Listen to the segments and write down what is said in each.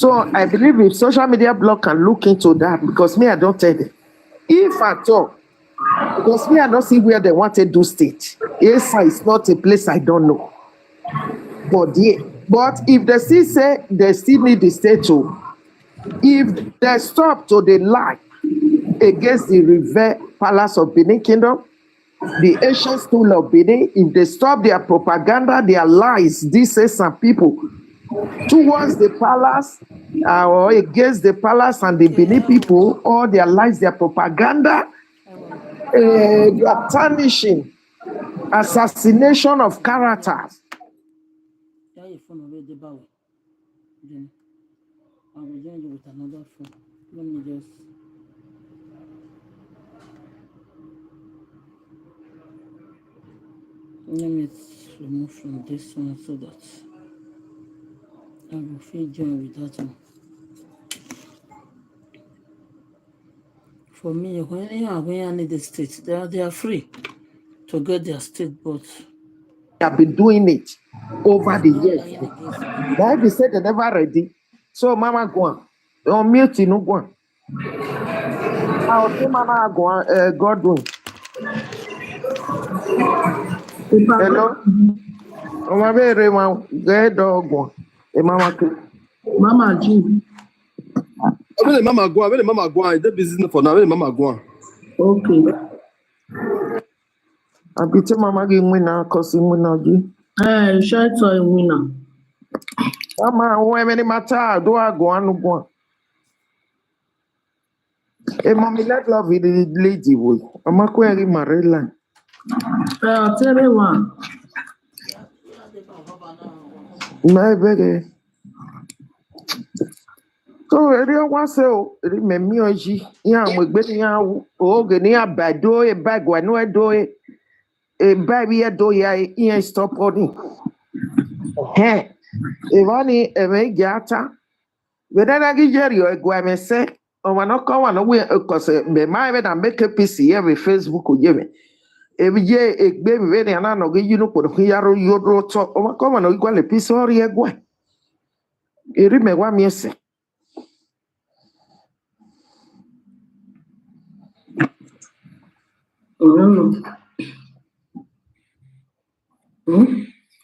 So I believe if social media blog can look into that, because me, I don't tell them. If at all, because me, I don't see where they want to do state. Yes, it's not a place I don't know. But if they still say they still need the state to, if they stop to the lie against the revered palace of Benin Kingdom, the ancient stool of Benin, if they stop their propaganda, their lies, this is some people towards the palace or against the palace and the Benin people, all their lies, their propaganda, they are tarnishing, assassination of characters. Yeah, your phone already bow. Then I will join you with another phone. Let me just. Let me remove from this one so that I will feel join with that one. For me, when I need the state, they are free to get their state, but They have been doing it over the years. Now they said they never ready. So Mama go on mute, no go on. I'll say Mama go on, Godwin. Hello? Mama very well, get dog one. Mama G. Where Mama go? They busy for now. Where Mama go? Okay. I be tell Mama give me now, cause him now G. Shout to a winner. Mama, when many matter do I go on go? Hey, mommy, let love with the lady boy. I'm a query Marilla. Tell me one. My baby. So, area was so, remember me, Oji. Yeah, I'm with Betty. Oh, Genia Bado, a bag, one no do it. A baby, a do ya, stop on it. Hey, Ivani, a very gata. But then I give you a guame say, oh, one not come on away, because me, my bed and make a PC every Facebook will give me. Every year, a baby, very and I know you know, put here, you draw talk, oh, come on, equal a piece or a guy. You remember what me say.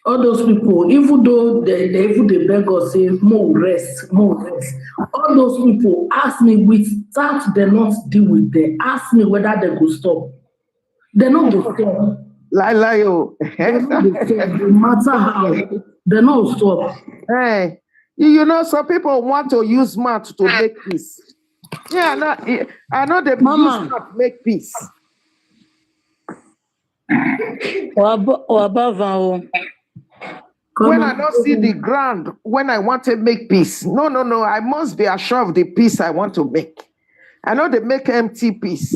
All those people, even though they beg us, say, more rest. All those people ask me without they not deal with them, ask me whether they go stop. They not go stop. Lie, oh. No matter how, they not stop. Hey, you know, some people want to use math to make peace. Yeah, I know they use math to make peace. When I don't see the ground, when I want to make peace, no, I must be assured of the peace I want to make. I know they make empty peace.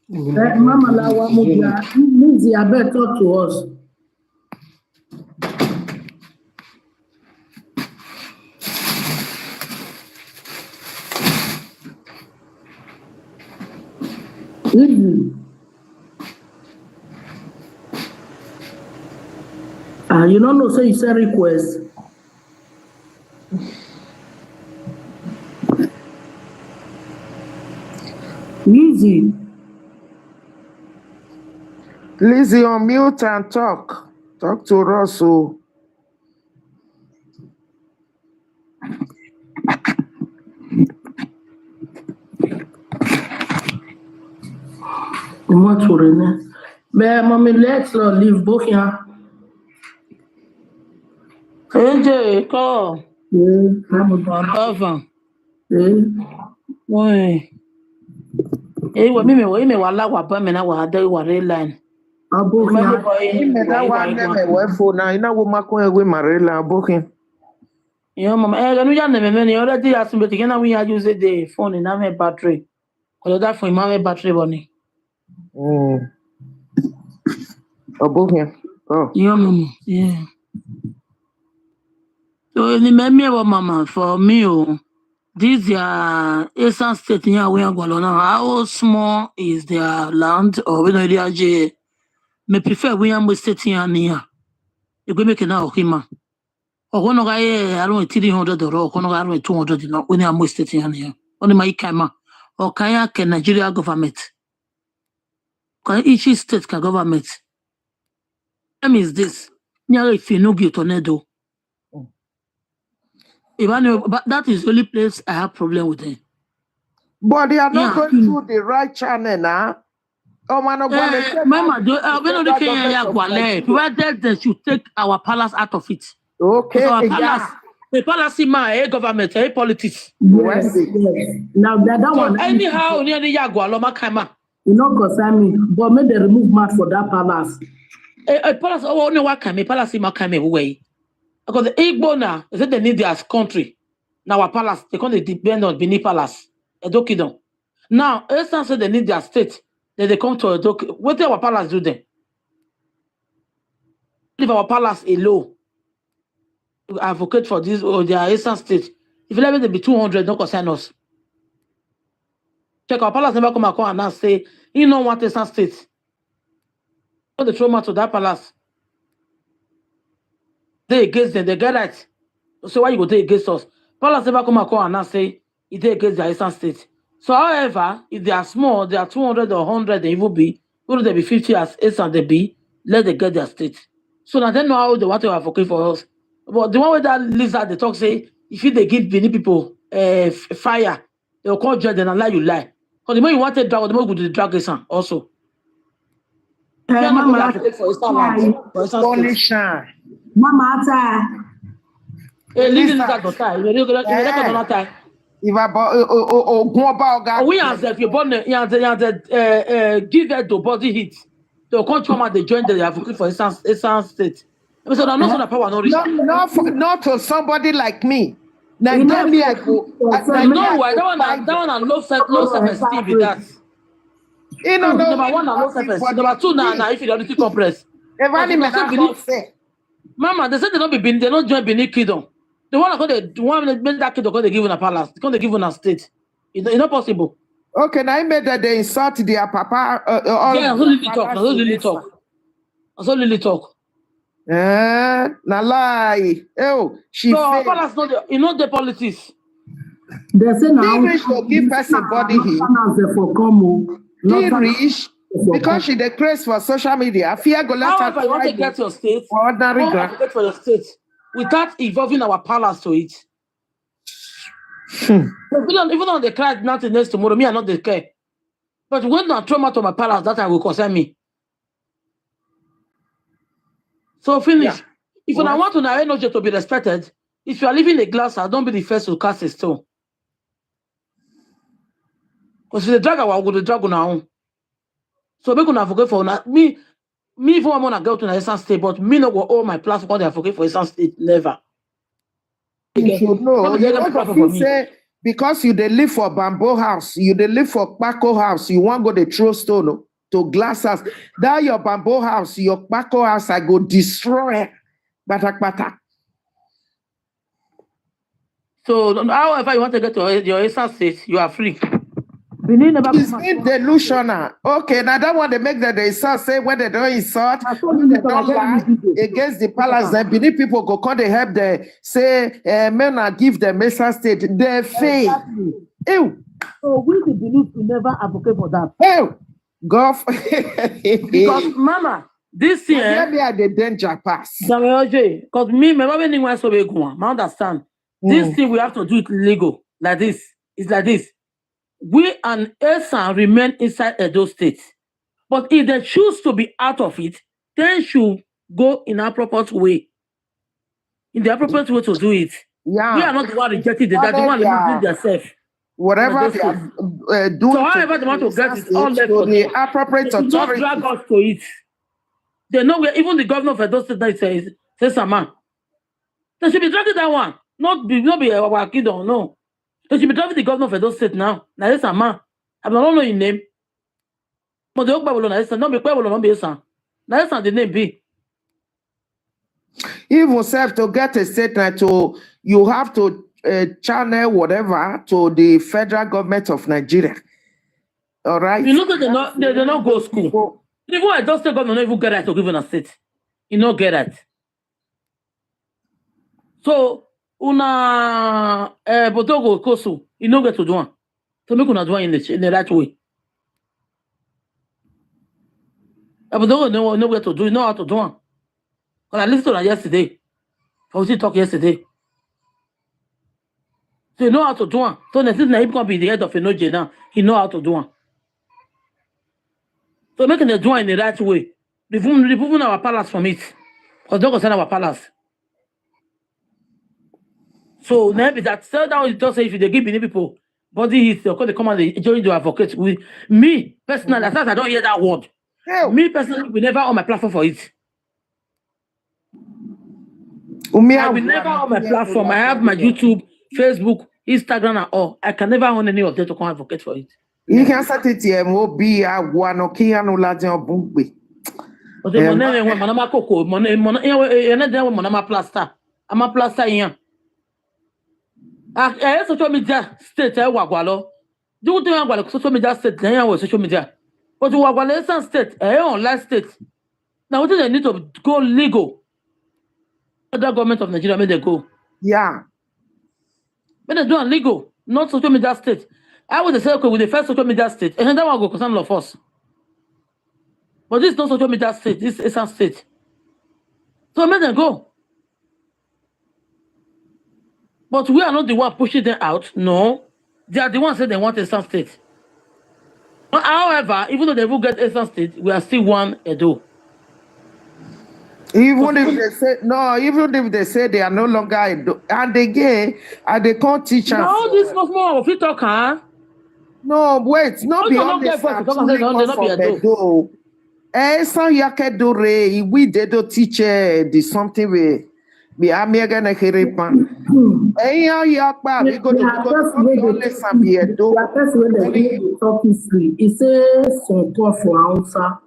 Mama Lawa Mubia, Lindsay, I better talk to us. You don't know, say you send request. Lizzie, on mute and talk. Talk to Russell. But mommy, let's leave both here. AJ, call. Why? Eh, what me wala wapa me na wa da wa line. That one them phone now. You know what Mako we Marilla booking. Yeah, mama. Eh, you know me already asked me to get we use the phone in my battery. Because that phone my battery bunny. Booking. Oh. Yeah, mama. Yeah. So the mama for me, this Eastern State here we are going now. How small is their land or when they are me prefer we are state here near. You go make it now, Hima. Okono ga I don't 300 or Okono ga 200 no when I'm wasting here. Only my kama or kaya can Nigeria government. Can each state can government. Is this nearly if you know be a tornado. But that is the only place I have problem with them. But they are not Yeah. going through the right channel now. Oh, man, Mama, we know the Kenya Guale. Whether they should take our palace out of it. okay, Because our yeah. palace, the palace is my government, politics. Yes, yes. Now that So one. anyhow, near the Yagualo Makama. You know, concern me, but make they remove mat for that palace. A palace, oh, no, what can me palace in Makame away. Because the Igbo now, they say they need their country. Now our palace, they can't depend on Bini Palace, Edokidon. Now, Eastern say they need their state, then they come to Edoki. What do our palace do then? Leave our palace alone. Advocate for this or their Eastern state. If you let them be 200, don't concern us. Check our palace never come and now say, you don't want Eastern state. Put the trauma to that palace. They against them, they get that. So why you go take against us? Palace never come and now say, it they against the Eastern state. So however, if they are small, they are 200 or 100, they will be, would they be 50 as Eastern they be, let them get their state. So now they know how they want to advocate for us. But the one way that lizard they talk say, if they give Benin people fire, they'll call judge and lie you lie. Because the more you want to drag, the more good to drag this also. They are not going to advocate for Eastern land, for Eastern state. Punish her. Mama, Lizard don't die. You don't die. If I go about We as if you born, give her the body hit. They'll come trauma, they join the advocate for Eastern state. So they're not so the power, no reach. not to somebody like me. Now, You know, tell me I go. I know why that one and low self-esteem with that. You know, Number one, and low self-esteem. Number two, now inferiority complex. Mama, they said they don't be Benin, they don't join Benin Kingdom. The one that made that kingdom, they give in a palace, they give in a state. It's not possible. Okay, now I made that they insult their papa. Yeah, so little talk. So little talk. Na lie. Oh, she So our failed. palace, not the politics. they say now. He rich to give person body heat. For Como. He rich because she decreased for social media. Fear go let However, her you want to try get your state, for ordinary go ground. advocate for your state without involving our palace to it. Even on the cry nothing next tomorrow, me I not the care. But when I trauma to my palace, that I will concern me. So finish. Yeah. If I want to know energy to be respected, if you are living a glass house, don't be the first to cast a stone. Because if the drag, I will go to drag on our own. So we can advocate for me. Me if I want to go to the Eastern state, but me not go all my platform they advocate for Eastern state never. You should know. Don't You get them don't platform feel for me. say because you dey live for bamboo house, you dey live for Paco house, you want go the throw stone to glass house. That your bamboo house, your Paco house, I go destroy. Bata. So however you want to get to your Eastern state, you are free. Benin never It's come been delusional. Okay, now that one they make that they insult, say when they don't insult, when they don't lie against the palace, then Benin people go come they help them say, men are give them Eastern state. They fail. Ew. So we the Benin will never advocate for that. Ew. Golf. Because mama, this year, Let me at the danger pass. because me, remember when you went so big one, I understand. This thing we have to do it legal, like this. It's like this. We and Esan remain inside Edo State. But if they choose to be out of it, then should go in appropriate way. In the appropriate way to do it. Yeah. We are not the one rejecting it, they're the one limiting themselves. Whatever they are doing. So however they want to get it, all left to for the them. appropriate They should not authority. drag us to it. They know where even the governor of Edo State says Sama. They should be dragging that one. Not be our kid or no. They should be driving the governor of Edo State now. Now this Sama. I don't know his name. But the Okba will not be quite will not be son. Now that's not the name be. Even self to get a statement to you have to channel whatever to the federal government of Nigeria. All right. You know that they not go school. Even I just say government not even get right to give an state. You not get it. So una botogo koso, you no get to do one. So make una do one in the right way. Botogo no get to do, you know how to do one. Because I listened to that yesterday. I was talk yesterday. So you know how to do one. So the thing can be the head of Enoje now. He know how to do one. So making the do one in the right way. Removing our palace from it. Because don't concern our palace. So maybe that so now you just say if they give many people body hits, of course they come and they join the advocate with me personally. As I don't hear that word. Hell, Me personally will never on my platform for it. Umi I will never on my platform. I have my YouTube, Facebook, Instagram, and all. I can never own any of them to come advocate for it. You can set it here, Mobi, Aguano, Kiano, Lajan, Bungbe. But the money when Manama Coco, money, another one, Manama Plaster. I'm a plaster here. I social media state, I wagwalo. Do you think social media state, then was social media. But you wagwalo state, online state. Now, what do they need to go legal? Other government of Nigeria made they go. Yeah. When they do it legal, not social media state. I would say, okay, with the first social media state, and that one go concern all of us. But this is not social media state, this is a state. So let them go. But we are not the one pushing them out. No. They are the ones saying they want a state. But however, even though they will get a state, we are still one Edo. Even if they say no, even if they say they are no longer and again, and they can't teach us. No, this is more of it talk, huh? No, wait, not be not honest. get voice, not be a do. So yakedore, we did do teach the something we be amiga na hiripan. Yakba, we go to listen be a do. The first way they talk history, it says some talk for answer.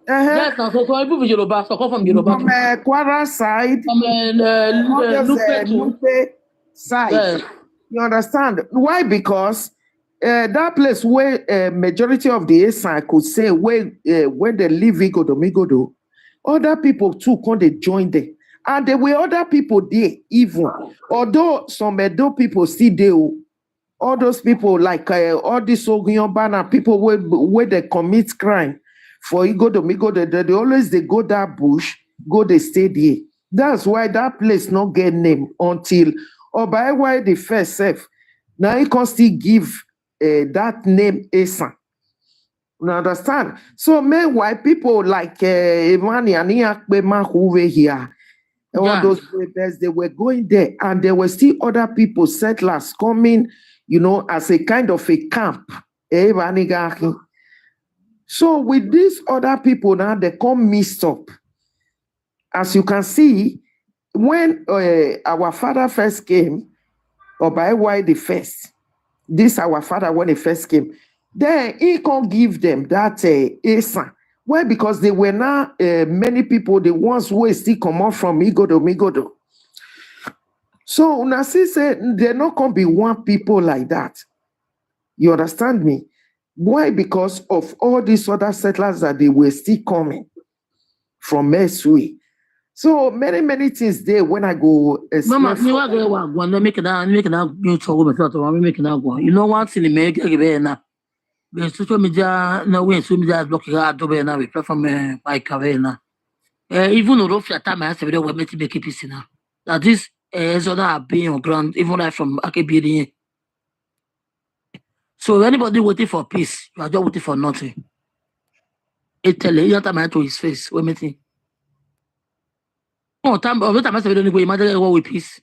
Yes, now so people from Yoruba, so come from Yoruba. From Kwara side, From Lupe side. Yes. You understand? Why? Because that place where majority of the Esan could say where when they leave Migodo, other people too come they join them. And there were other people there even. Although some Edo people still there, all those people like all these Ogunyobana people where they commit crime. For Migodo, they always they go that bush, go they stay there. That's why that place not get name until or by why the first self. Now you can still give that name Esan. You understand? So meanwhile, people like Imani and Iyakbema who were here, all those rebels, they were going there, and there were still other people, settlers coming, you know, as a kind of a camp. So with these other people now, they come mixed up. As you can see, when our father first came, or by why the first, this our father when he first came, then he can't give them that Esan. Why? Because they were now many people, the ones who still come out from Migodo. So Nasi said they're not gonna be one people like that. You understand me? Why? Because of all these other settlers that they were still coming from Mesui. So many things there when I go. Mama, you are going to make it out, you talk about making out one. You know what's in the make now? The social media no way social media is blocking our door now. We platform by Kavena. Even though for time I have to be able to make it now. That this is other being on ground, even like from AKB. So anybody waiting for peace, you are just waiting for nothing. It tell you time I to his face. What meeting? Oh, time I have to be imagine a war with peace.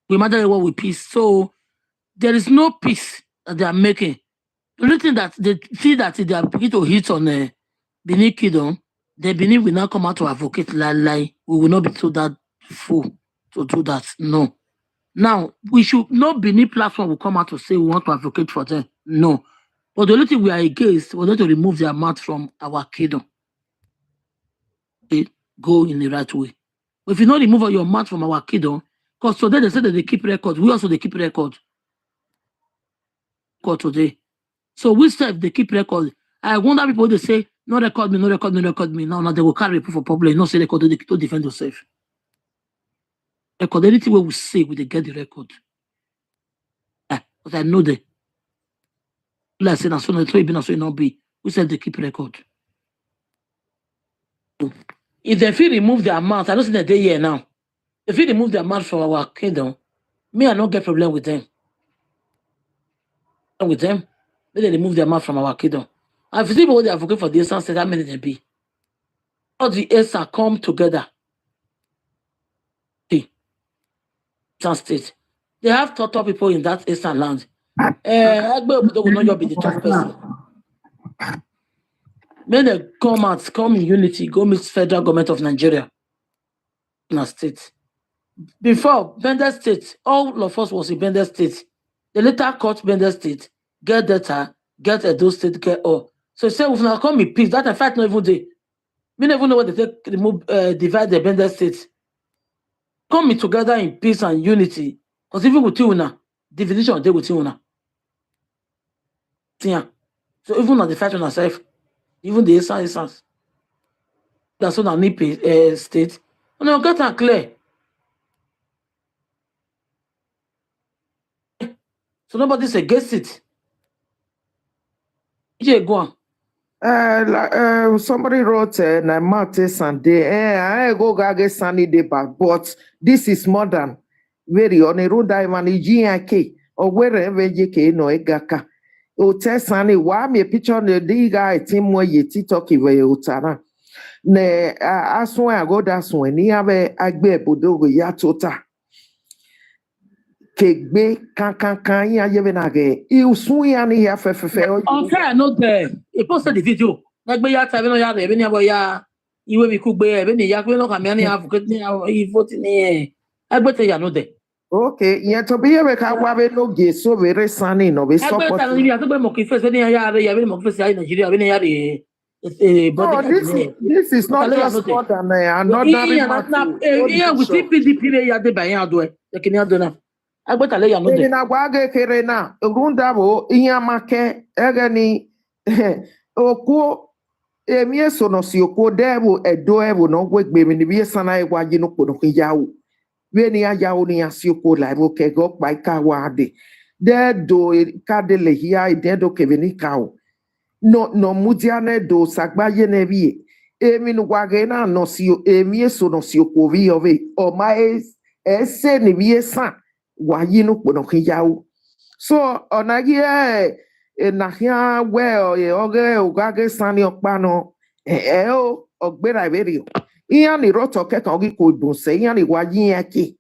We imagine a war with peace. So there is no peace that they are making. The only thing that they see that they are beginning to hit on Benin Kingdom, the Benin will not come out to advocate lie. We will not be so that fool to do that. No. Now, we should not Benin platform will come out to say we want to advocate for them. No. But the only thing we are against was not to remove their mouth from our kingdom. They go in the right way. But if you not remove your mouth from our kingdom, because today they say that they keep record. We also they keep record. Today. So we said they keep record. I wonder people they say, no record me, no record me, no record me. Now they will carry proof of problem, not say record to defend yourself. record. Anything we will say, we dey get the record. But I know the. Like I said, so it be so it not be. We said they keep record. If they feel remove the amount, I don't see that they here now. If you remove the amount from our kingdom, me I not get problem with them. With them, then they remove the amount from our kingdom. And if you see what they advocate for the Eastern State, how many they be? All the Eastern come together. See, Eastern State. They have top people in that Eastern land. Agbe Obodo will not be the top person. May they come in unity, go meet federal government of Nigeria in a state. Before Bender State, all of us was in Bender State. They later cut Bender State, get data, get Edo State, get all. So say if now come in peace, that in fact not even day. We never know what they take remove divide the Bender State. Come in together in peace and unity. Because even with you now, division they with you now. Yeah. So even on the fight on ourselves, even the essence. That's what I need state. And they'll get that clear. So nobody's against it. Yeah, go on. Somebody wrote Naimate Sunday. I go get sunny day back, but this is modern. Very on a road diamond GIK or wherever JK no egaka. O test sunny, why me picture on the diga team where ye TikTok utara. Ne aswan I go that's when ni have agbe bodogo ya tota. Kegbe kan ya yevenage. You soon ya ni ya fefe. Okay, I know the he posted the video. Like be ya tabi no ya re be ni abo ya iwe bi ku gbe be ni ya pe no ka me ni advocate ni e vote ni agbe te ya no de. Okay, yeah, to be able to have no gay so very sunny no be support. Agbe ta ni ya to be mo ki face ni ya re ya be mo ki face ya Nigeria be ni ya re No, this is not just more than another. Yeah, we see PDP ya de ba ya do e kini ado na. Agbetale ya no de. Na gwa ga kere na runda bo ihe make ege ni oku emie so no si oku debo edo ebo no gwegbe mi ni bi sana igwa ji no podo yawo we ni yawo ni asi oku la bo ke go pa ka wa de do ka de le hia de do ke ni ka o no mudia ne do sagbaye ne bi emi no gwa ga na no si emie so no si oku vi ove o ma ese ni bi san wayi no pono kiyawo so onagi na hia we oge ogage sani opa no o ogbera iberi iya ni roto keka ogi ko bunse iya ni wayi yake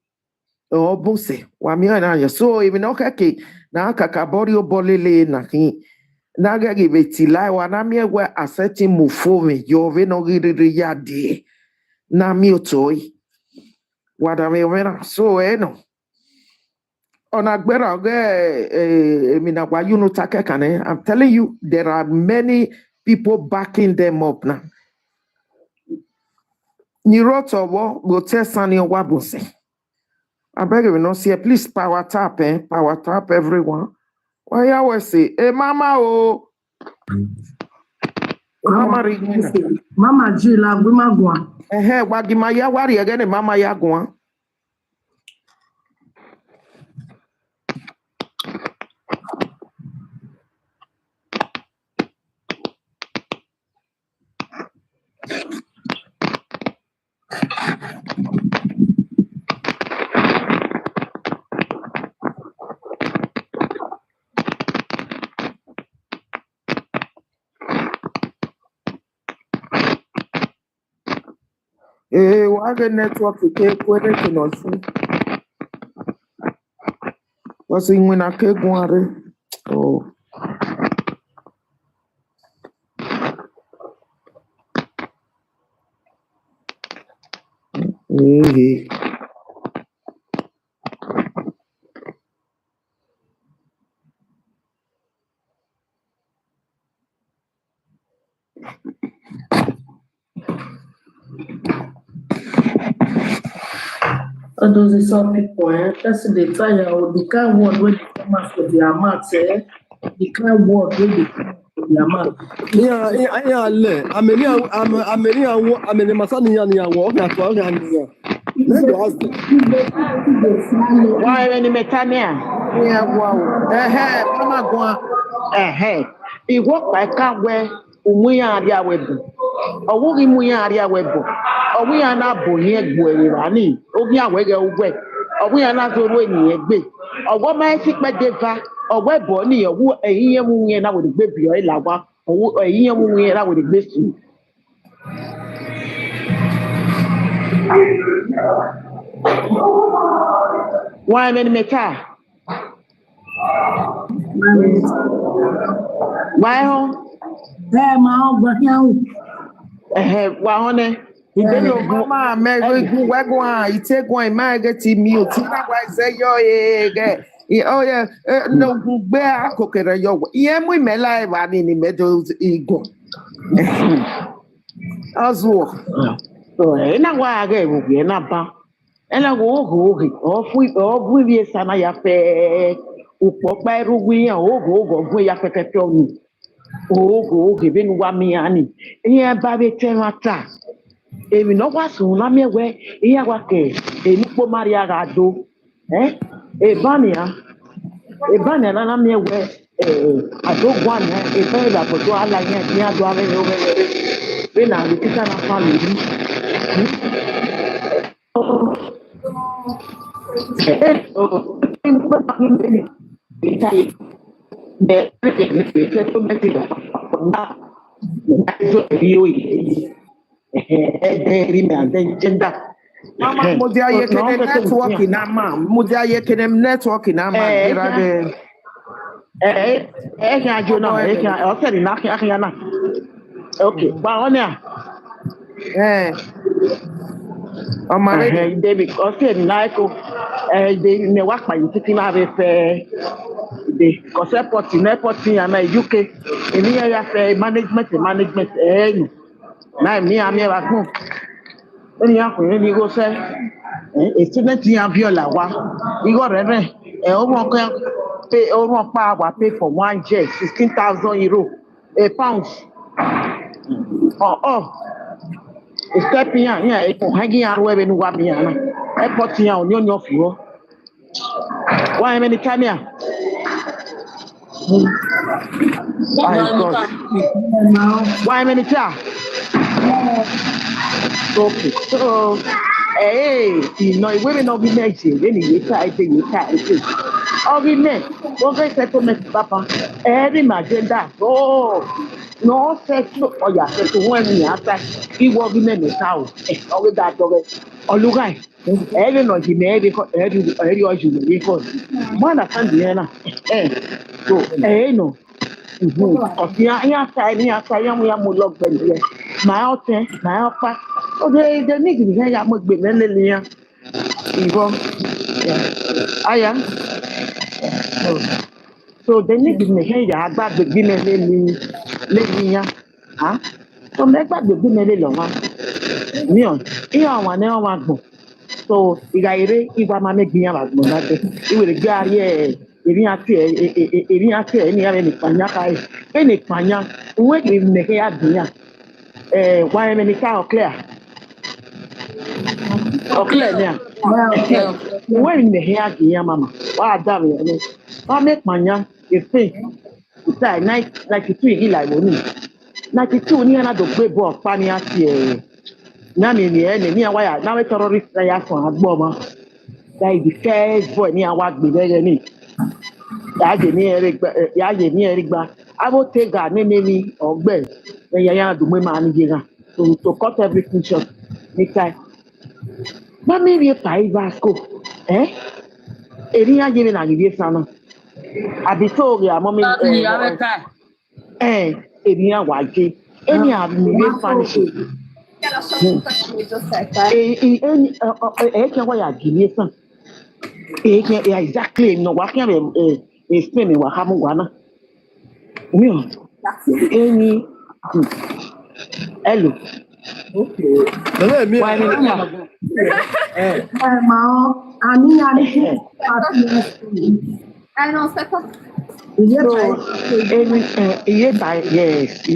o bunse wa mi na ya so even no keke na kakabori obolele na hin na gege betila wa na mi we aseti mufo me yo ve no giri ya de na mi otoi wada me wena so no on Agbera, I'm telling you, there are many people backing them up now. Nirotowo go test Sani Wabuse. I beg you, not see. Please power tap, power tap, everyone. Why you always say, Mama, oh, Mama, Mama Jila, Gumagua. Wagimaya, wari again, Mama Yagua. Wage network ke kwere kinosi. Wasi ngwina ke gware. Oh. All those some people, that's the tire or the kind word when they come out for their mouth, the kind word when they come out for their mouth. Yeah, le. Ameni masani ya ni awo na to ya ni ya. Let me ask them. Why any metania? Yeah, wow. Mama go. Iwo pa ka we umuya ade awebu. Owo gi muya ade awebu. Owo ya na bo ni egbo era ni. Ogi awege ugwe. Owo ya na zo ro eni egbe. Owo ma ti pe deva. Owo ebo ni owo eyin ye mu yen na wo de gbe bi o ilawa. Owo eyin ye mu yen na wo de gbe su. Why many meta? Why ho? Why ho ne? Hello, mama, me go on. You take one, my get me. Tina, why say yo, oh yeah, no, bear cooker yo. Yeah, we may lie one in the middle ego. Azul. So, na wa ga e wo na ba. Ena wo ofu bi sana ya fe upo pa erugwi yan ogo ya pekete onu. Ogo be nu wa mi ani. Eyan ba be temata. Emi no wa sun na mewe, eyan wa ke, emi po Maria ga do. Ebania na mewe adogwa na ebe da podo ala yan ni ado are yo be na le kita na family. Mama, mudia ye kene networking na ma. Mudia ye kene networking na ma. Ya jona ya o se ni na ya na. Okay, ba on ya. David, o se ni na ko de me wa pa yin titi na be fe de ko support ya na UK. Emi ya fe management no. Na mi ami wa gun. Eni ya ko ni go se student ya viola wa. Igo re o mo ko pay over power pay for one jet 16,000 euro a pounds. Step here, hanging out where we wa me na. Airport here on your floor. Why many time here? Why many time? Okay. So, women of the nation, then you try. Argument, over settlement, Papa. Every agenda. No settle or ya settle when you have that. He will be many now. Always that dog. Or look, every no, he may be every you because one of Sandiana. So, no. Of your side, we are more love than here. My out, my upper. Okay, the nigga here, I must be Melia. I am. So the nigga me here, I got the dinner Lelia. Huh? So make back the dinner long. Neon, here one never want. So, if I make me out, it will go here. Any panya, wait in the hair dinner. Why many cow clear? Clear now. Where in the hair dinner, mamma? Why, damn it. I make manya, you think. It's like 93 like money. 92 near another great ball, funny as here. Nami near wire, now a terrorist for a bomber. That is the first boy near what be there. I will take that name or bed when you are doing manager to cut everything short. Next time, but maybe a 5 Vasco, Any giving a give son. I be told you, mommy, any white, any Spanish. Exactly, no, what can explain what happened one. Any hello. Okay. Why I know, c'est pas. yes,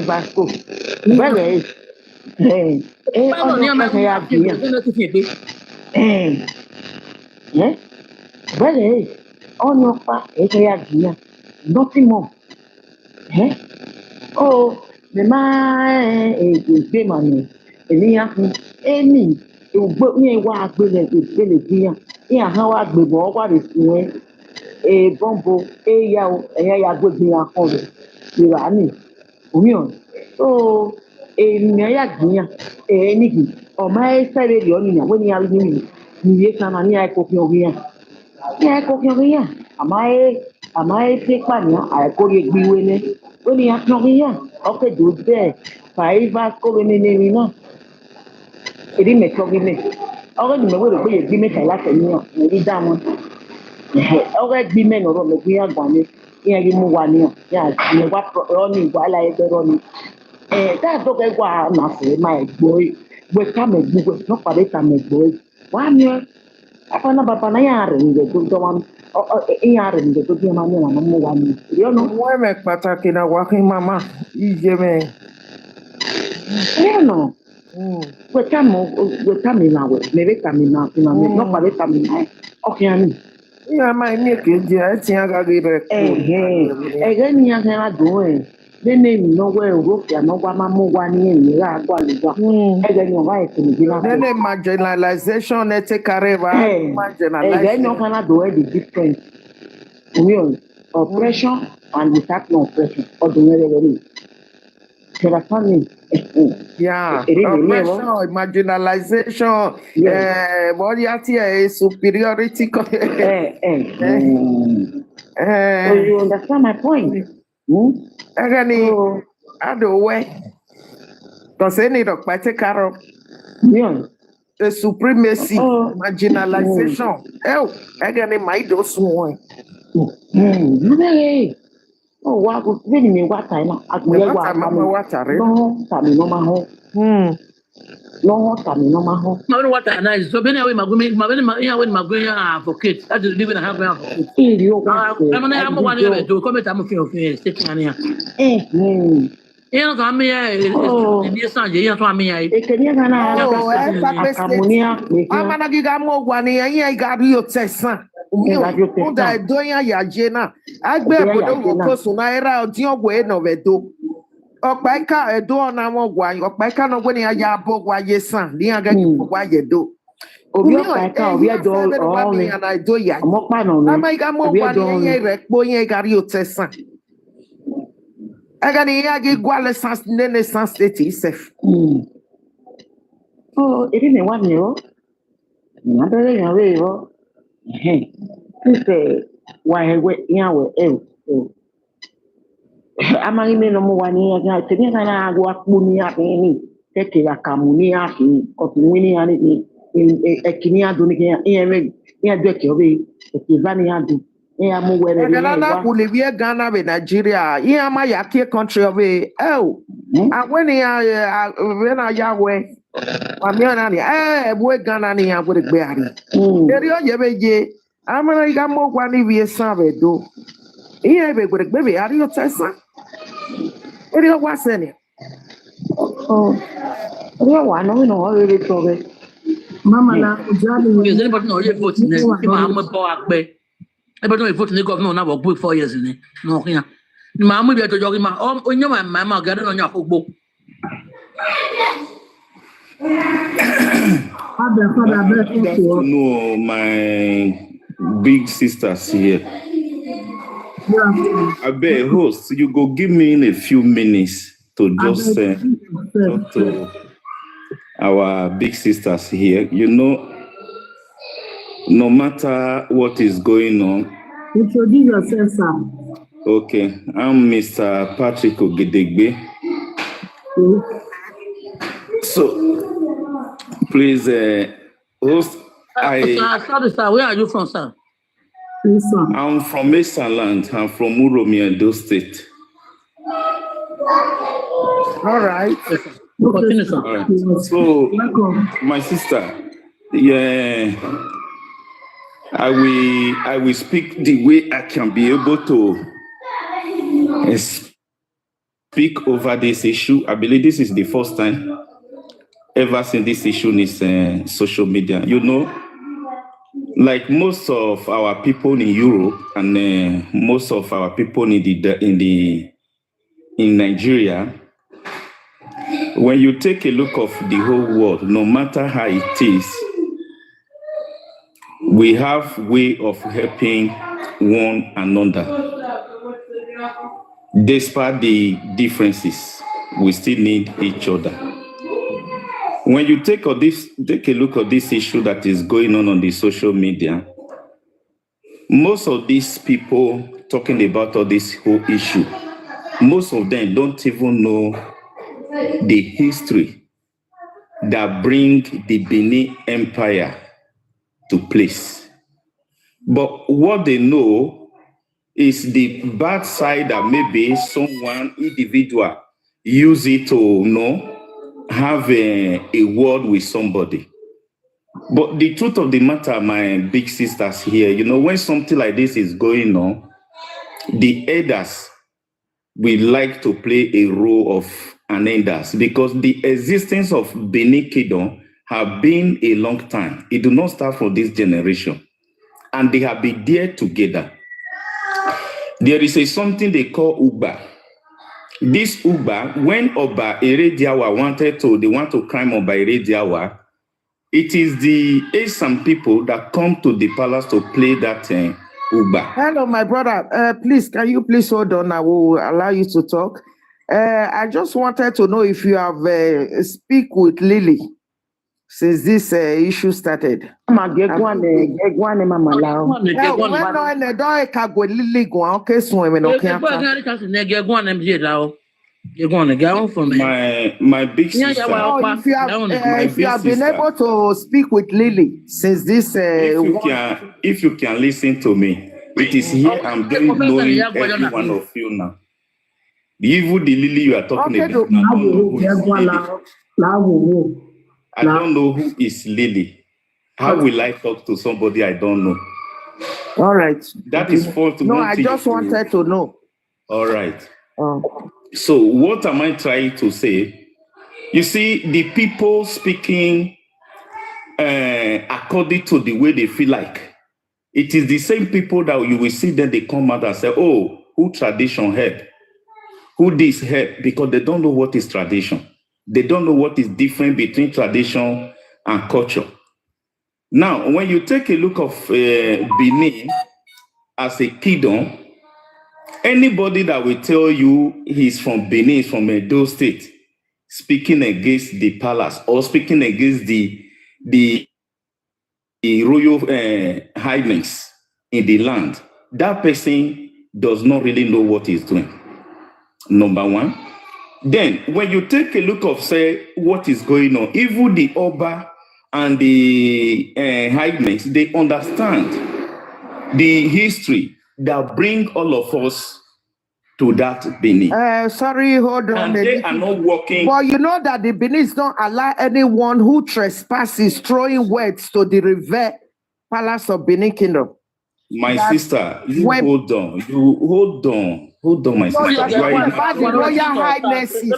Vasco. Where is Eh, yeah. Well, on your part, nothing more. Eh? Oh, the man is big money. Any, you put me a walk with it, here. Yeah, how I be more what is doing. A bumbo, a yow, a ya good me a home. You are me. Union. So, a Maya Gina, a Niki, or my side of the onion when you are doing. You can only cook your here. Yeah, cook your here. Am I take money? I call you be winning. When you have no here, okay, do there. 5 hours going in. Èdè mẹ́tọ́ gímẹ̀ ọ̀rẹ́ ni mẹ́wọ́ ìrògbé yẹn gbímẹ̀ kàlá tẹ̀lé yàn ní dáwọn ọ̀rẹ́ gbímẹ̀ nọ̀rọ̀ mẹ́gbé yàn gbà mí yẹn rí mú wa níyàn yẹn àti wá rọ́ọ̀nì ìwà aláyẹgbẹ́ rọ́ọ̀nì táàtọ́ kẹ́ wà nàfẹ́ máa gbọ́ gbẹ ká mẹ́gbó gbẹ nọ́pàdé ká mẹ́gbọ́ wà á mi afáná bàbá náà yàn rẹ̀ ǹjẹ́ tó dọ́ wọn yàn rẹ̀ ǹjẹ́ tó bí wọn ní wọn mú wa ní ìrìọ́nù. Wọ́n mẹ́ pàtàkì náà wá kí màmá ìjẹ́ mẹ́. ìrìọ́nù weta mi na we mebe ka mi na nọ́pàdé ka mi na ọ̀kìá mi. Ihe amaghị m ka eji ya etinye agaghị ire ẹ̀gẹ́ ni ahẹ́ra dùn ẹ̀ lẹ́nu èmi lọ́wọ́ ẹ̀ òrókè ànágbá máa mú wa ní ẹ̀yìn rà àgbà lùgbà ẹ̀gẹ́ ni ọ̀rá ẹ̀kọ́ nìgbín náà. Nene marginalization ete kareba ẹ̀gẹ́ ni ahẹ́ra dùn ẹ̀ the difference oppression and without no oppression ọdún yẹn lẹ́rẹ́ mi. Tẹ̀lifáàmì. Yeah, oppression, marginalization, superiority. So you understand my point? Agani, I do way. Because any dog by take care of the supremacy, marginalization. Oh, agani, my do someone. Oh, what really me what time? No, what I know. So, when I win my women, my advocate, I just live in a half advocate. I'm one year to come at I'm sitting on here. You know, I'm here. Yes, I'm here. I'm gonna give more one year. I got your test. Muda edoya ya jena agbe bodo woko suna era odi ogwe no vedo opa ika edo na mo gwa opa ika no gwe ni aya abo gwa yesan ni aga gwa yedo obi opa ika obi edo o ni na edo ya mo pa no ni ama ika mo gwa ni yen repo yen gari otesan aga ni ya gi gwa le sans nene sans state itself oh eri me wa ni o na bere yan we o Sister, why we yawe amari me no mo wani ya tebe na agwa kpuni ya ni teke ya kamuni ya ki otunwini ya ni ekini adu ni ya eme ya de ke obi ekivani ya du ya mo were ni na ku le wie Ghana be Nigeria ya ma ya ke country obi awani ya we na ya we Amiana ni boy Ghana ni ya go gbe ari eri o ye beje amana iga mo gwa ni wie san be do iye be go gbe be ari o tesa eri o wa se ni eri o wa no no o re to be Mama na ujali Is anybody know you vote in this? I'm a boy back. Everybody know vote in the government now work 4 years in it. No, yeah. Mama be to jogi ma on your mama gather on your football. No, my big sisters here. I beg host, you go give me in a few minutes to just talk to our big sisters here. You know, no matter what is going on. Introduce yourself, sir. Okay, I'm Mr. Patrick Ogedegbe. So, please, host. Sorry, sir. Where are you from, sir? Yes, sir. I'm from Mesaland. I'm from Uromi, Edo State. All right. Continue, sir. All right. So, my sister, yeah, I will speak the way I can be able to speak over this issue. I believe this is the first time ever since this issue is social media. You know, like most of our people in Europe and most of our people in Nigeria, when you take a look of the whole world, no matter how it is, we have way of helping one another. Despite the differences, we still need each other. When you take a look at this issue that is going on the social media, most of these people talking about all this whole issue, most of them don't even know the history that bring the Benin Empire to place. But what they know is the bad side that maybe someone individual use it to have a word with somebody. But the truth of the matter, my big sisters here, when something like this is going on, the elders will like to play a role of an elders, because the existence of Benin Kingdom have been a long time. It do not start from this generation, and they have been there together. There is something they call Uba. This Uba, when Oba Erediawa they want to climb Oba Erediawa, it is the Esan people that come to the palace to play that Uba. Hello, my brother. Please, can you please hold on? I will allow you to talk. I just wanted to know if you have speak with Lily since this issue started. Mama gegwane mama lao. My big sister. If you have been able to speak with Lily since this, if you can listen to me, it is here I'm getting knowing every one of you now. Even the Lily you are talking about now, I don't know who is Lily. How will I talk to somebody I don't know? All right. That is fault. No, I just wanted to know. All right. So what am I trying to say? You see, the people speaking according to the way they feel like. It is the same people that you will see that they come out and say, oh, who tradition help? Who this help? Because they don't know what is tradition. They don't know what is different between tradition and culture. Now, when you take a look of Benin as a kingdom, anybody that will tell you he's from Benin, from Edo State, speaking against the palace or speaking against the royal highness in the land, that person does not really know what he's doing. Number one. Then, when you take a look of, say, what is going on, even the Oba and the highness, they understand the history that bring all of us to that Benin. Sorry, hold on. And they are not working. But you know that the Benin don't allow anyone who trespasses throwing words to the revered palace of Benin Kingdom. My sister, hold on. Hold on, my sister. About the Royal Highnesses.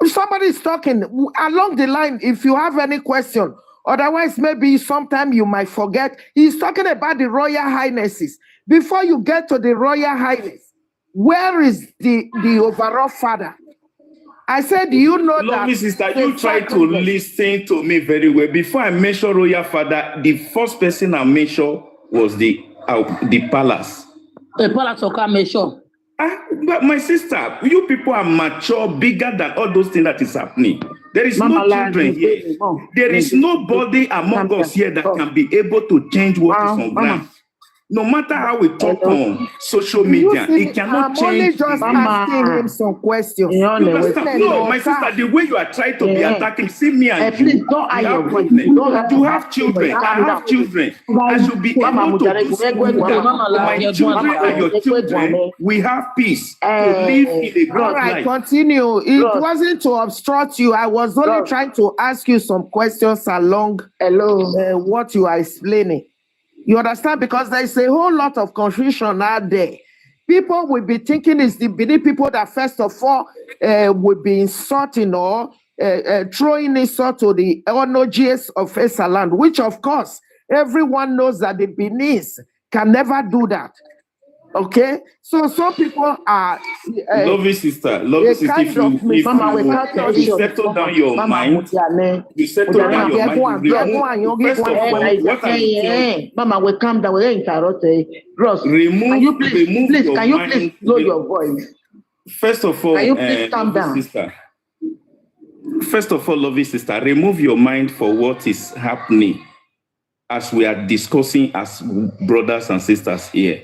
Somebody is talking along the line. If you have any question, otherwise maybe sometime you might forget. He's talking about the Royal Highnesses. Before you get to the Royal Highness, where is the overall father? I said, you know that. Me, sister, you try to listen to me very well. Before I mention royal father, the first person I mentioned was the palace. The palace of Kamesho. But my sister, you people are mature, bigger than all those things that is happening. There is no children here. There is nobody among us here that can be able to change what is on ground. No matter how we talk on social media, it cannot change. I'm only just asking him some questions. No, my sister, the way you are trying to be attacking, see me and you. You have children. I have children. I should be able to do something. My children and your children, we have peace to live in a good life. All right, continue. It wasn't to obstruct you. I was only trying to ask you some questions along what you are explaining. You understand? Because there is a whole lot of confusion out there. People will be thinking it's the Benin people that first of all will be insulting or throwing insult to the ONGs of Esaland, which of course everyone knows that the Beninese can never do that. Okay, so some people are Lovely sister, if you settle down your mind, you settle down your mind. First of all, what I'm saying, Mama, we calm down. We interrupt. Ross, can you please lower your voice? First of all, can you please calm down? Sister. First of all, lovely sister, remove your mind for what is happening as we are discussing as brothers and sisters here.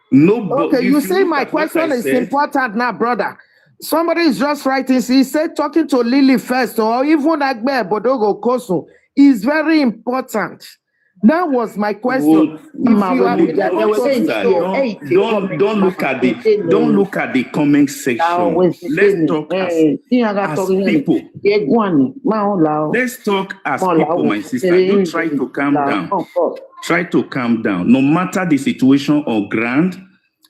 Okay, you say my question is important now, brother. Somebody is just writing. He said talking to Lily first, or even Agbe Bodogo Kosu is very important. That was my question. Don't look at the comment section. Let's talk as people. Let's talk as people, my sister. Don't try to calm down. Try to calm down. No matter the situation or ground,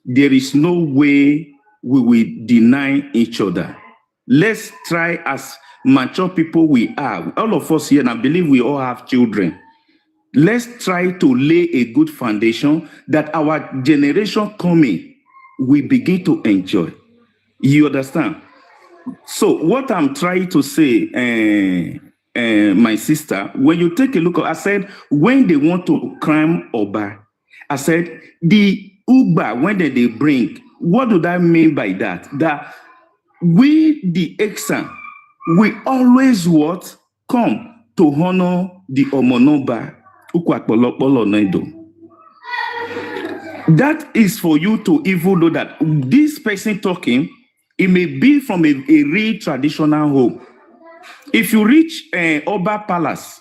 there is no way we will deny each other. Let's try as mature people we are. All of us here, and I believe we all have children. Let's try to lay a good foundation that our generation coming will begin to enjoy. You understand? So what I'm trying to say, my sister, when you take a look, I said, when they want to crime Oba, I said, the Uber, when they bring, what do I mean by that? That we, the Exxon, we always what? Come to honor the Omonoba. That is for you to even know that this person talking, it may be from a real traditional home. If you reach Oba Palace,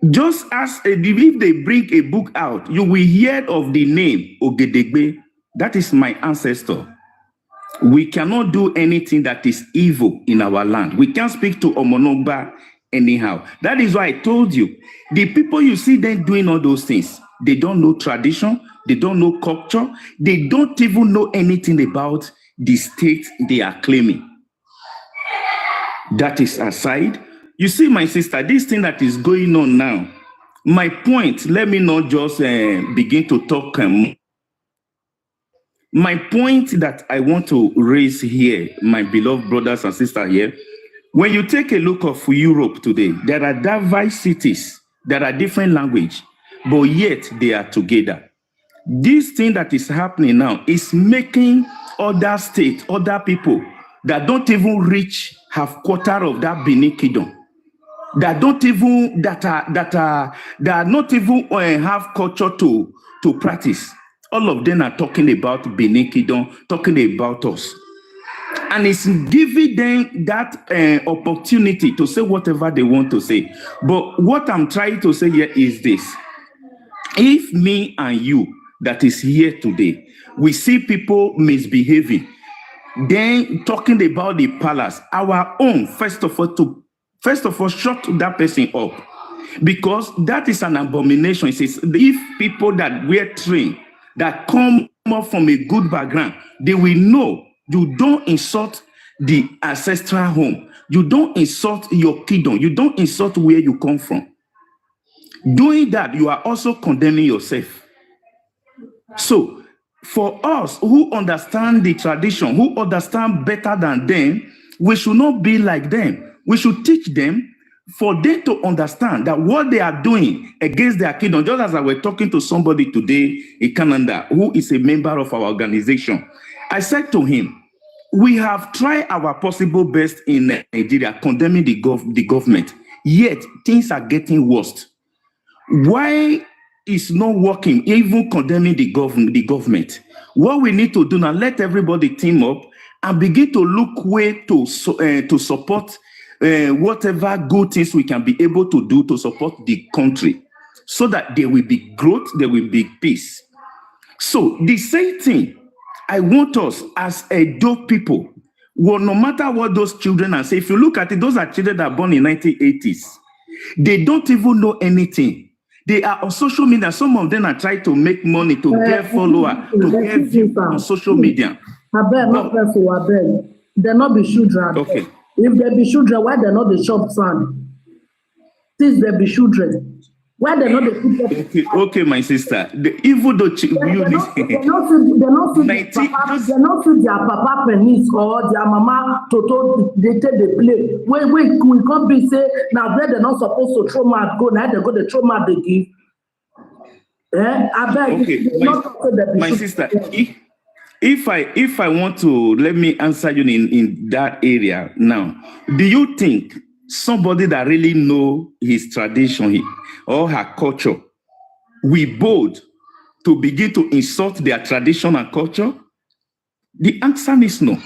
just as if they bring a book out, you will hear of the name Ogedegbe. That is my ancestor. We cannot do anything that is evil in our land. We can't speak to Omonoba anyhow. That is why I told you, the people you see them doing all those things, they don't know tradition, they don't know culture, they don't even know anything about the state they are claiming. That is aside. You see, my sister, this thing that is going on now, my point, let me not just begin to talk. My point that I want to raise here, my beloved brothers and sisters here, when you take a look of Europe today, there are diverse cities, there are different languages, but yet they are together. This thing that is happening now is making other states, other people that don't even reach half quarter of that Benin Kingdom, that don't even that are not even have culture to practice. All of them are talking about Benin Kingdom, talking about us. And it's giving them that opportunity to say whatever they want to say. But what I'm trying to say here is this. If me and you that is here today, we see people misbehaving, then talking about the palace, our own, first of all, shut that person up. Because that is an abomination. It says, if people that were trained, that come up from a good background, they will know you don't insult the ancestral home. You don't insult your kingdom. You don't insult where you come from. Doing that, you are also condemning yourself. So, for us who understand the tradition, who understand better than them, we should not be like them. We should teach them for them to understand that what they are doing against their kingdom, just as I was talking to somebody today in Canada who is a member of our organization, I said to him, we have tried our possible best in Nigeria condemning the government, yet things are getting worse. Why is not working, even condemning the government? What we need to do now, let everybody team up and begin to look way to support whatever good things we can be able to do to support the country, so that there will be growth, there will be peace. So the same thing, I want us as Edo people, well, no matter what those children are saying, if you look at it, those are children that are born in 1980s. They don't even know anything. They are on social media. Some of them are trying to make money, to get follower, to get views on social media. Abeg, not person, abeg. They not be children. Okay. If they be children, why they not the shop sand? Since they be children, why they not the Okay, my sister. Even though they not see their papa penis or their mama toto they take the play. Wait, we can't be say now where they not supposed to throw mad go, now they go the throw mad they give. Abeg, okay, my sister. If I want to, let me answer you in that area now. Do you think somebody that really know his tradition or her culture will bold to begin to insult their tradition and culture? The answer is no.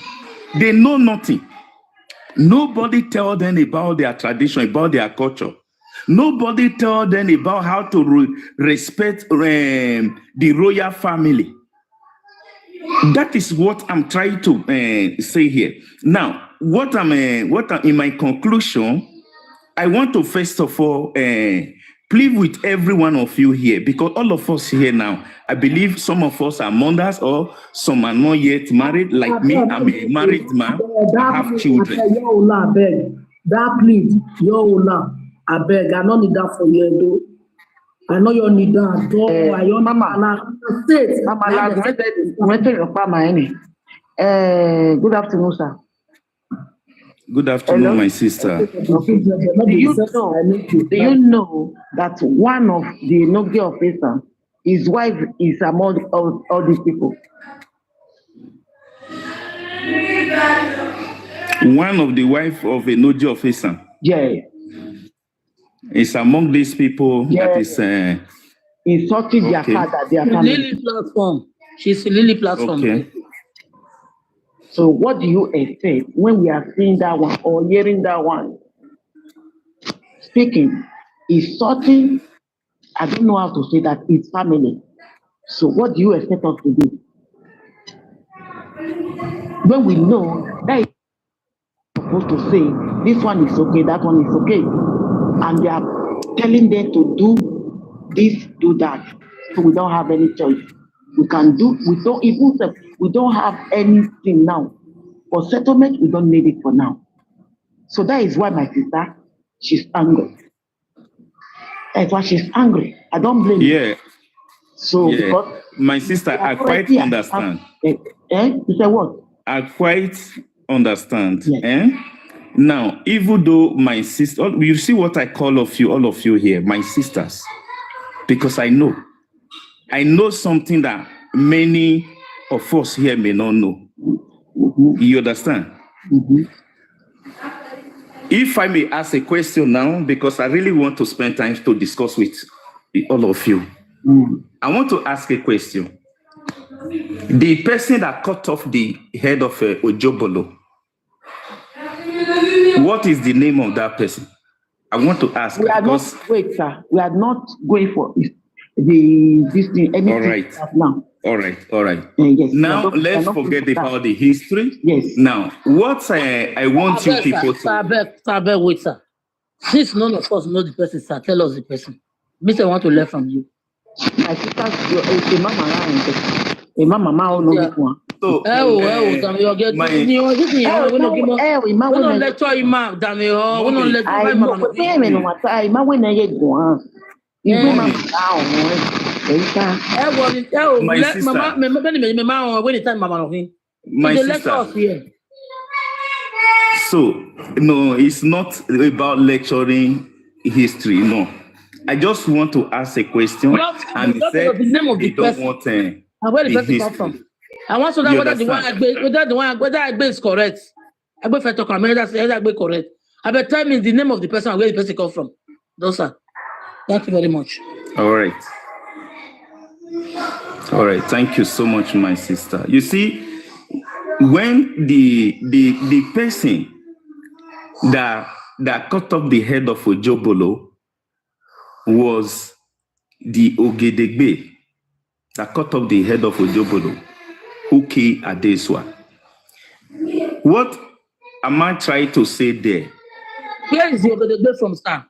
They know nothing. Nobody tell them about their tradition, about their culture. Nobody tell them about how to respect the royal family. That is what I'm trying to say here. Now, what I'm in my conclusion, I want to first of all plead with every one of you here, because all of us here now, I believe some of us are mothers or some are not yet married. Like me, I'm a married man. I have children. That please, I beg, I don't need that for you, though. I know you need that. I don't good afternoon, sir. Good afternoon, my sister. Do you know that one of the Nogi officers, his wife is among all these people? One of the wife of a Nogi officer. Yeah. Is among these people that is insulting their father, their family. Lily platform. She's a Lily platform. Okay. So what do you expect when we are seeing that one or hearing that one speaking, insulting? I don't know how to say that, it's family. So what do you expect us to do? When we know that is supposed to say this one is okay, that one is okay, and they are telling them to do this, do that. So we don't have any choice. We don't have anything now. For settlement, we don't need it for now. So that is why my sister, she's angry. That's why she's angry. I don't blame you. So because my sister, I quite understand. You say what? I quite understand. Yes. Now, even though my sister, you see what I call all of you here, my sisters, because I know something that many of us here may not know. Mm-hmm. You understand? Mm-hmm. If I may ask a question now, because I really want to spend time to discuss with all of you. Mm-hmm. I want to ask a question. The person that cut off the head of Ojobolo, what is the name of that person? I want to ask. We are not, wait, sir. We are not going for this thing. Anything. All right. Now. All right. Yes. Now let's forget about the history. Yes. Now, what I want you people to. Wait, sir. Since none of us know the person, sir, tell us the person. Mister, I want to learn from you. My sister's your mama, know this one. So, so, no, it's not about lecturing history, no. I just want to ask a question, and he said the name of the don't want and where the person come from. I want to know whether the one Agbe is correct. Agbe Feto Kamera says Agbe correct. I bet tell me the name of the person and where the person come from. Those sir. Thank you very much. All right. Thank you so much, my sister. You see, when the person that cut off the head of Ojobolo was the Ogedegbe that cut off the head of Ojobolo, Uki Adeswa. What am I trying to say there? Where is the Ogedegbe from, sir?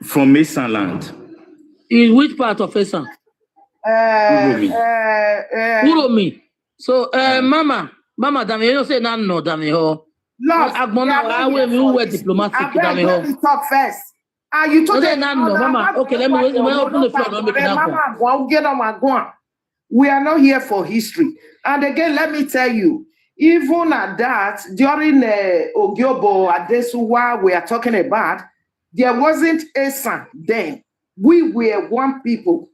From Mason land. In which part of Esan? Uromi. So, Mama, Dami, you say no, Dami, ho. Love, Agbona, I will diplomatic, Dami, let ho. me talk first. You told Okay, no, Mama. Okay, let me open the floor. Don't make it happen. Mama, get on my go. We are not here for history. And again, let me tell you, even at that, during Ogyobo Adesuwa we are talking about, there wasn't Esan then. We were one people.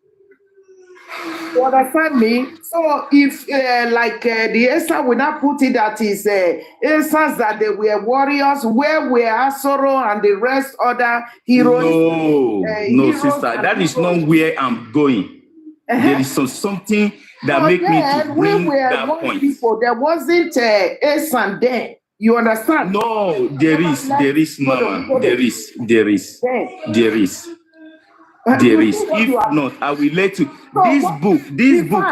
You understand me? So if the Esan will not put it that is Esans that they were warriors, where were Asoro and the rest other heroes? No, sister, that is not where I'm going. There is something that make me to bring that point. People, there wasn't Esan then. You understand? No, there is, Mama. There is. If not, I will let you. This book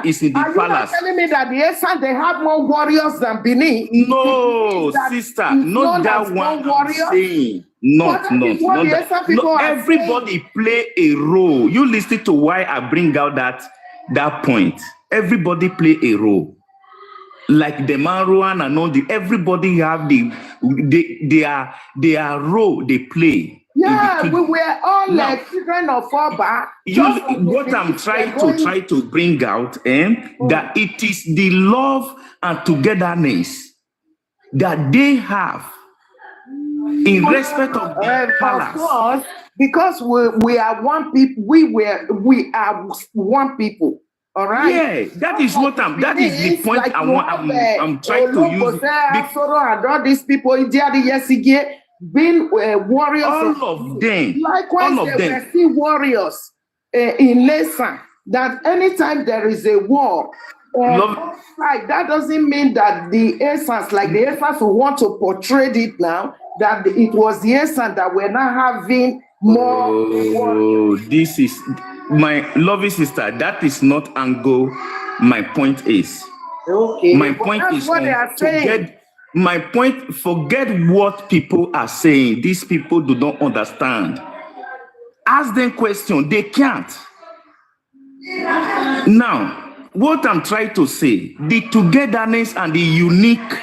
is in the palace. Are you telling me that the Esan they have more warriors than Benin? No, sister, not that one. I'm saying. Not. No, everybody play a role. You listen to why I bring out that point. Everybody play a role. Like the Maruan and all everybody have their role they play. Yeah, we were all like children of Oba. What I'm trying to bring out, that it is the love and togetherness that they have in respect of the palace. Of course, because we are one people. We are one people. All right. Yeah, that is what that is the point like I'm trying to use. And all these people, being warriors. All of them. Likewise, they were still warriors in Lesan. That anytime there is a war, like that doesn't mean that the Esans, like the Esans who want to portray it now, that it was the Esans that were not having more. Oh, this is my lovely sister. That is not angle. My point is. Okay. My point is what they are saying. My point, forget what people are saying. These people do not understand. Ask them questions. They can't. Now, what I'm trying to say, the togetherness and the unique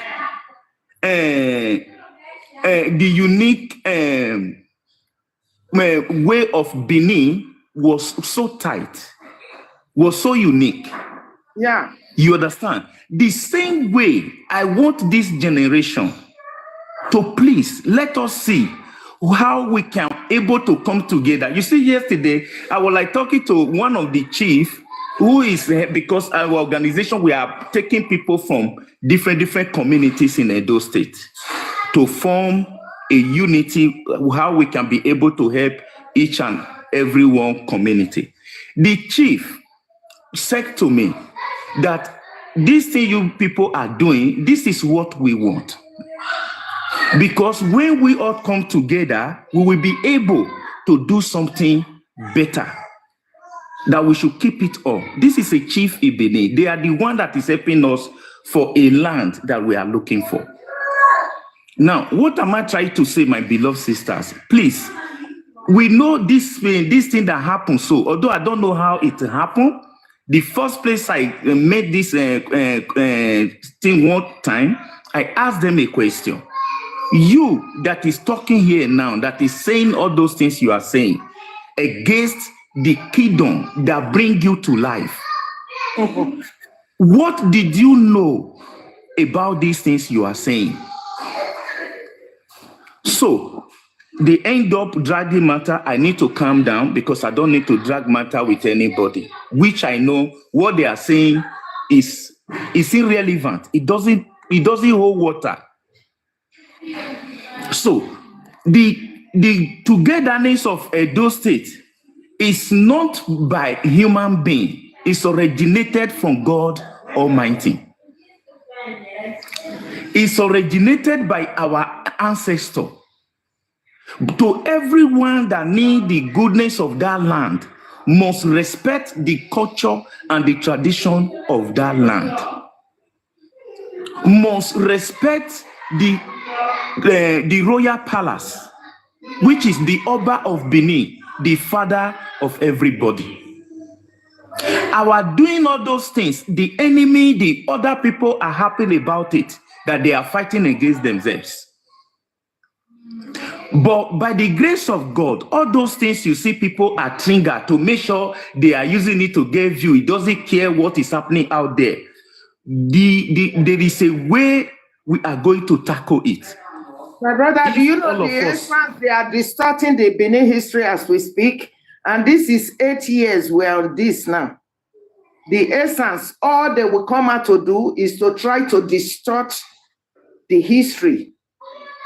way of Benin was so tight, was so unique. Yeah. You understand? The same way I want this generation to please let us see how we can able to come together. You see, yesterday I was like talking to one of the chief who is because our organization we are taking people from different communities in Edo State to form a unity how we can be able to help each and every one community. The chief said to me that this thing you people are doing, this is what we want. Because when we all come together, we will be able to do something better. That we should keep it up. This is a chief Ibini. They are the one that is helping us for a land that we are looking for. Now, what am I trying to say, my beloved sisters? Please, we know this thing that happened. So, although I don't know how it happened, the first place I made this thing one time, I asked them a question. You that is talking here now, that is saying all those things you are saying against the kingdom that bring you to life. What did you know about these things you are saying? So they end up dragging matter. I need to calm down because I don't need to drag matter with anybody, which I know what they are saying is irrelevant. It doesn't hold water. So the togetherness of Edo State is not by human being. It's originated from God Almighty. It's originated by our ancestor. To everyone that needs the goodness of that land must respect the culture and the tradition of that land. Must respect the royal palace, which is the Oba of Benin, the father of everybody. Our doing all those things, the enemy, the other people are happy about it, that they are fighting against themselves. But by the grace of God, all those things you see people are triggered to make sure they are using it to get view. It doesn't care what is happening out there. There is a way we are going to tackle it. My brother, do you know the Essence, they are distorting the Benin history as we speak? And this is 8 years we're on this now. The Essence, all they will come out to do is to try to distort the history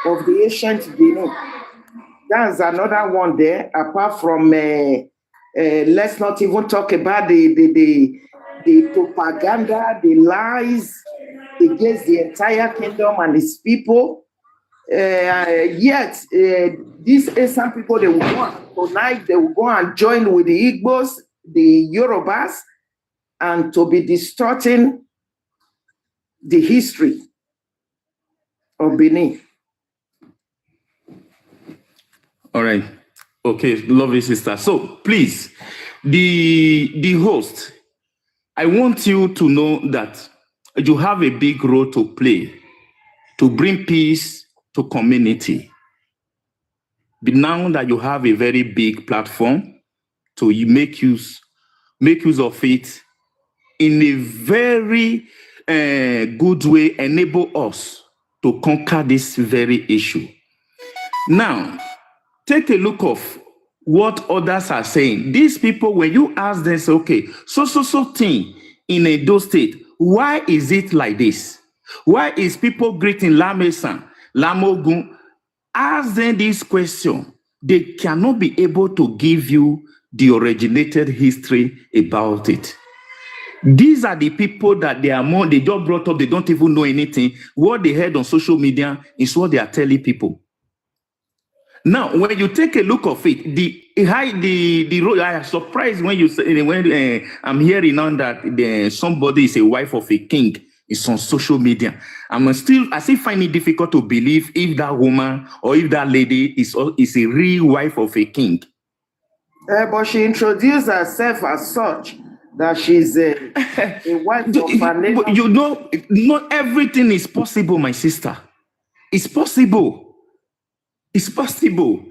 of the ancient Benin. That's another one there, apart from, let's not even talk about the propaganda, the lies against the entire kingdom and its people. Yet, these Esan people, they will go on tonight, they will go and join with the Igbos, the Yorubas, and to be distorting the history of Benin. All right. Okay, lovely sister. So please, the host, I want you to know that you have a big role to play to bring peace to community. But now that you have a very big platform to make use of it in a very good way, enable us to conquer this very issue. Now, take a look of what others are saying. These people, when you ask them, say, okay, so thing in Edo State, why is it like this? Why is people greeting Lamesan, Lamogun? Ask them this question. They cannot be able to give you the originated history about it. These are the people that they just brought up, they don't even know anything. What they heard on social media is what they are telling people. Now, when you take a look of it, the road, I am surprised when you say, when I'm hearing now that somebody is a wife of a king. It's on social media. I still find it difficult to believe if that woman or if that lady is a real wife of a king. But she introduced herself as such, that she's a wife of a neighbor. You know, not everything is possible, my sister. It's possible. It's possible.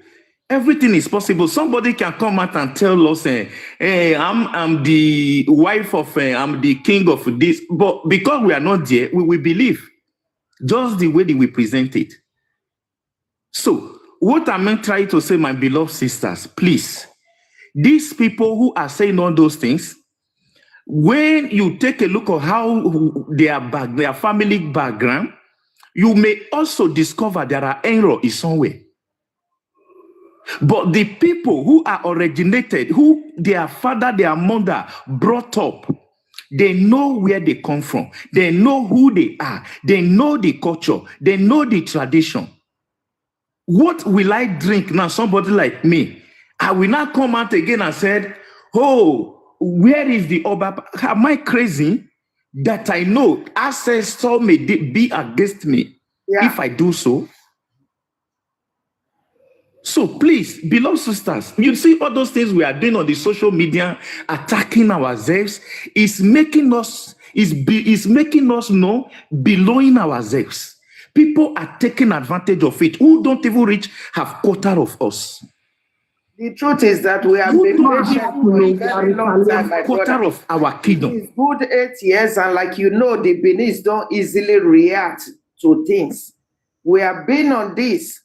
Everything is possible. Somebody can come out and tell us, hey, I'm the wife of, I'm the king of this. But because we are not there, we will believe just the way that we present it. So what I'm trying to say, my beloved sisters, please, these people who are saying all those things, when you take a look at how their family background, you may also discover there are errors in somewhere. But the people who are originated, who their father, their mother brought up, they know where they come from. They know who they are. They know the culture. They know the tradition. What will I drink now? Somebody like me, I will not come out again and said, oh, where is the Oba? Am I crazy that I know ancestors may be against me if I do so? So please, beloved sisters, you see all those things we are doing on the social media, attacking ourselves, is making us know belonging ourselves. People are taking advantage of it who don't even reach half quarter of us. The truth is that we have been patient for a very long time, my quarter brother. of our kingdom. It's good 8 years, and like you know, the Benin don't easily react to things. We have been on this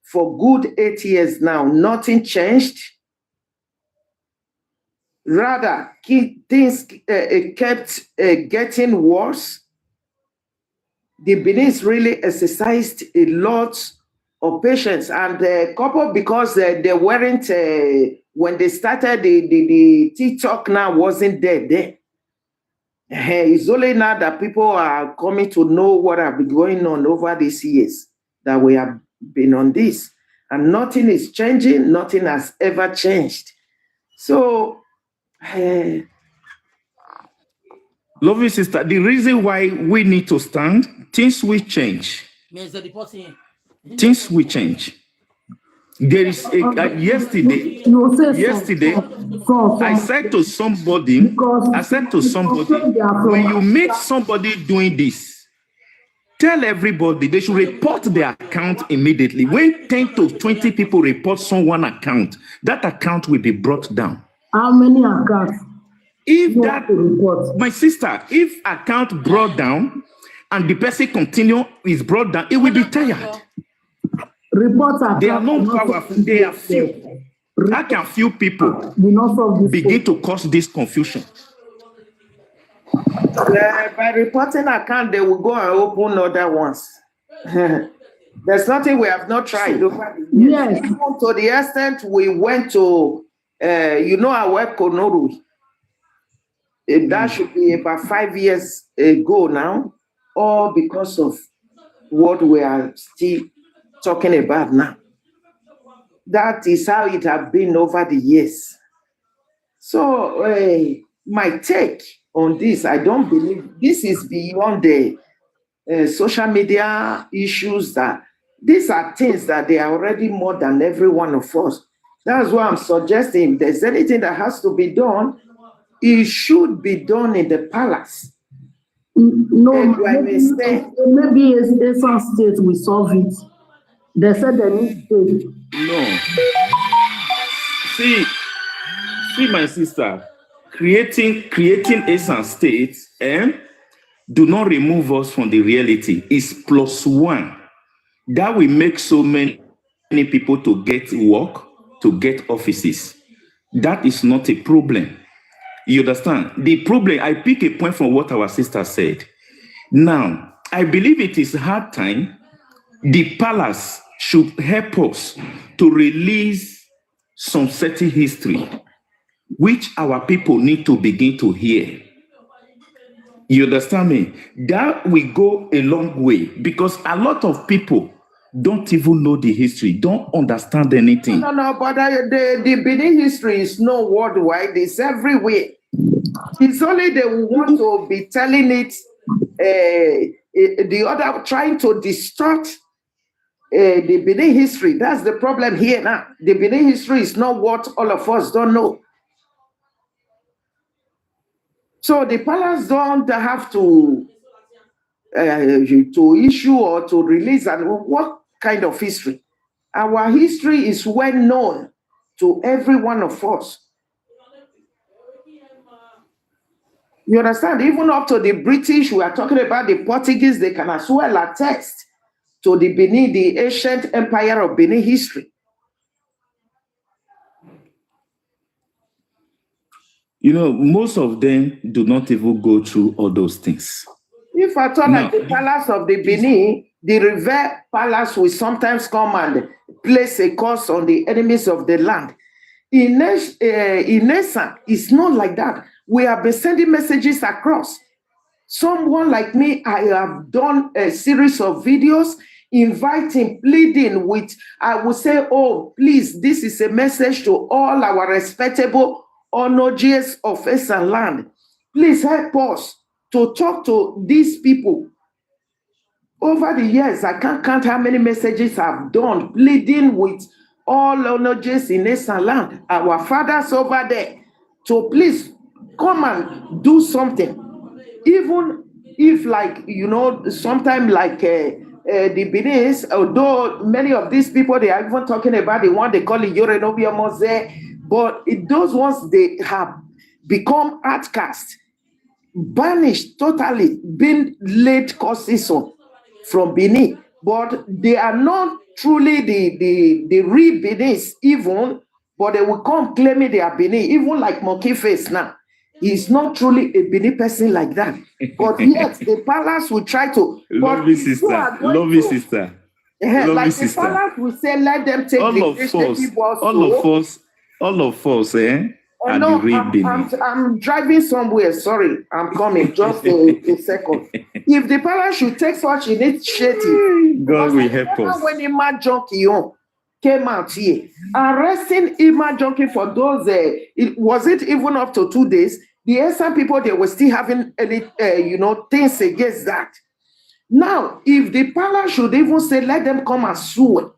for good 8 years now. Nothing changed. Rather, things kept getting worse. The Benin really exercised a lot of patience, and couple because they weren't when they started the TikTok now wasn't there. It's only now that people are coming to know what have been going on over these years that we have been on this, and nothing is changing. Nothing has ever changed. So, lovely sister, the reason why we need to stand, things will change. Things will change. There is yesterday. You say Yesterday, I said to somebody, when you meet somebody doing this, tell everybody they should report their account immediately. When 10 to 20 people report someone account, that account will be brought down. How many accounts? If that, my sister, if account brought down and the person continue is brought down, it will be tired. Reports are They are not powerful. They are few. How can few people begin to cause this confusion? By reporting account, they will go and open other ones. There's nothing we have not tried. Yes. Even to the extent we went to, our web Konoru. That should be about 5 years ago now, all because of what we are still talking about now. That is how it has been over the years. So my take on this, I don't believe this is beyond the social media issues. That these are things that they are already more than every one of us. That's why I'm suggesting if there's anything that has to be done, it should be done in the palace. No, maybe Esan State will solve it. They said they need state. No. See, my sister, creating Esan State do not remove us from the reality. It's +1. That will make so many people to get work, to get offices. That is not a problem. You understand? The problem, I pick a point from what our sister said. Now, I believe it is hard time. The palace should help us to release some certain history, which our people need to begin to hear. You understand me? That will go a long way because a lot of people don't even know the history, don't understand anything. No, but the Benin history is not worldwide, it's everywhere. It's only they want to be telling it, the other trying to distort the Benin history. That's the problem here now. The Benin history is not what all of us don't know. So the palace don't have to issue or to release and what kind of history. Our history is well known to every one of us. You understand? Even up to the British, we are talking about the Portuguese, they can as well attest to the Benin, the ancient empire of Benin history. You know, most of them do not even go through all those things. If I thought that the palace of the Benin, the River Palace will sometimes come and place a curse on the enemies of the land. In Esan, it's not like that. We have been sending messages across. Someone like me, I have done a series of videos inviting, pleading with, I would say, oh, please, this is a message to all our respectable honoraries of Esan land. Please help us to talk to these people. Over the years, I can't count how many messages I've done, pleading with all honoraries in Esan land, our fathers over there, to please come and do something. Even if, like, you know, sometimes like the Benin, although many of these people, they are even talking about the one they call it Yorenobia Mose, but those ones, they have become outcast, banished totally, been laid curses on from Benin. But they are not truly the real Benis even, but they will come claiming they are Benin, even like Monkey Face now. He's not truly a Benin person like that. But yet, the palace will try to. Lovely sister. Lovely sister. Like the palace will say, let them take all of us, are the real Benin. I'm driving somewhere. Sorry, I'm coming. Just a second. If the palace should take such initiative, God will help us. When Ima Jonkion came out here, arresting Ima Jonkion for those, was it even up to 2 days? The Esan people, they were still having any, things against that. Now, if the palace should even say, let them come and sue,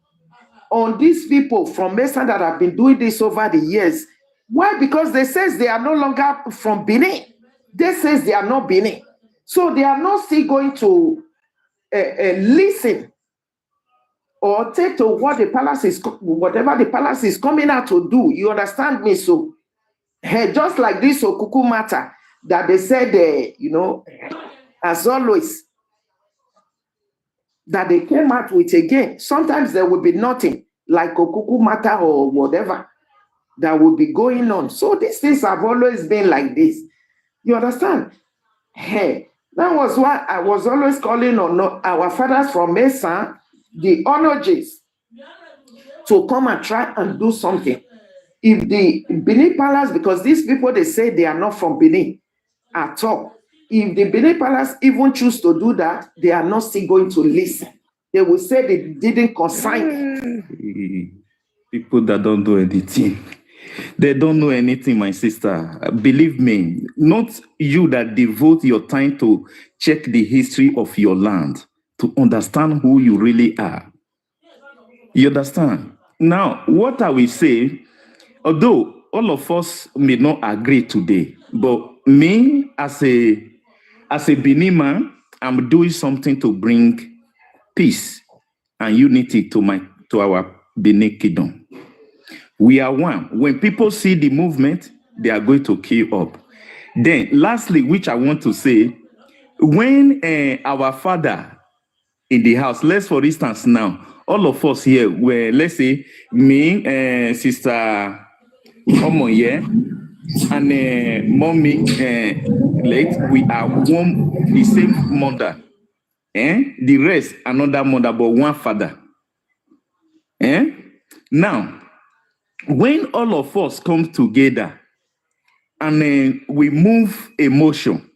on these people from Mesa that have been doing this over the years. Why? Because they says they are no longer from Benin. They says they are not Benin. So they are not still going to listen or take to what the palace is, whatever the palace is coming out to do. You understand me? So just like this Okuku matter that they said, as always, that they came out with again. Sometimes there will be nothing like Okuku matter or whatever that will be going on. So these things have always been like this. You understand? Hey, that was why I was always calling on our fathers from Mesa, the Onojes, to come and try and do something. If the Benin Palace, because these people, they say they are not from Benin at all. If the Benin Palace even choose to do that, they are not still going to listen. They will say they didn't consign. People that don't do anything. They don't know anything, my sister. Believe me, not you that devote your time to check the history of your land, to understand who you really are. You understand? Now, what I will say, although all of us may not agree today, but me as a Benin man, I'm doing something to bring peace and unity to our Benin kingdom. We are one. When people see the movement, they are going to queue up. Then, lastly, which I want to say, when our father in the house, let's for instance now, all of us here, were, let's say, me, Sister Omoye, and mommy late, we are one, the same mother. The rest, another mother, but one father. Now, when all of us come together and we move emotion,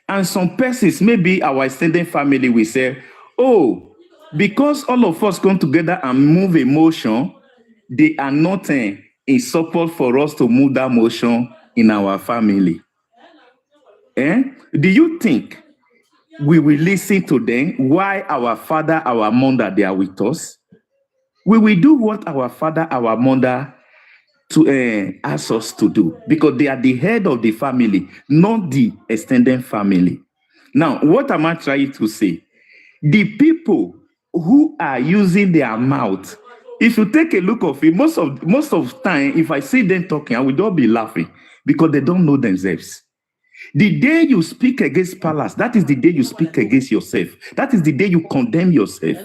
and some persons, maybe our extended family, will say, oh, because all of us come together and move emotion, they are not in support for us to move that motion in our family. Do you think we will listen to them? Why our father, our mother, they are with us? We will do what our father, our mother to ask us to do, because they are the head of the family, not the extended family. Now, what am I trying to say? The people who are using their mouth, if you take a look of it, most of time, if I see them talking, I will not be laughing, because they don't know themselves. The day you speak against palace, that is the day you speak against yourself. That is the day you condemn yourself.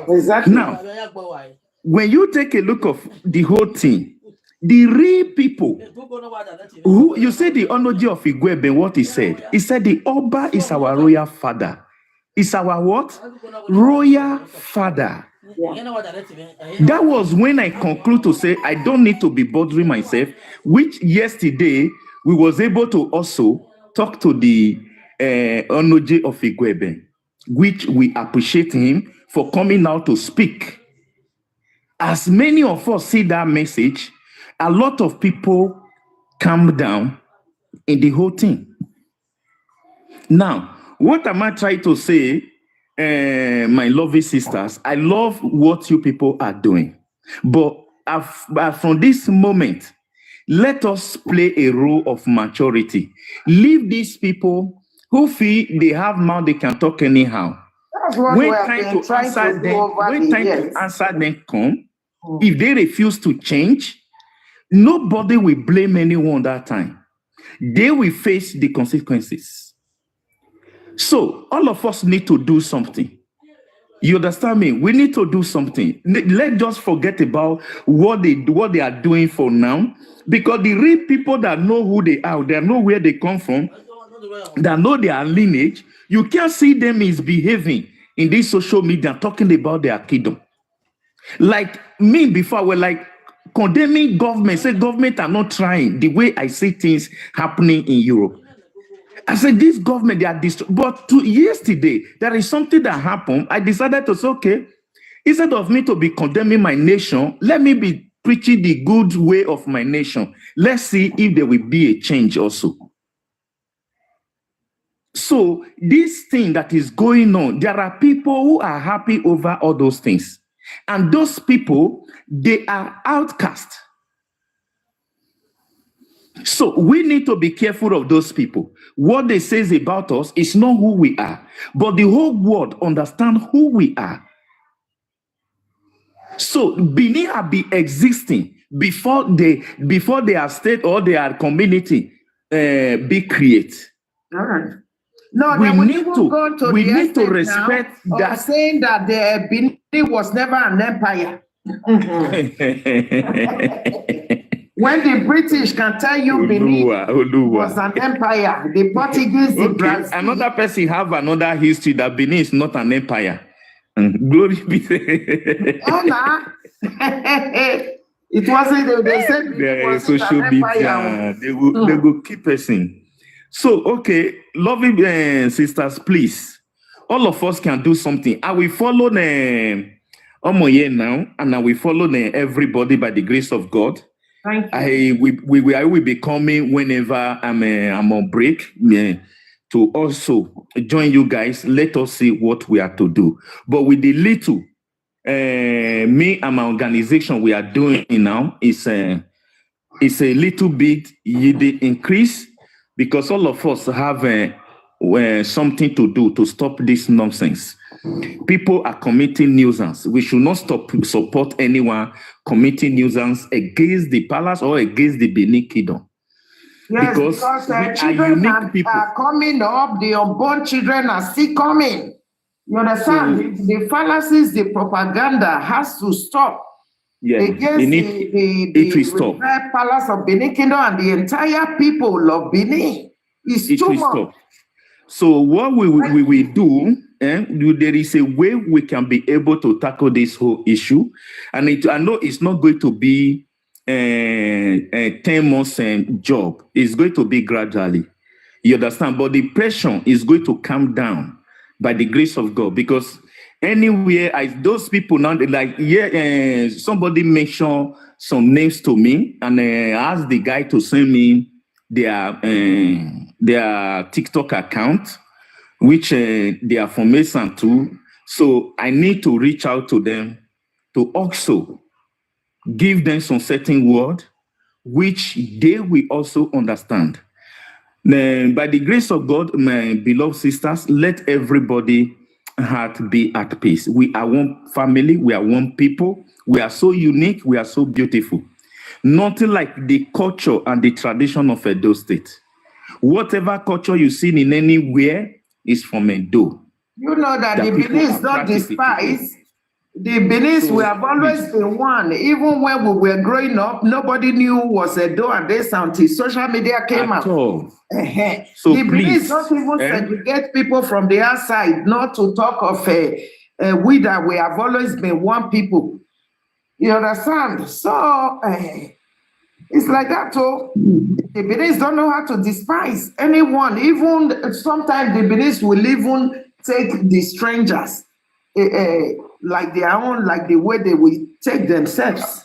Exactly. Now, when you take a look of the whole thing, the real people who, you say the Onoji of Igwebe, what he said the Oba is our royal father. Is our what? Royal father. That was when I conclude to say I don't need to be bothering myself, which yesterday we was able to also talk to the Onoji of Igwebe, which we appreciate him for coming out to speak. As many of us see that message, a lot of people calm down in the whole thing. Now, what am I trying to say, my lovely sisters? I love what you people are doing. But from this moment, let us play a role of maturity. Leave these people who feel they have mouth, they can talk anyhow. That's what When we have time been to trying answer to do them, over when the time years. to answer them come, if they refuse to change, nobody will blame anyone that time. They will face the consequences. So all of us need to do something. You understand me? We need to do something. Let's just forget about what they are doing for now, because the real people that know who they are, they know where they come from, that know their lineage, you can't see them misbehaving in this social media talking about their kingdom. Like me before, we're like condemning government, say government are not trying, the way I see things happening in Europe. I said, this government, they are destroyed. But yesterday, there is something that happened. I decided to say, okay, instead of me to be condemning my nation, let me be preaching the good way of my nation. Let's see if there will be a change also. So this thing that is going on, there are people who are happy over all those things. And those people, they are outcast. So we need to be careful of those people. What they say about us is not who we are, but the whole world understand who we are. So Benin have been existing before their state or their community be created. All right. No, We they will need even to- go to we the need to extent respect now that. of saying that the Benin was never an empire. When the British can tell you Benin Oluwa. was an empire, the Portuguese, the Okay, Brazil. another person have another history that Benin is not an empire. Glory be to Anna, it wasn't. They said it their wasn't social an empire. media. They will keep person. So, okay, loving sisters, please, all of us can do something. I will follow Omoye now, and I will follow everybody by the grace of God. Thank you. I will be coming whenever I'm on break to also join you guys. Let us see what we are to do. But with the little, me and my organization we are doing now is a little bit yielding increase, because all of us have something to do to stop this nonsense. People are committing nuisance. We should not support anyone committing nuisance against the palace or against the Benin Kingdom. Yes, because because we are children unique people. are coming up, the unborn children are still coming. You understand? The fallacies, the propaganda has to stop. Yeah, Against it will stop. revered palace of Benin Kingdom and the entire people of Benin. It's It too will much. stop. So what we will do, there is a way we can be able to tackle this whole issue. And I know it's not going to be a 10 months job. It's going to be gradually. You understand? But the pressure is going to come down by the grace of God, because anywhere those people now, somebody mentioned some names to me, and asked the guy to send me their TikTok account, which they are from Mason too. So I need to reach out to them to also give them some certain word, which they will also understand. By the grace of God, my beloved sisters, let everybody heart be at peace. We are one family. We are one people. We are so unique. We are so beautiful. Nothing like the culture and the tradition of Edo State. Whatever culture you see in anywhere is from Edo. You know that the people Benin is are not practicing despised. The Benin, So, we have always been one. Even when we were growing up, nobody knew who was Edo and this until social media came at out. all. So So the Benin please, is not even segregate people from the outside, not to talk of we that we have always been one people. You understand? So it's like that. So the Benin don't know how to despise anyone. Even sometimes the Benin will even take the strangers like their own, like the way they will take themselves.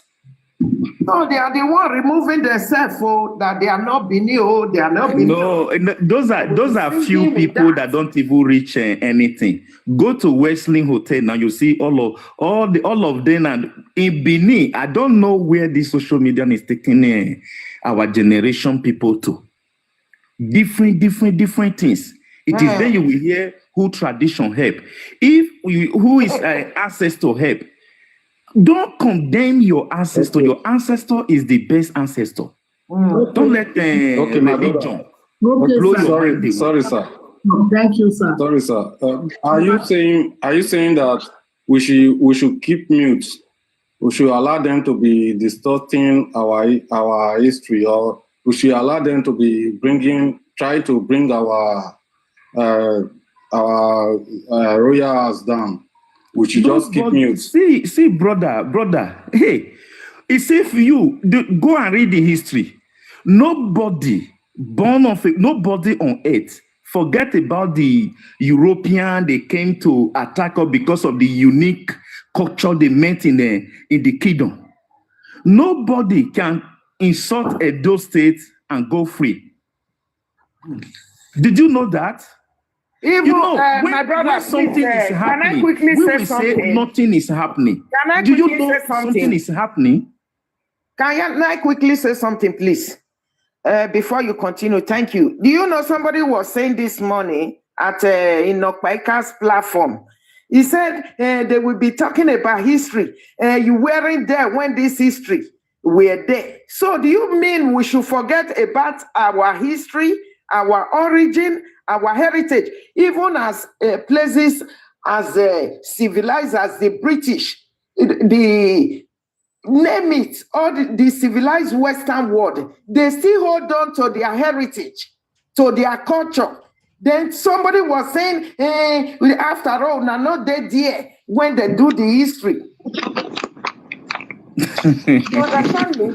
No, they are the one removing themselves, that they are not Benin, they are not Benin. No, those are few Thinking people that. that don't even reach anything. Go to Westling Hotel now, you see all of them. And in Benin, I don't know where this social media is taking our generation people to. Different things. It is then you will hear who tradition help. Who is ancestor help. Don't condemn your ancestor. Okay. Your ancestor is the best ancestor. Don't let Okay, my religion Okay, blow sir. your mind away. Sorry, sir. No, thank you, sir. Sorry, sir. Are you saying that we should keep mute? We should allow them to be distorting our history, or we should allow them to be try to bring our royals down? We should just keep mute. See, brother. Hey, it's if you go and read the history. Nobody on earth. Forget about the European. They came to attack us because of the unique culture they met in the kingdom. Nobody can insult Edo State and go free. Did you know that? Even You know, my brother, when something please, is can I happening, quickly we say will say something? nothing is happening. Can I Do you quickly know say something something? is happening? Can I quickly say something, please? Before you continue, thank you. Do you know somebody was saying this morning at in Okpaika's platform? He said they will be talking about history. You weren't there when this history were there. So do you mean we should forget about our history, our origin, our heritage, even as places as civilized as the British, the name it, all the civilized Western world, they still hold on to their heritage, to their culture. Then somebody was saying, after all, now not dead there when they do the history. You understand me?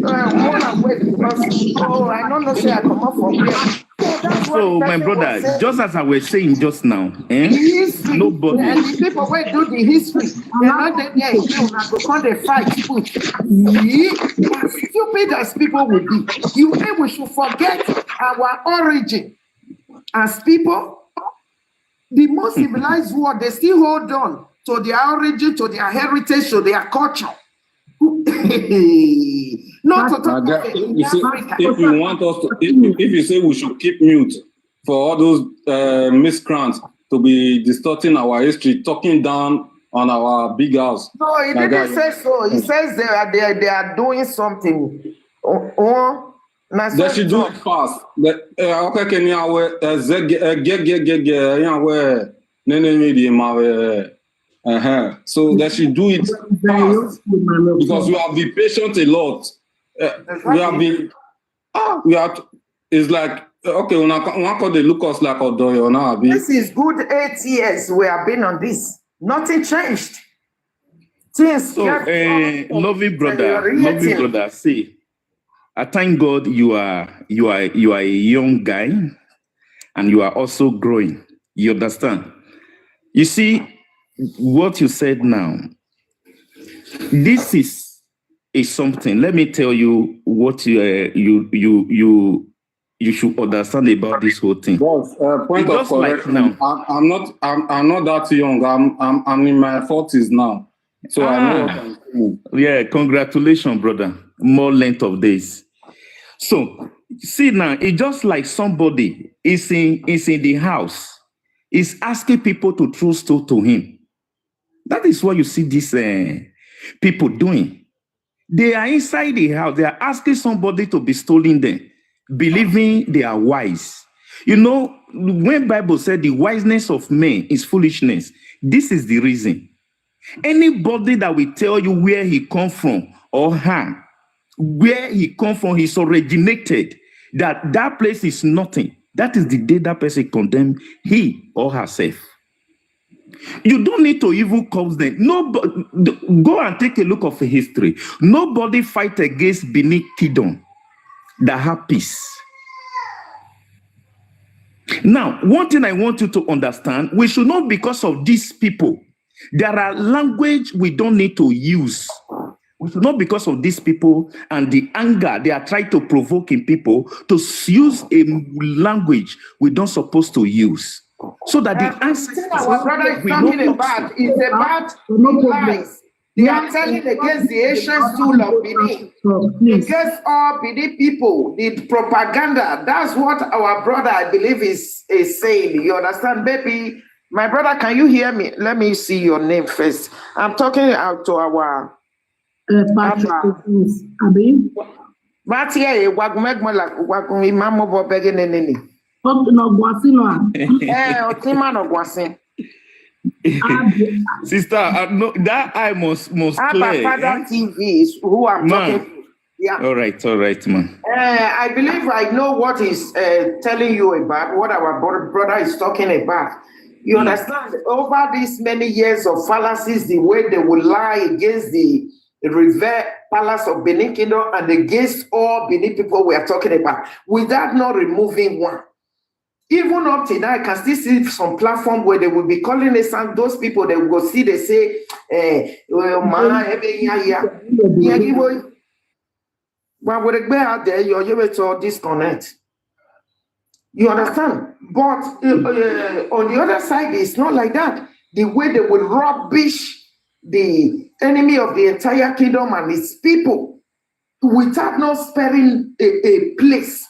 More than wait, because I don't know, say I come up from here. So that's what So, the my person was brother, saying. just as I was saying just now, The history, nobody. and the people wey do the history, they're not there again. Una go come dey fight put. As stupid as people will be, you think we should forget our origin as people? The most civilized world, they still hold on to their origin, to their heritage, to their culture. Not to talk of it in You see, Africa. if you want us to, if you say we should keep mute for all those miscreants to be distorting our history, talking down on our big house. No, he like didn't that, say so. He says they are doing something. They should do it fast. Okay, can you so they should do it fast because we have been patient a lot. We have been. It's like okay, when they look us like Odoyo now. This is good 8 years we have been on this. Nothing changed. Things So, loving brother, see, I thank God you are a young guy, and you are also growing. You understand? You see what you said now. This is something. Let me tell you what you should understand about this whole thing. Boss, point of correction. Like I'm not that young. I'm in my 40s now. So I know what I'm saying. Yeah, congratulations, brother. More length of days. So see now, it's just like somebody is in the house, is asking people to throw stone to him. That is what you see these people doing. They are inside the house. They are asking somebody to be stealing them, believing they are wise. You know, when Bible said the wiseness of men is foolishness, this is the reason. Anybody that will tell you where he come from or where he come from, he's originated, that place is nothing. That is the day that person condemn he or herself. You don't need to even cause them. Go and take a look of history. Nobody fight against Benin Kingdom that have peace. Now, one thing I want you to understand, we should not, because of these people, there are language we don't need to use. We should not, because of these people and the anger they are trying to provoke in people, to use a language we don't supposed to use. So that the ancestors our brother is talking about is about lies. They are telling against the ancient stool of Benin, against all Benin people, the propaganda. That's what our brother, I believe, is saying. You understand, baby? My brother, can you hear me? Let me see your name first. I'm talking out to our Matia, Wagumegmola, Imamo Bobeginini. Sister, no, that I must clear. Father TV is who I'm talking to. Yeah. All right, man. I believe I know what he's telling you about, what our brother is talking about. You understand? Over these many years of fallacies, the way they will lie against the revered palace of Benin Kingdom and against all Benin people we are talking about, without not removing one. Even up till now, I can still see some platform where they will be calling us, and those people they will go see, they say, well, would it be out there, you're able to disconnect. You understand? But on the other side, it's not like that. The way they will rubbish the enemy of the entire kingdom and its people without not sparing a place.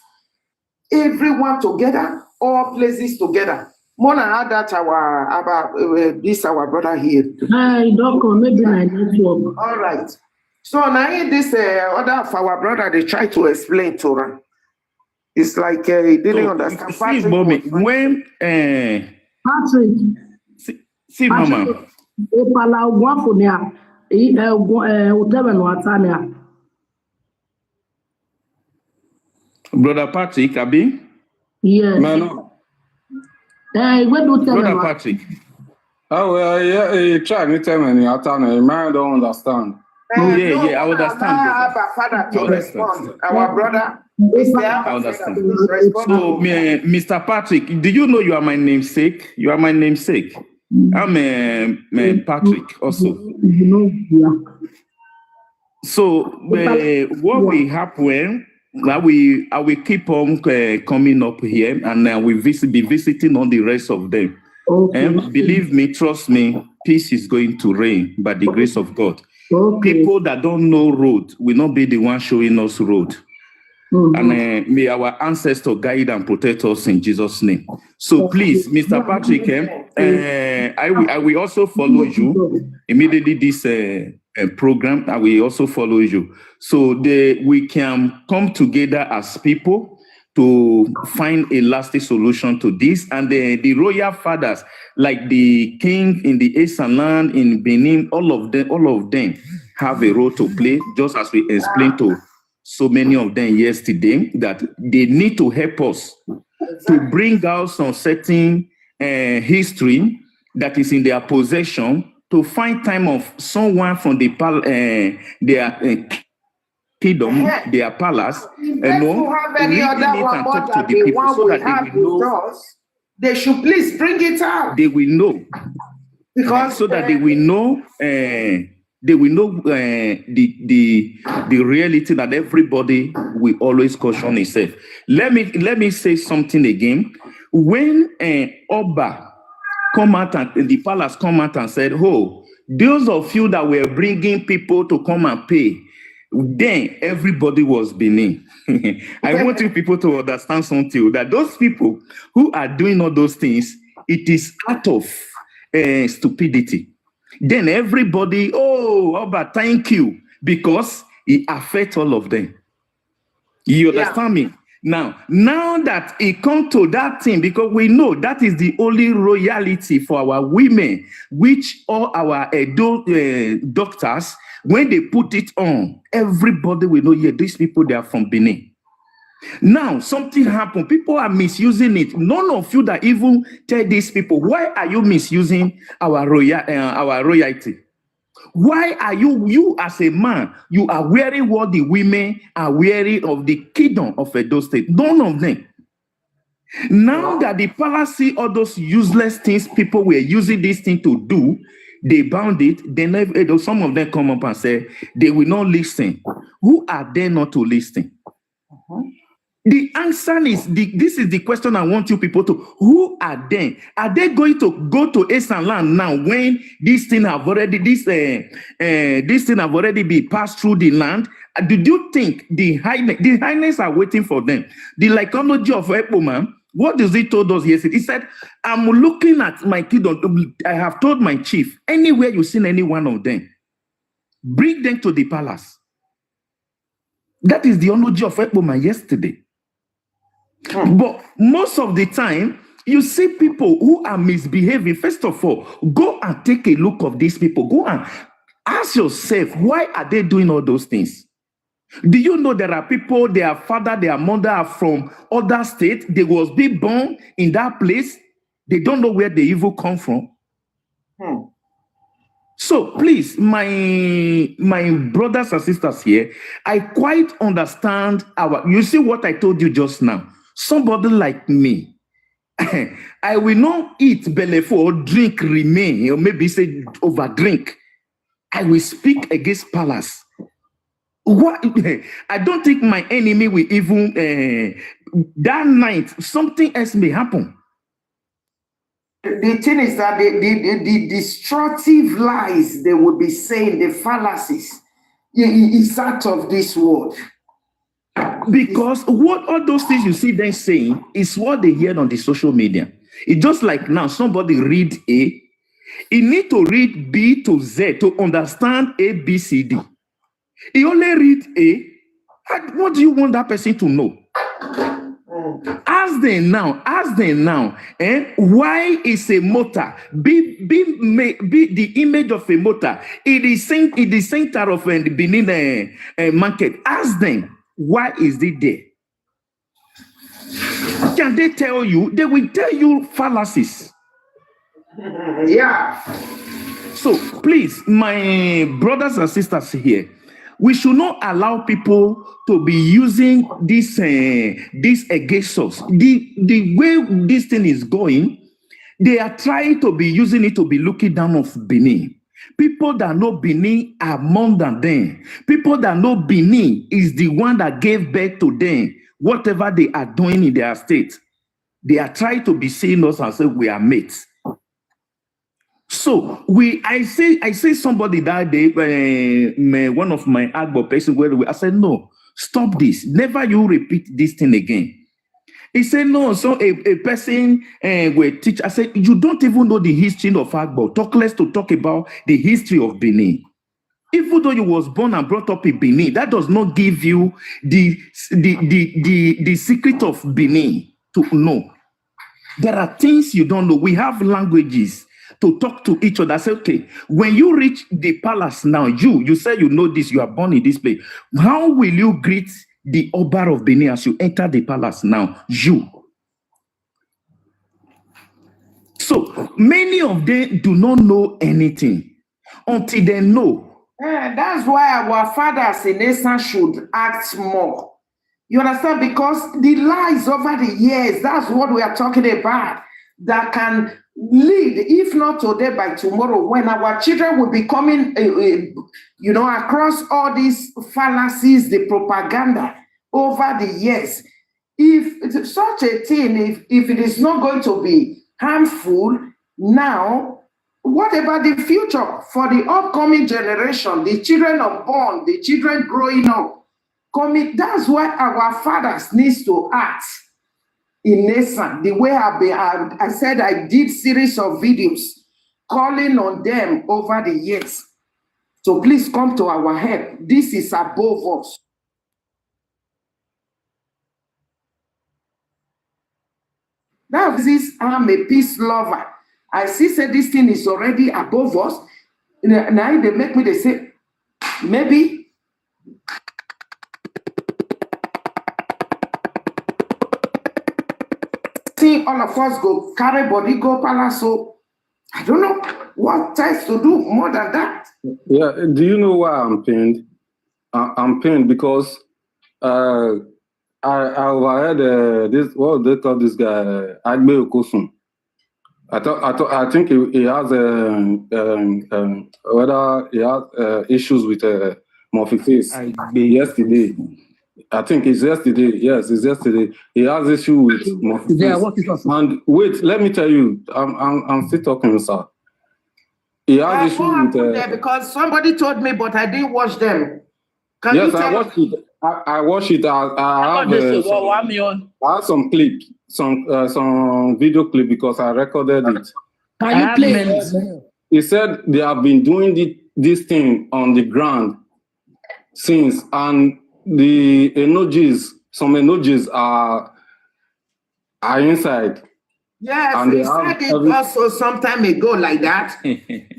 Everyone together, all places together. Mona had that our brother here. Don't come, maybe my network. All right. So now this other of our brother, they try to explain to her. It's like he didn't understand. See, mommy, when Patrick. see, mama. Brother Patrick, Abi? Yes. Man, Brother Patrick. oh, well, yeah, try me tell me, I don't understand. Yeah, I understand. Our father to respond. Our brother is there. I understand. So, Mr. Patrick, do you know you are my namesake? You are my namesake. I'm Patrick also. So, what will happen? I will keep on coming up here, and I will be visiting on the rest of them. Okay. And believe me, trust me, peace is going to reign by the grace of God. Okay. People that don't know road will not be the one showing us road. And may our ancestors guide and protect us in Jesus' name. So please, Mr. Patrick, I will also follow you immediately. This program, I will also follow you, so we can come together as people to find a lasting solution to this. And the royal fathers, like the king in the Eastern land, in Benin, all of them have a role to play, just as we explained to so many of them yesterday, that they need to help us to bring out some certain history that is in their possession, to find time of someone from their kingdom, their palace, If they have any other one more than the one we have with us, they should please bring it out. They will know, Because so that they will know. They will know the reality that everybody will always caution himself. Let me say something again. When Oba come out and the palace come out and said, "Oh, those of you that were bringing people to come and pay," then everybody was Benin. I want you people to understand something, that those people who are doing all those things, it is out of stupidity. Then everybody, oh, Oba, thank you, because it affects all of them. You understand me? Now that it comes to that thing, because we know that is the only royalty for our women, which all our doctors, when they put it on, everybody will know, yeah, these people, they are from Benin. Now, something happened. People are misusing it. None of you that even tell these people, why are you misusing our royalty? Why are you as a man, you are wearing what the women are wearing of the kingdom of Edo State? None of them. Now that the palace see all those useless things people were using this thing to do, they bound it. Then some of them come up and say they will not listen. Who are they not to listen? The answer is, this is the question I want you people to, who are they? Are they going to go to Eastern land now when this thing have already, this thing have already been passed through the land? Did you think the highness are waiting for them? The lycology of Ekpoman, what does he told us yesterday? He said, I'm looking at my kingdom. I have told my chief, anywhere you seen any one of them, bring them to the palace. That is the eulogy of Ekpoman yesterday. But most of the time, you see people who are misbehaving. First of all, go and take a look of these people. Go and ask yourself, why are they doing all those things? Do you know there are people, their father, their mother are from other states? They was being born in that place. They don't know where the evil come from. So please, my brothers and sisters here, I quite understand you see what I told you just now. Somebody like me, I will not eat belleful or drink remain, or maybe say over drink. I will speak against palace. What? I don't think my enemy will even that night, something else may happen. The thing is that the destructive lies they would be saying, the fallacies, is out of this world. Because what all those things you see them saying is what they hear on the social media. It's just like now somebody read A, he need to read B to Z to understand A, B, C, D. He only read A. What do you want that person to know? Ask them now, why is a motor be the image of a motor in the center of the Benin market? Ask them, why is it there? Can they tell you? They will tell you fallacies. Yeah. So please, my brothers and sisters here, we should not allow people to be using this against us. The way this thing is going, they are trying to be using it to be looking down on Benin. People that know Benin are more than them. People that know Benin is the one that gave birth to them. Whatever they are doing in their state, they are trying to be seeing us and say we are mates. So I say somebody that day, one of my Agbo person, I said, no, stop this. Never you repeat this thing again. He said, no, so a person will teach. I said, you don't even know the history of Agbo. Talk less to talk about the history of Benin. Even though you was born and brought up in Benin, that does not give you the secret of Benin to know. There are things you don't know. We have languages to talk to each other. Say, okay, when you reach the palace now, you say you know this, you are born in this place. How will you greet the Oba of Benin as you enter the palace now? You. So many of them do not know anything until they know. That's why our fathers in essence should act more. You understand? Because the lies over the years, that's what we are talking about, that can lead, if not today, by tomorrow, when our children will be coming, across all these fallacies, the propaganda over the years. If such a thing, if it is not going to be harmful now, what about the future for the upcoming generation, the children unborn, the children growing up? That's why our fathers needs to act in Nation. The way I said, I did series of videos calling on them over the years. So please come to our help. This is above us. Now I'm a peace lover. I see say this thing is already above us. Now they make me, they say, maybe all of us go carry body, go palace. So I don't know what else to do more than that. Yeah, do you know why I'm pained? I'm pained because I overheard this, what they call this guy, Agbe Okosun. I think he has whether he has issues with Morpheus yesterday. I think it's yesterday. Yes, it's yesterday. He has issue with Morpheus. Yeah, what is that? And wait, let me tell you, I'm still talking, sir. He has issue with because somebody told me, but I didn't watch them. Yes, I watched it. I watched it. I have some clip, some video clip because I recorded it. Can you play it? He said they have been doing this thing on the ground since, and the emojis, some emojis are inside. Yes, and he said it also some time ago like that.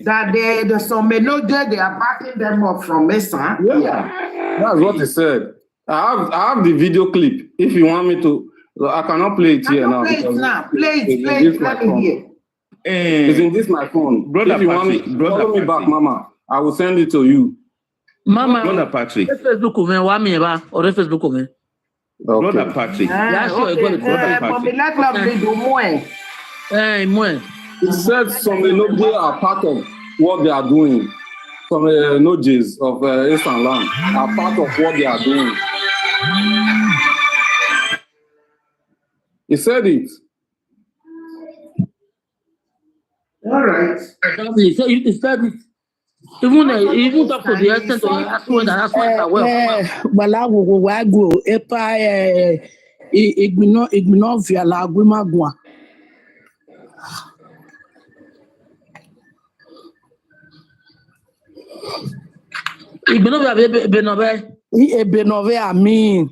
That there's some emojis, they are backing them up from Mesa. Yeah, that's what he said. I have the video clip. If you want me to, I cannot play it here now. Play it now. Play it. Let me hear. It's in this my phone. Brother if you Patrick, want me, follow me back, Mama. I will send it to you. Mama, Brother Patrick. Facebook me, wa mi ba, or Facebook me. Okay. Brother Patrick. He said some emojis are part of what they are doing. Some emojis of Eastern Land are part of what they are doing. He said it. All right. Exactly. So he said it. Even talk to the extent of the husband and husband are well. Balago wago epa ignore via la gwimagwa. Ebenove amin.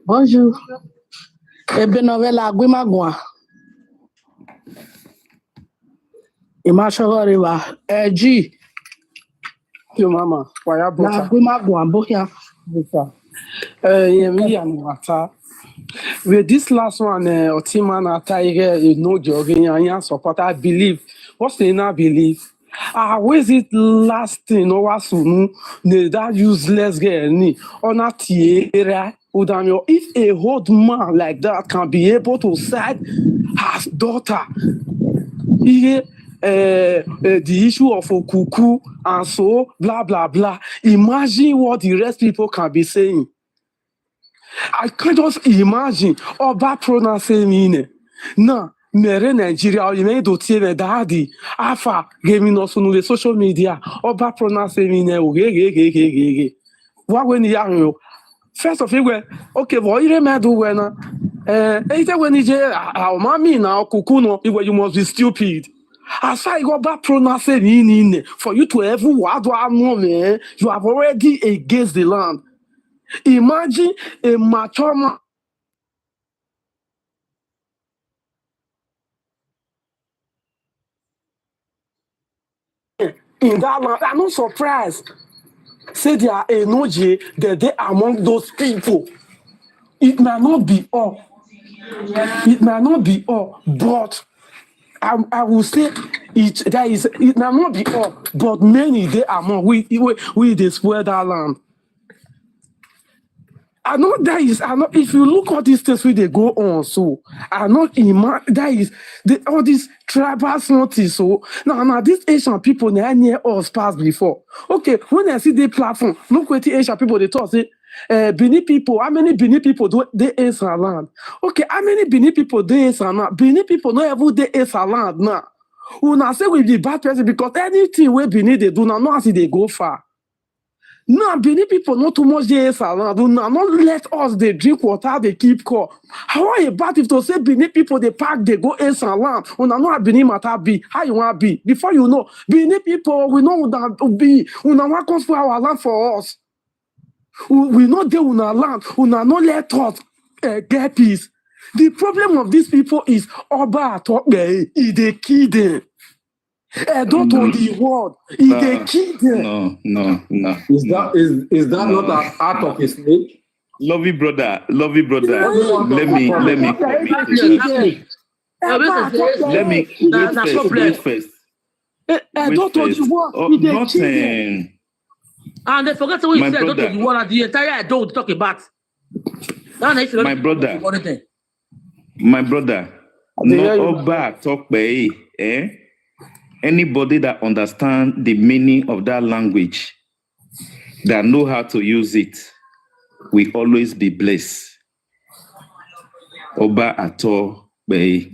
Bonjour. Ebenove la gwimagwa. Imashogoriwa. G. Yo, mama. Why La bota? gwimagwa boya. Bota. Me and water. With this last one, Otiman Ataire, you know, jogging and support. I believe. What's the inner belief? Where's it lasting? No, what's that useless girl? Ni on a tiara. If a old man like that can be able to side his daughter, the issue of Okuku and so blah blah blah. Imagine what the rest people can be saying. I can't just imagine Oba pronouncing no, mere Nigeria, you may do TV daddy. Afa gaming also no the social media. Oba pronouncing what when you first of all, okay, what you may do when when you mommy now kukuno, you must be stupid. As I go back pronouncing for you to ever what man, you have already against the land. Imagine a mature man in that land. I'm not surprised. Say they are energy that they among those people. It may not be all. It may not be all, but I will say it may not be all, but many they among we they spoil that land. I know that is. I know if you look at these things where they go on, so I know that is all these tribal notice. So now these Asian people they are near us past before. Okay, when I see the platform, look what the Asian people they talk say. Benin people, how many Benin people do they answer land? Okay, how many Benin people they answer now? Benin people not ever they answer land now. We now say we be bad person because anything where Benin they do now, not as they go far. No, Benin people not too much they answer land. Do not let us they drink water, they keep cool. How about if to say Benin people they pack they go answer land? We now know how Benin matter be. How you want be? Before you know, Benin people we know that be. We now want comes for our land for us. We know they will not land, we will not let us get peace. The problem of these people is Oba talk they kill them. Don't on the word, they kill them. No. Is that not an art of a snake? Lovey brother. Let me wait first. Don't on the word, they kill them. And they forget what you said, don't the one the entire adult talk about. My brother, no Oba talk by anybody that understands the meaning of that language, that know how to use it, will always be blessed. Oba ato by.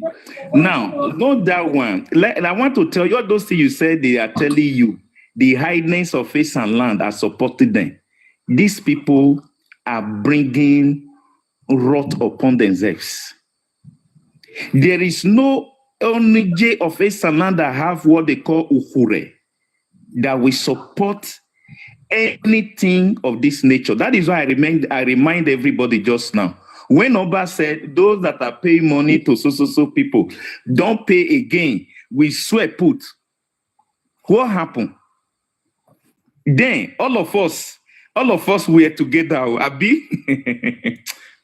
Now, not that one. I want to tell you all those things you said, they are telling you. The highness of face and land are supporting them. These people are bringing wrath upon themselves. There is no ONG of face and land that have what they call Ukhure that will support anything of this nature. That is why I remind everybody just now. When Oba said, those that are paying money to so people, don't pay again. We swear put. What happened? Then all of us were together, Abi.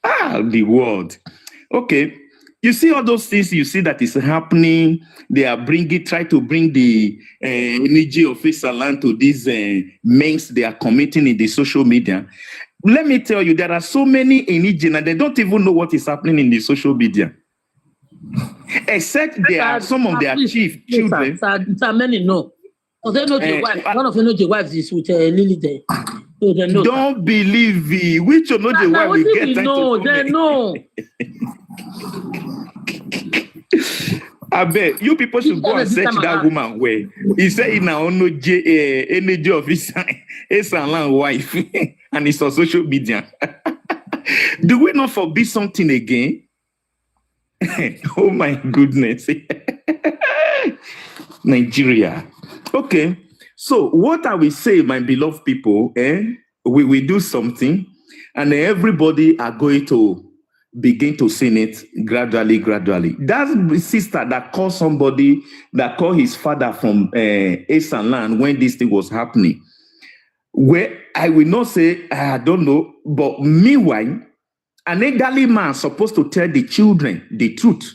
The world. Okay. You see all those things you see that is happening. They are try to bring the energy of Isaland to these means they are committing in the social media. Let me tell you, there are so many indigenous and they don't even know what is happening in the social media. Except there are some of their chief children. Many know. Because they know the wife. One of them know the wife is with Lily there. So they know. Don't believe me. Which you know the Now, why we what get we time know? to They comment. know. I bet you people should go and search that woman where he said in our own energy of his wife and it's on social media. Do we not forbid something again? Oh my goodness. Nigeria. Okay. So what I will say, my beloved people, we will do something and everybody are going to begin to sing it gradually. That sister that called somebody, that called his father from Esan land when this thing was happening, where I will not say, I don't know, but meanwhile, an elderly man supposed to tell the children the truth.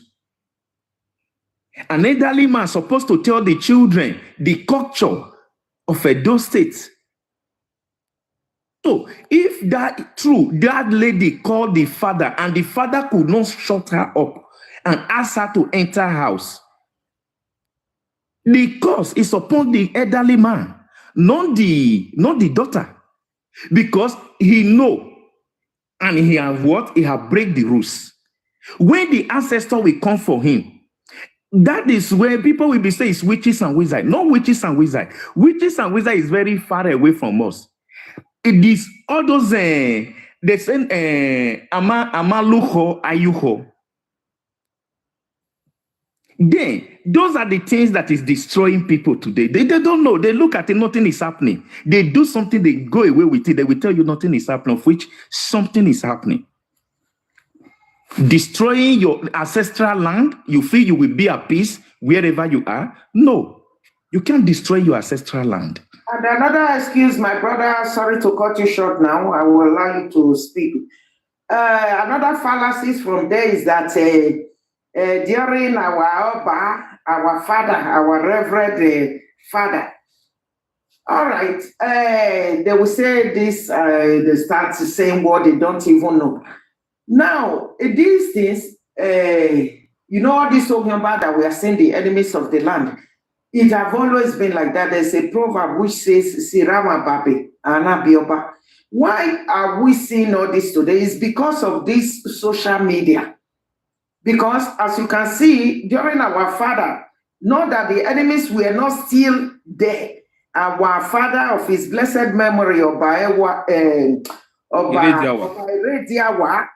An elderly man supposed to tell the children the culture of Edo State. So if that true, that lady called the father and the father could not shut her up and ask her to enter house, the curse is upon the elderly man, not the daughter, because he know and he have what? He have break the rules. When the ancestor will come for him, that is where people will be saying it's witches and wizards. No witches and wizards. Witches and wizards is very far away from us. It is all those they say amaluho ayuho. Then those are the things that is destroying people today. They don't know. They look at it, nothing is happening. They do something, they go away with it. They will tell you nothing is happening, of which something is happening. Destroying your ancestral land, you feel you will be at peace wherever you are? No, you can't destroy your ancestral land. And another excuse, my brother, sorry to cut you short now, I will allow you to speak. Another fallacy from there is that during our Oba, our father, our reverend father, all right, they will say this, they start saying what they don't even know. Now, these things, you know, all this talking about that we are saying the enemies of the land. It have always been like that. There's a proverb which says, Sirama Babe, Anabioba. Why are we seeing all this today? It's because of this social media. Because as you can see, during our father, not that the enemies were not still there. Our father of his blessed memory, Oba Irediawa,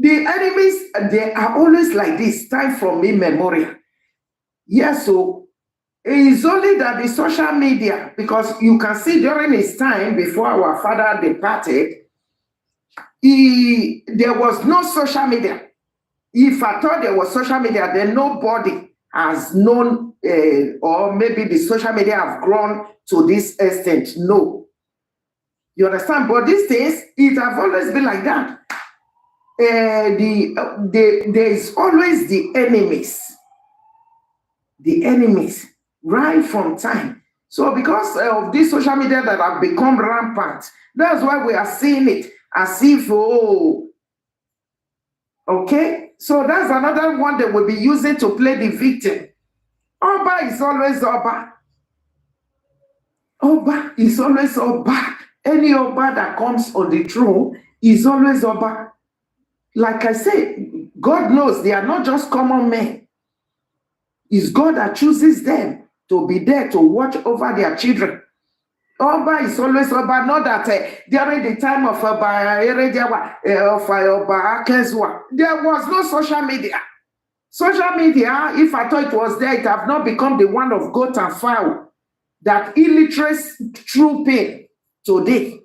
the enemies, they are always like this, time from immemorial. Yes, so it's only that the social media, because you can see during his time before our father departed, there was no social media. If I thought there was social media, then nobody has known, or maybe the social media have grown to this extent. No. You understand? But these days, it have always been like that. There is always the enemies. The enemies, right from time. So because of this social media that have become rampant, that's why we are seeing it as if, oh, okay. So that's another one that will be using to play the victim. Oba is always Oba. Oba is always Oba. Any Oba that comes on the throne is always Oba. Like I said, God knows they are not just common men. It's God that chooses them to be there to watch over their children. Oba is always Oba, not that during the time of Oba Irediawa, of Oba Akezwa, there was no social media. Social media, if I thought it was there, it have not become the one of goat and fowl that illiterates trooping today.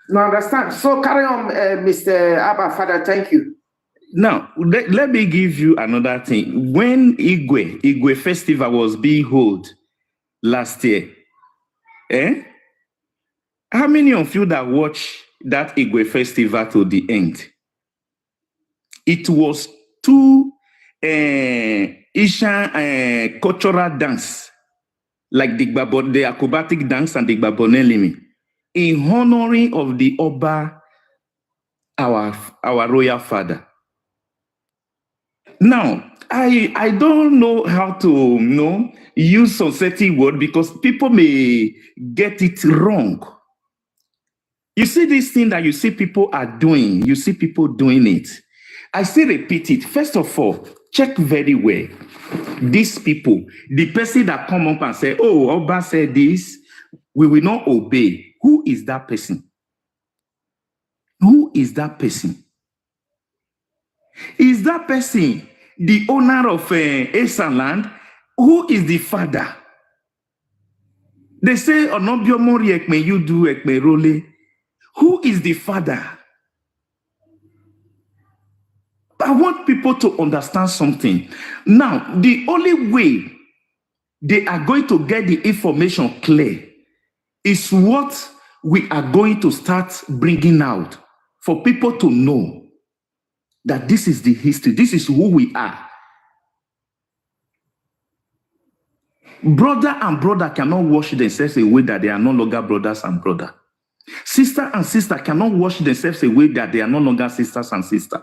Now understand? So carry on, Mr. Abba Father, thank you. Now, let me give you another thing. When Igwe Festival was being held last year, how many of you that watched that Igwe Festival to the end? It was two Ishan cultural dance, like the acrobatic dance and the Gbabonelimi, in honoring of the Oba, our royal father. Now, I don't know how to use some certain word because people may get it wrong. You see this thing that you see people are doing, you see people doing it. I still repeat it. First of all, check very well. These people, the person that come up and say, oh, Oba said this, we will not obey. Who is that person? Who is that person? Is that person the owner of Esan land? Who is the father? They say, Onobio Mori ekme you do ekme role. Who is the father? I want people to understand something. Now, the only way they are going to get the information clear is what we are going to start bringing out for people to know that this is the history, this is who we are. Brother and brother cannot wash themselves away that they are no longer brothers and brother. Sister and sister cannot wash themselves away that they are no longer sisters and sisters.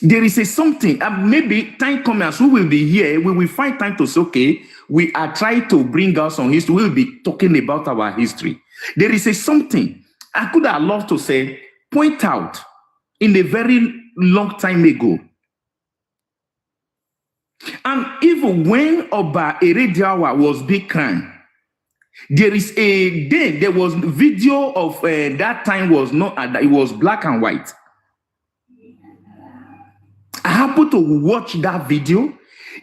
There is a something, maybe time comes as we will be here, we will find time to say, okay, we are trying to bring out some history, we will be talking about our history. There is a something I could have loved to say, point out in a very long time ago. And even when Oba Erediawa was big crime, there is a day, there was video of that time was not, it was black and white. I happened to watch that video.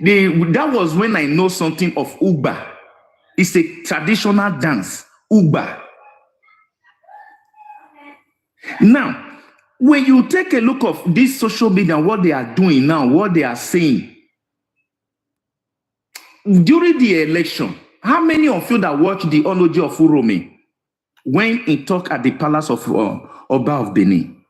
That was when I know something of Ugba. It's a traditional dance, Ugba. Now, when you take a look of this social media, what they are doing now, what they are saying, during the election, how many of you that watched the Ology of Urome when he talked at the palace of Oba of Benin?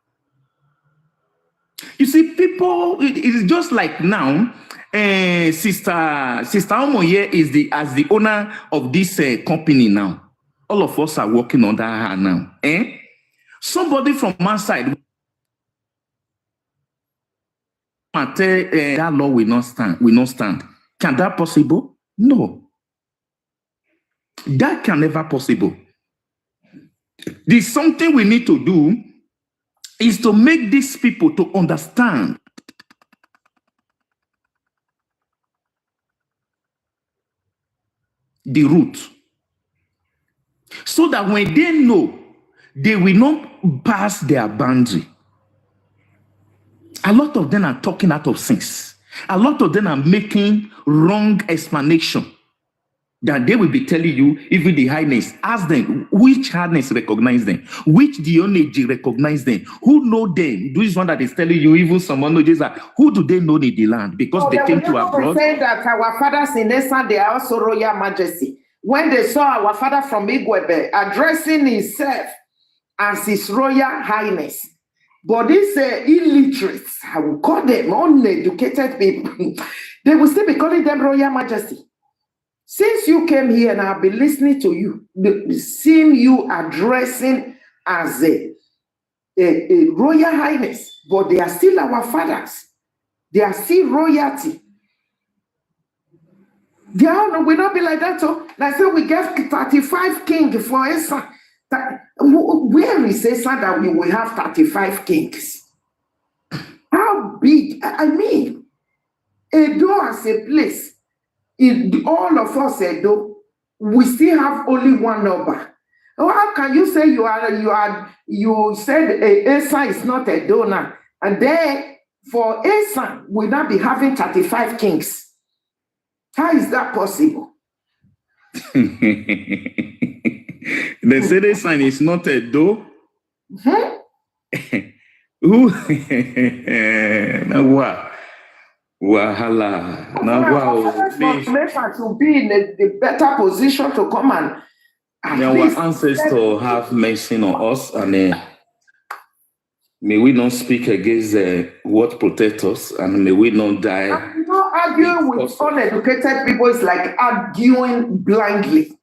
You see, people, it is just like now, Sister Omoye is as the owner of this company now. All of us are working under her now. Somebody from outside that law will not stand. Can that possible? No. That can never possible. There's something we need to do is to make these people to understand the root. So that when they know, they will not pass their boundary. A lot of them are talking out of sense. A lot of them are making wrong explanation. That they will be telling you, even the highness, ask them, which highness recognize them? Which Dioneji recognize them? Who know them? This is one that is telling you, even someone knows that. Who do they know in the land? Because they came to abroad. Say that our fathers in Esan, they are also royal majesty. When they saw our father from Igwebe addressing himself as his royal highness, but these illiterates, I will call them uneducated people, they will still be calling them royal majesty. Since you came here and I've been listening to you, seeing you addressing as a royal highness, but they are still our fathers. They are still royalty. They will not be like that. So, like say we get 35 kings for Esan. Where is Esan that we will have 35 kings? How big? I mean, Edo as a place. All of us said, though, we still have only one number. How can you say you said Esan is not a donor, and then for Esan we not be having 35 kings? How is that possible? They say Esan is not a do. Who? Now what? Wahala. Now wow. To be in a better position to come and our ancestors have mercy on us, and may we not speak against what protect us, and may we not die. I'm not arguing with uneducated people. It's like arguing blindly.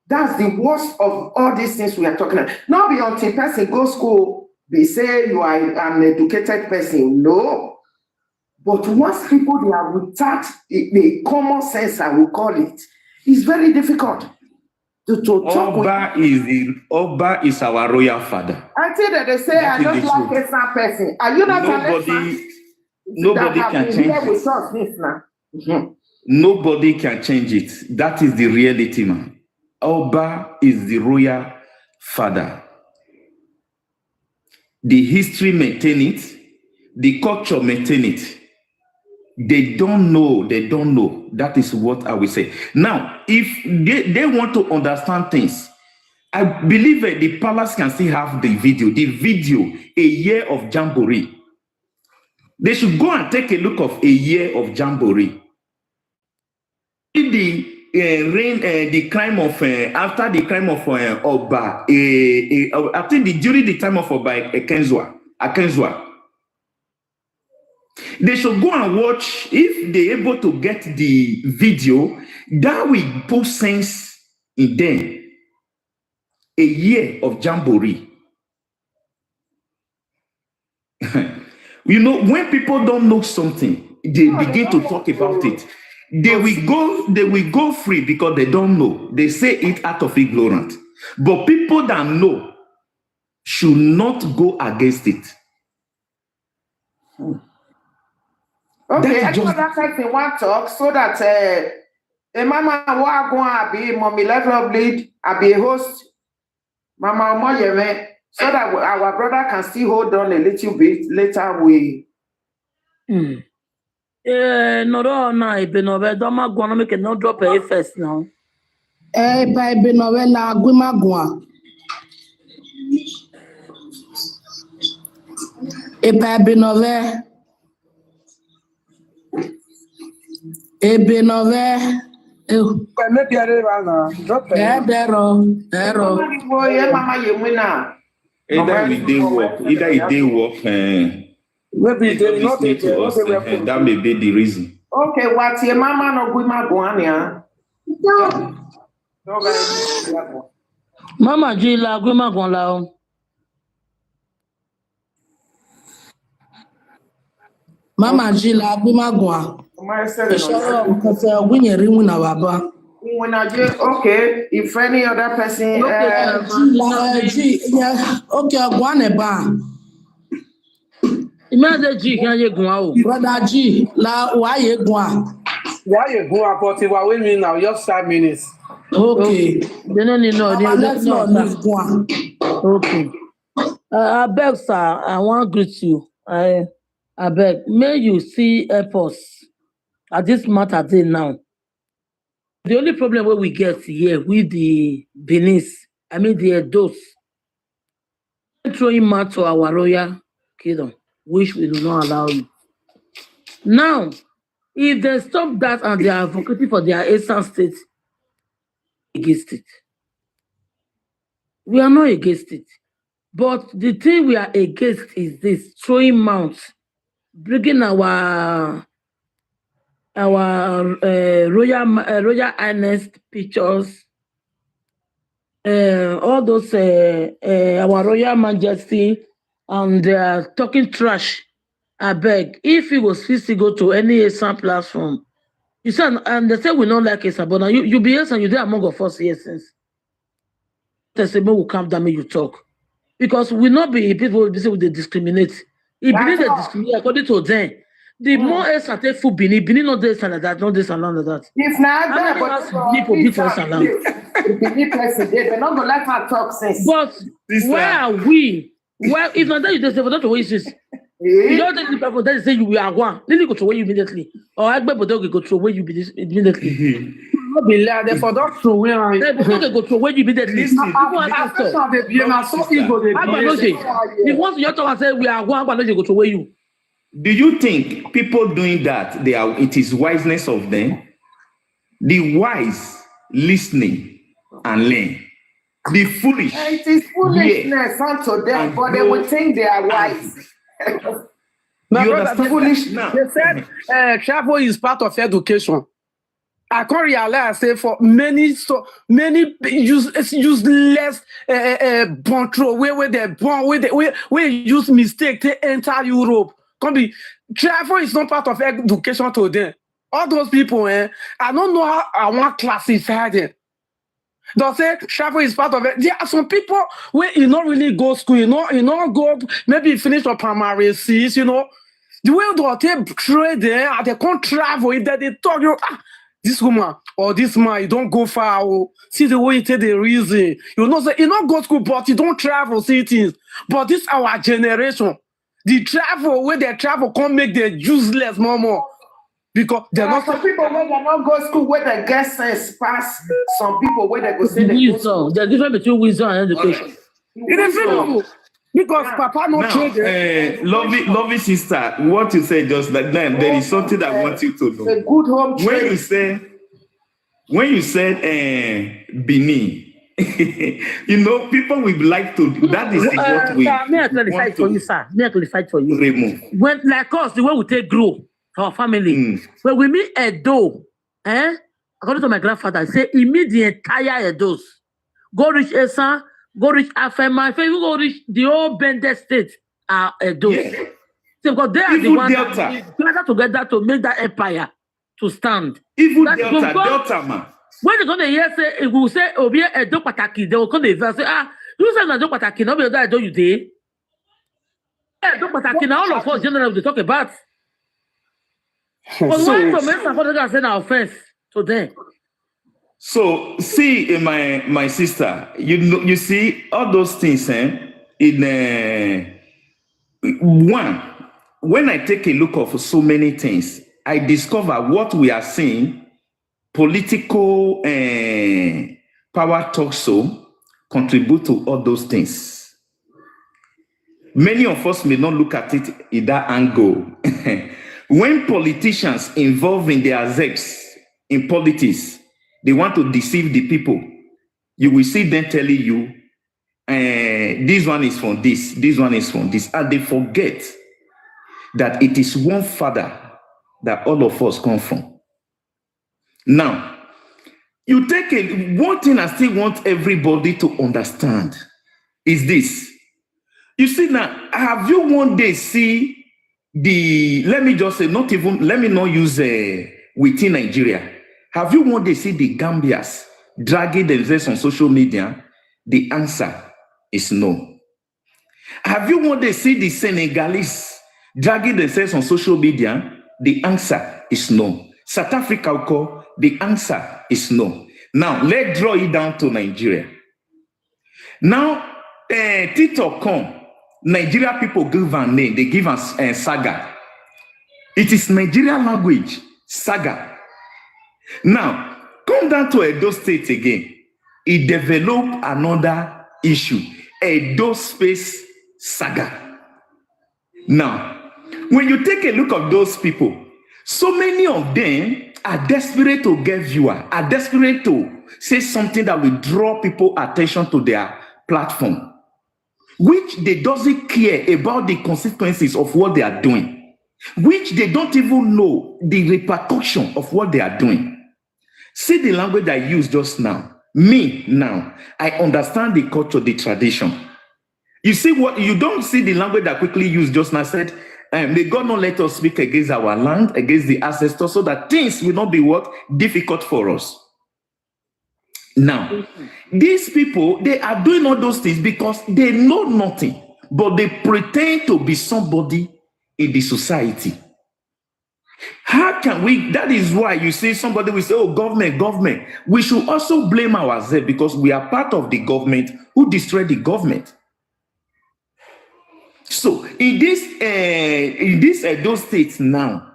That's the worst of all these things we are talking about. Not be until person go school, they say you are an educated person. No. But once people they are without the common sense, I will call it, it's very difficult. to talk with. Oba is our royal father. Until that they say That I is don't the like truth. a sound person. Are you not Nobody can change with it. us this now? Nobody can change it. That is the reality, man. Oba is the royal father. The history maintain it. The culture maintain it. They don't know. That is what I will say. Now, if they want to understand things, I believe that the palace can still have the video, a year of Jamboree. They should go and take a look of a year of Jamboree. The crime of after the crime of Oba, I think during the time of Oba Akenzua, they should go and watch. If they're able to get the video, that will put sense in them. A year of Jamboree. You know, when people don't know something, they begin to talk about it. They will go free because they don't know. They say it out of ignorance. But people that know should not go against it. Okay, I just that person want to talk so that Mama wa go and be mommy level lead, I be a host, Mama Omoyeme, so that our brother can still hold on a little bit. Later we. No, Ibenove, don't go make no drop a first now. By Ibenove na Guimagua. By Ibenove. Ibenove. Maybe I don't drop it. Error. Mama, you win now. Either it did work. Maybe they not to us. That may be the reason. Okay, what's your mama no good Maguania? Mama Gila, Guimagua lao. Mama Gila, Guimagua. Okay, if any other person. Okay, Guaneba. Imagine G, can you go out? Brother G, why you go? Why you go about it? Why we now? Just 5 minutes. Okay. They don't need no. Let's not leave go. Okay. I beg, sir. I want to greet you. I beg. May you see us at this matter day now. The only problem where we get here with the Benis, I mean the Edos, throwing mad to our royal kingdom, which we do not allow you. Now, if they stop that and they are advocating for their Eastern state, against it. We are not against it. But the thing we are against is this, throwing mounts, bringing our royal highness pictures, all those our royal majesty, and they are talking trash. I beg, if you was fit to go to any ASAN platform, you said, and they say we don't like ASAN, but now you be ASAN, you there among of us here since. The same will come down when you talk. Because we not be people who say they discriminate. If Benin they discriminate according to them, the more ASAN take food Benin not this and that, not this and none of that. If not that, but Benin person, they're not gonna let her talk since. But where are we? Well, if not that, you just say, but not to this. You don't take the people that say you are one. Then you go to where you immediately. Or I bet but go to where you immediately. Not be like they for that throw where they go to where you immediately. People are so ego they if once you talk and say we are one, but you go to where you. Do you think people doing that it is wiseness of them? The wise listening and learn. The foolish. It is foolishness unto them, but they will think they are wise. You understand foolish now? They said travel is part of education. I can't realize say for many useless born where they born where use mistake to enter Europe. Can be travel is not part of education to them. All those people, I don't know how I want classify them. Don't say travel is part of it. There are some people where you not really go school, you know, go maybe finish your primary six, you know. The way they trade there, they can't travel. If they talk, you this woman or this man, you don't go far. Oh. See the way you take the reason. You know, say you not go to school, but you don't travel, see things. But this our generation. The travel, where they travel can't make them useless more. Because they're There are not some people where they not go school where they get sense pass some people where they go say they go school. Wisdom. There's difference between wisdom and education. it is simple. Because Papa not Now, trade. lovely sister, what you said just like then, there is something I want you to A know. good home When training. you said Benin, you know, people will like to. That is what we Sir, may I clarify want for you, to sir? May I clarify for you? remove. When like us, the way we take grow our family, when we meet Edo, according to my grandfather, he say he meet the entire Edos. Go reach Esan, go reach Afema, if you go reach the whole Bende state are Edos. Yeah. So because they are the Even ones Delta. that gather together to make that empire to stand. Even That's Delta, go- Delta man. When they gonna hear say, it will say, Obi Edo Pataki, they will come to say, you say Edo Pataki, no be that Edo you dey. Edo Pataki, now all of us generally they talk about. But why some men for them say na offense to them? So see, my sister, you see all those things, in one, when I take a look of so many things, I discover what we are seeing, political power talk so contribute to all those things. Many of us may not look at it in that angle. When politicians involved in their sex in politics, they want to deceive the people. You will see them telling you, this one is from this one is from this. And they forget that it is one father that all of us come from. Now, you take one thing I still want everybody to understand is this. You see now, have you one day see let me just say, let me not use within Nigeria. Have you one day see the Gambians dragging themselves on social media? The answer is no. Have you one day see the Senegalese dragging themselves on social media? The answer is no. South Africa, the answer is no. Now, let's draw it down to Nigeria. Now, TikTok come. Nigeria people give a name. They give us saga. It is Nigerian language, saga. Now, come down to Edo State again. It developed another issue, Edo Space saga. Now, when you take a look at those people, so many of them are desperate to get viewer, are desperate to say something that will draw people attention to their platform, which they doesn't care about the consequences of what they are doing, which they don't even know the repercussion of what they are doing. See the language I used just now. Me now, I understand the culture, the tradition. You see what you don't see the language that quickly used just now. I said, may God not let us speak against our land, against the ancestors, so that things will not be what difficult for us. Now, these people, they are doing all those things because they know nothing, but they pretend to be somebody in the society. How can we? That is why you see somebody will say, oh, government. We should also blame ourselves because we are part of the government who destroyed the government. So in this Edo State now,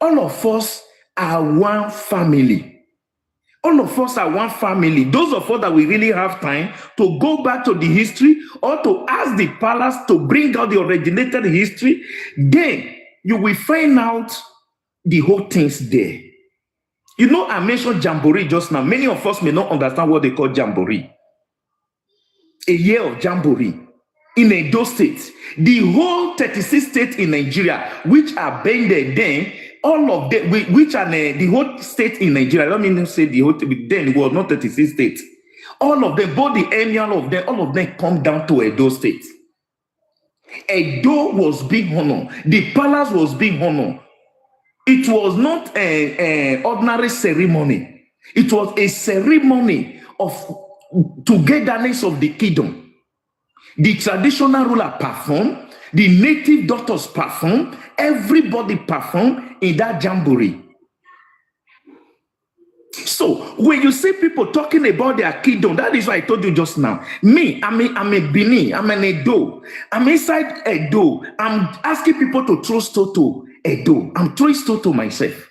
all of us are one family. All of us are one family. Those of us that we really have time to go back to the history or to ask the palace to bring out the originated history, then you will find out the whole things there. You know, I mentioned Jamboree just now. Many of us may not understand what they call Jamboree. A year of Jamboree in Edo State. The whole 36 states in Nigeria, which are bended then, all of them, which are the whole state in Nigeria, I don't mean to say the whole, then it was not 36 states. All of them, both the annual of them, all of them come down to Edo State. Edo was being honored. The palace was being honored. It was not an ordinary ceremony. It was a ceremony of togetherness of the kingdom. The traditional ruler perform, the native daughters perform, everybody perform in that jamboree. So when you see people talking about their kingdom, that is why I told you just now. Me, I'm a Bini, I'm an Edo. I'm inside Edo. I'm asking people to throw stone to Edo. I'm throwing stone to myself.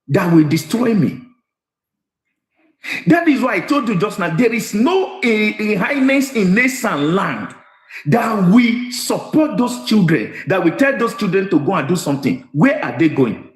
That will destroy me. That is why I told you just now, there is no a highness in nation land that we support those children, that we tell those children to go and do something. Where are they going?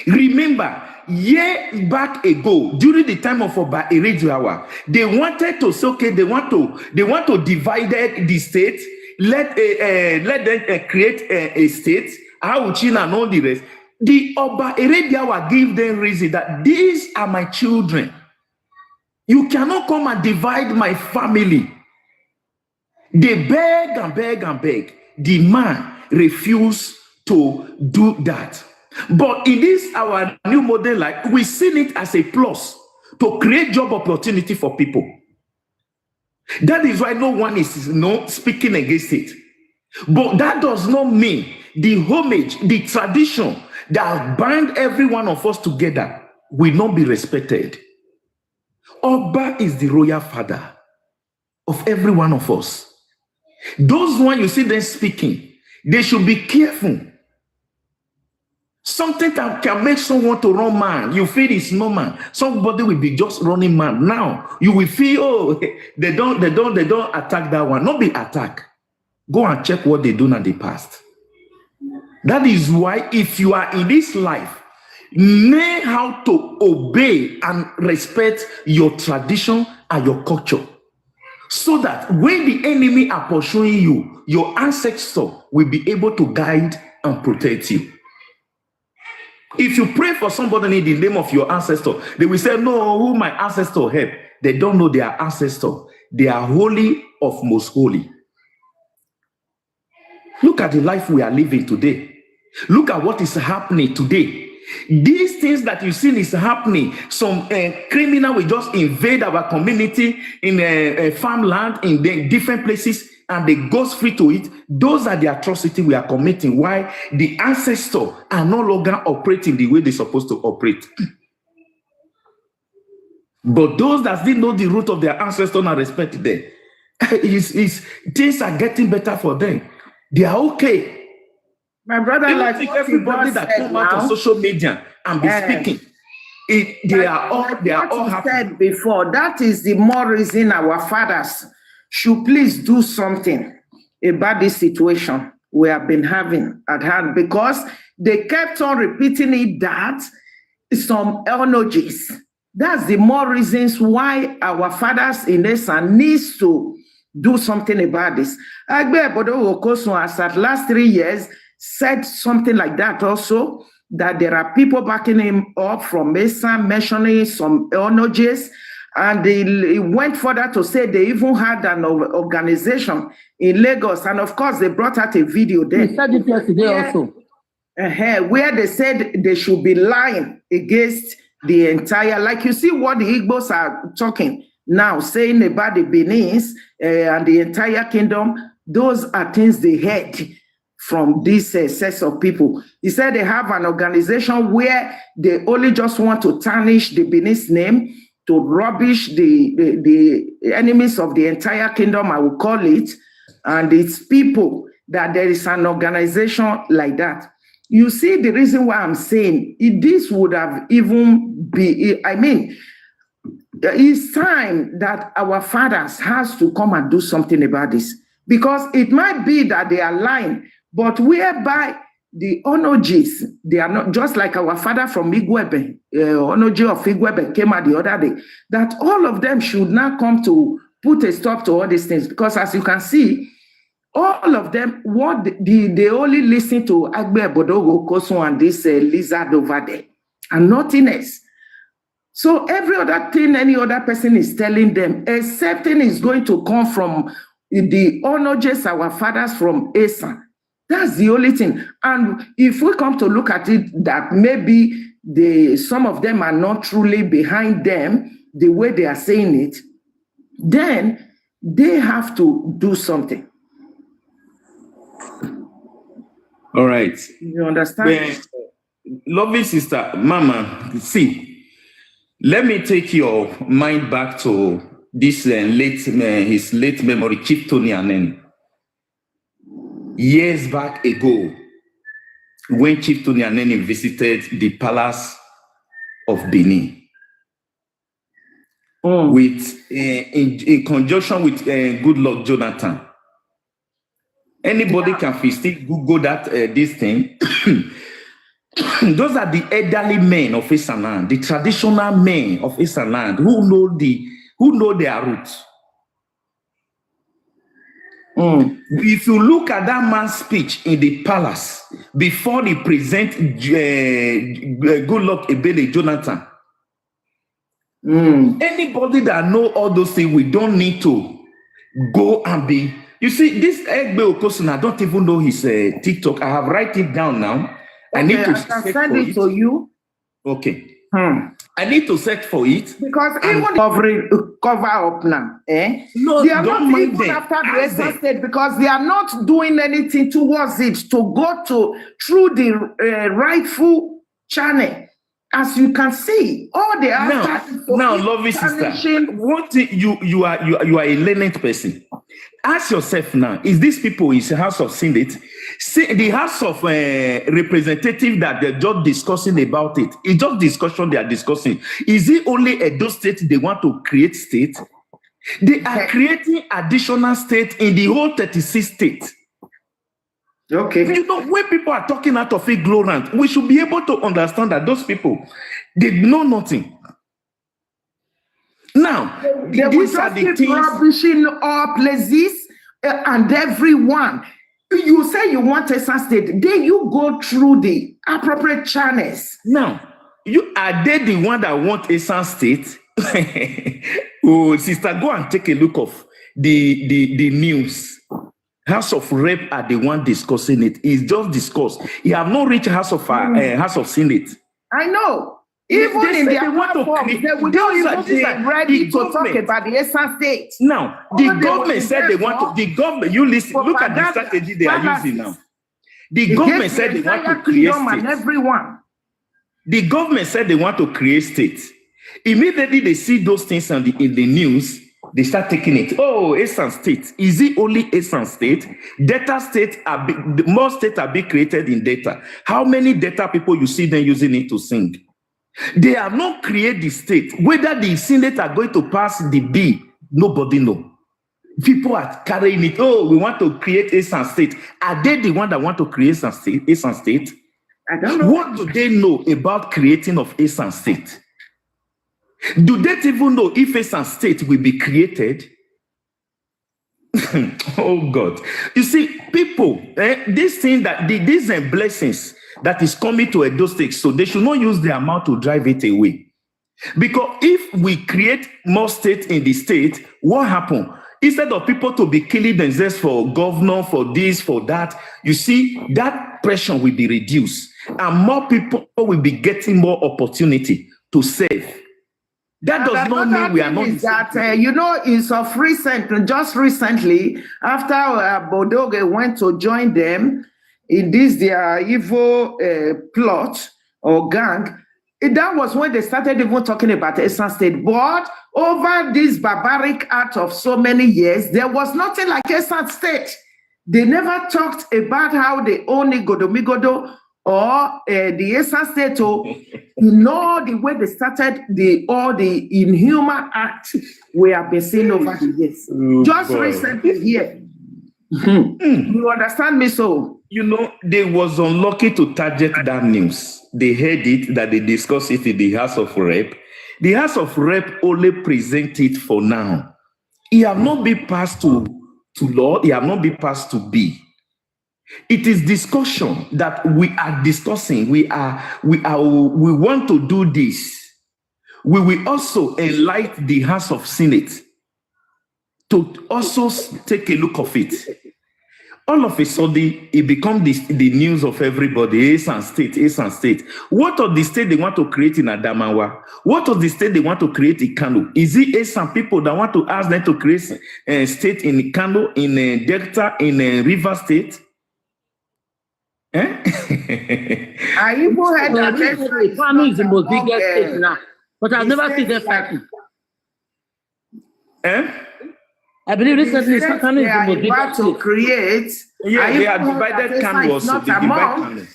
Remember, year back ago, during the time of Oba Erejuawa, they wanted to say, okay, they want to divide the state, let them create a state, Auchin and all the rest. The Oba Erejuawa gave them reason that these are my children. You cannot come and divide my family. They beg and beg and beg. The man refused to do that. But in this, our new modern life, we see it as a plus to create job opportunity for people. That is why no one is speaking against it. But that does not mean the homage, the tradition that bind every one of us together will not be respected. Oba is the royal father of every one of us. Those one you see them speaking, they should be careful. Something that can make someone to run mad. You feel it's normal. Somebody will be just running mad. Now you will feel, oh, they don't attack that one. Not be attacked. Go and check what they done in the past. That is why if you are in this life, know how to obey and respect your tradition and your culture. So that when the enemy are pursuing you, your ancestor will be able to guide and protect you. If you pray for somebody in the name of your ancestor, they will say, no, who my ancestor help? They don't know their ancestor. They are holy of most holy. Look at the life we are living today. Look at what is happening today. These things that you see is happening. Some criminal will just invade our community in farmland in the different places, and they go free to it. Those are the atrocities we are committing. Why? The ancestors are no longer operating the way they're supposed to operate. But those that still know the root of their ancestors and respect them, things are getting better for them. They are okay. My brother, like everybody that come out on social media and be speaking, they are all happy. Said before, that is the more reason our fathers should please do something about this situation we have been having at hand, because they kept on repeating it that some eulogies. That's the more reasons why our fathers in Esan needs to do something about this. Agbe Bodo Okosun, as at last 3 years, said something like that also, that there are people backing him up from Esan mentioning some eulogies. And he went further to say they even had an organization in Lagos. And of course, they brought out a video there. He said it yesterday also. Where they said they should be lying against the entire, like you see what the Igbos are talking now, saying about the Benin's and the entire kingdom. Those are things they heard from this set of people. He said they have an organization where they only just want to tarnish the Benin's name, to rubbish the enemies of the entire kingdom, I will call it, and its people, that there is an organization like that. You see the reason why I'm saying this would have even be, I mean, it's time that our fathers has to come and do something about this, because it might be that they are lying, but whereby the Onojis, they are not, just like our father from Igwebe, Onoji of Igwebe came out the other day, that all of them should now come to put a stop to all these things. Because as you can see, all of them, what they only listen to Agbe Bodogo Kosun and this lizard over there, and nothing else. So every other thing any other person is telling them, accepting is going to come from the Onojis, our fathers from Esan. That's the only thing. And if we come to look at it, that maybe some of them are not truly behind them, the way they are saying it, then they have to do something. All right. You understand? Lovely sister, Mama, see, let me take your mind back to this his late memory, Chief Tony Anen. Years back ago, when Chief Tony Anen visited the palace of Benin, with in conjunction with Goodluck Jonathan. Anybody can still Google that this thing. Those are the elderly men of Eastern, the traditional men of Eastern who know their roots. If you look at that man's speech in the palace before he present Goodluck Ebele Jonathan, anybody that know all those things, we don't need to go and be. You see, this Egbe Okosun, I don't even know his TikTok. I have write it down now. I need to send it to you. Okay. I need to search for it. Because even cover up now, No, they are don't not mind even them. after the Eastern State because they are not doing anything towards it to go through the rightful channel. As you can see, all the now, lovely sister, what you are a learned person. Ask yourself now: is these people in the House of Senate, the House of Representatives that they're just discussing about it? It's just discussion they are discussing. Is it only Edo State they want to create state? They are creating additional state in the whole 36 states. Okay. You know, when people are talking out of ignorance, we should be able to understand that those people, they know nothing. Now, they will just keep rubbishing all places and everyone. You say you want a state, then you go through the appropriate channels. Now, are they the one that want a state? Oh, sister, go and take a look of the news. House of Rep are the one discussing it. It's just discussed. You have not reached House of Senate. I know. Even in their platform, they will not even be ready to talk about the Eastern State. Now, the government said they want to. The government, you listen. Look at the strategy they are using now. The government said they want to create states. Everyone. The government said they want to create states. Immediately they see those things in the news. They start taking it. Oh, Eastern State. Is it only Eastern State? Data states more states are being created in data. How many data people you see them using it to sing? They have not created the state. Whether the Senate are going to pass the bill, nobody knows. People are carrying it. Oh, we want to create Eastern State. Are they the one that want to create Eastern State? I don't know. What do they know about creating of Eastern State? Do they even know if Eastern State will be created? Oh God. You see, people, this thing that these blessings that is coming to Edo State, so they should not use their mouth to drive it away. Because if we create more states in the state, what happens? Instead of people to be killing themselves for governor, for this, for that, you see, that pressure will be reduced. And more people will be getting more opportunity to save. That does not mean we are not. Is that, you know, it's of recent, just recently, after Bodoge went to join them in this their evil plot or gang, that was when they started even talking about Eastern State. But over this barbaric act of so many years, there was nothing like Eastern State. They never talked about how they own Godomigodo or the Eastern State, you know, the way they started all the inhuman acts we have been seeing over the years. Oh, just boy. recently here. You understand me? So you know, they was unlucky to target that news. They heard it, that they discussed it in the House of Rep. The House of Rep only present it for now. It have not been passed to law. It have not been passed to be. It is discussion that we are discussing. We want to do this. We will also enlighten the House of Senate to also take a look of it. all of a sudden, it becomes the news of everybody. Esan State. What of the state they want to create in Adamawa? What of the state they want to create in Kano? Is it Esan people that want to ask them to create a state in Kano, in Delta, in River State? I even heard that Kano is the most biggest state now, but I've never seen them fighting. I believe recently Kano is the most biggest to state. create. Yeah, they are divided Kano also. They divide Kano.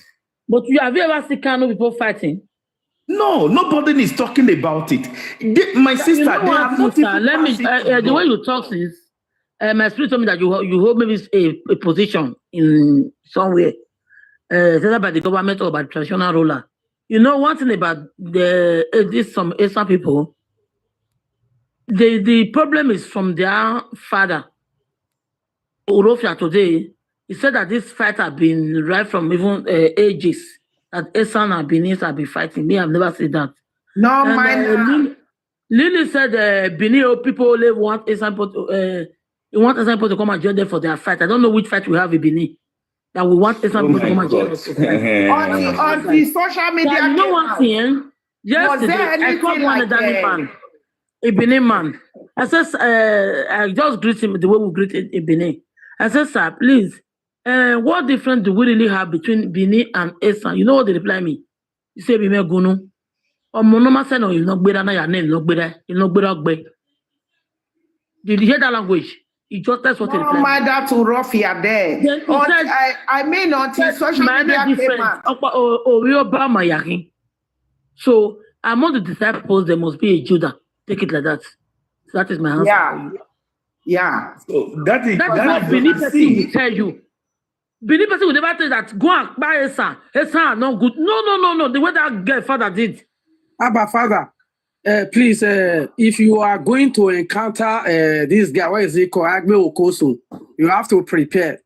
But have you ever seen Kano people fighting? No, nobody is talking about it. My sister, You know they what, have not sister? even Let me. passed it. The way you talk is, my spirit told me that you hold maybe a position in somewhere, either by the government or by the traditional ruler. You know one thing about some Asian people. The problem is from their father. Orofia today, he said that this fight has been right from even ages. That Esan and Benin have been fighting. Me, I've never seen that. No, And Lily said Benin people only want Esan people to come and join them for their fight. I don't know which fight we have in Benin. That we want Esan people to come and join us for fight. on the social media. Yeah, you know one thing? Yesterday, I anything called one like Dani man, a Benin man. I said, I just greet him the way we greet in Benin. I said, sir, please, what difference do we really have between Benin and Esan? You know what they reply me? You say, Bime Gunu. Or Monoma said, no, you're not better than your name, you're not better. Did you hear that language? He just that's what he No replied. matter to Rofia there. Then he said- I mean, until social media came out. So among the disciples, there must be a Judah. Take it like that. So that is my answer. Yeah. Yeah. So that is That is what Benin person will tell you. Benin person will never tell you that go and buy Esan. Esan are not good. No. The way that girl father did. Abba Father, please, if you are going to encounter this guy, what is he called? Agbe Okosun, you have to prepare.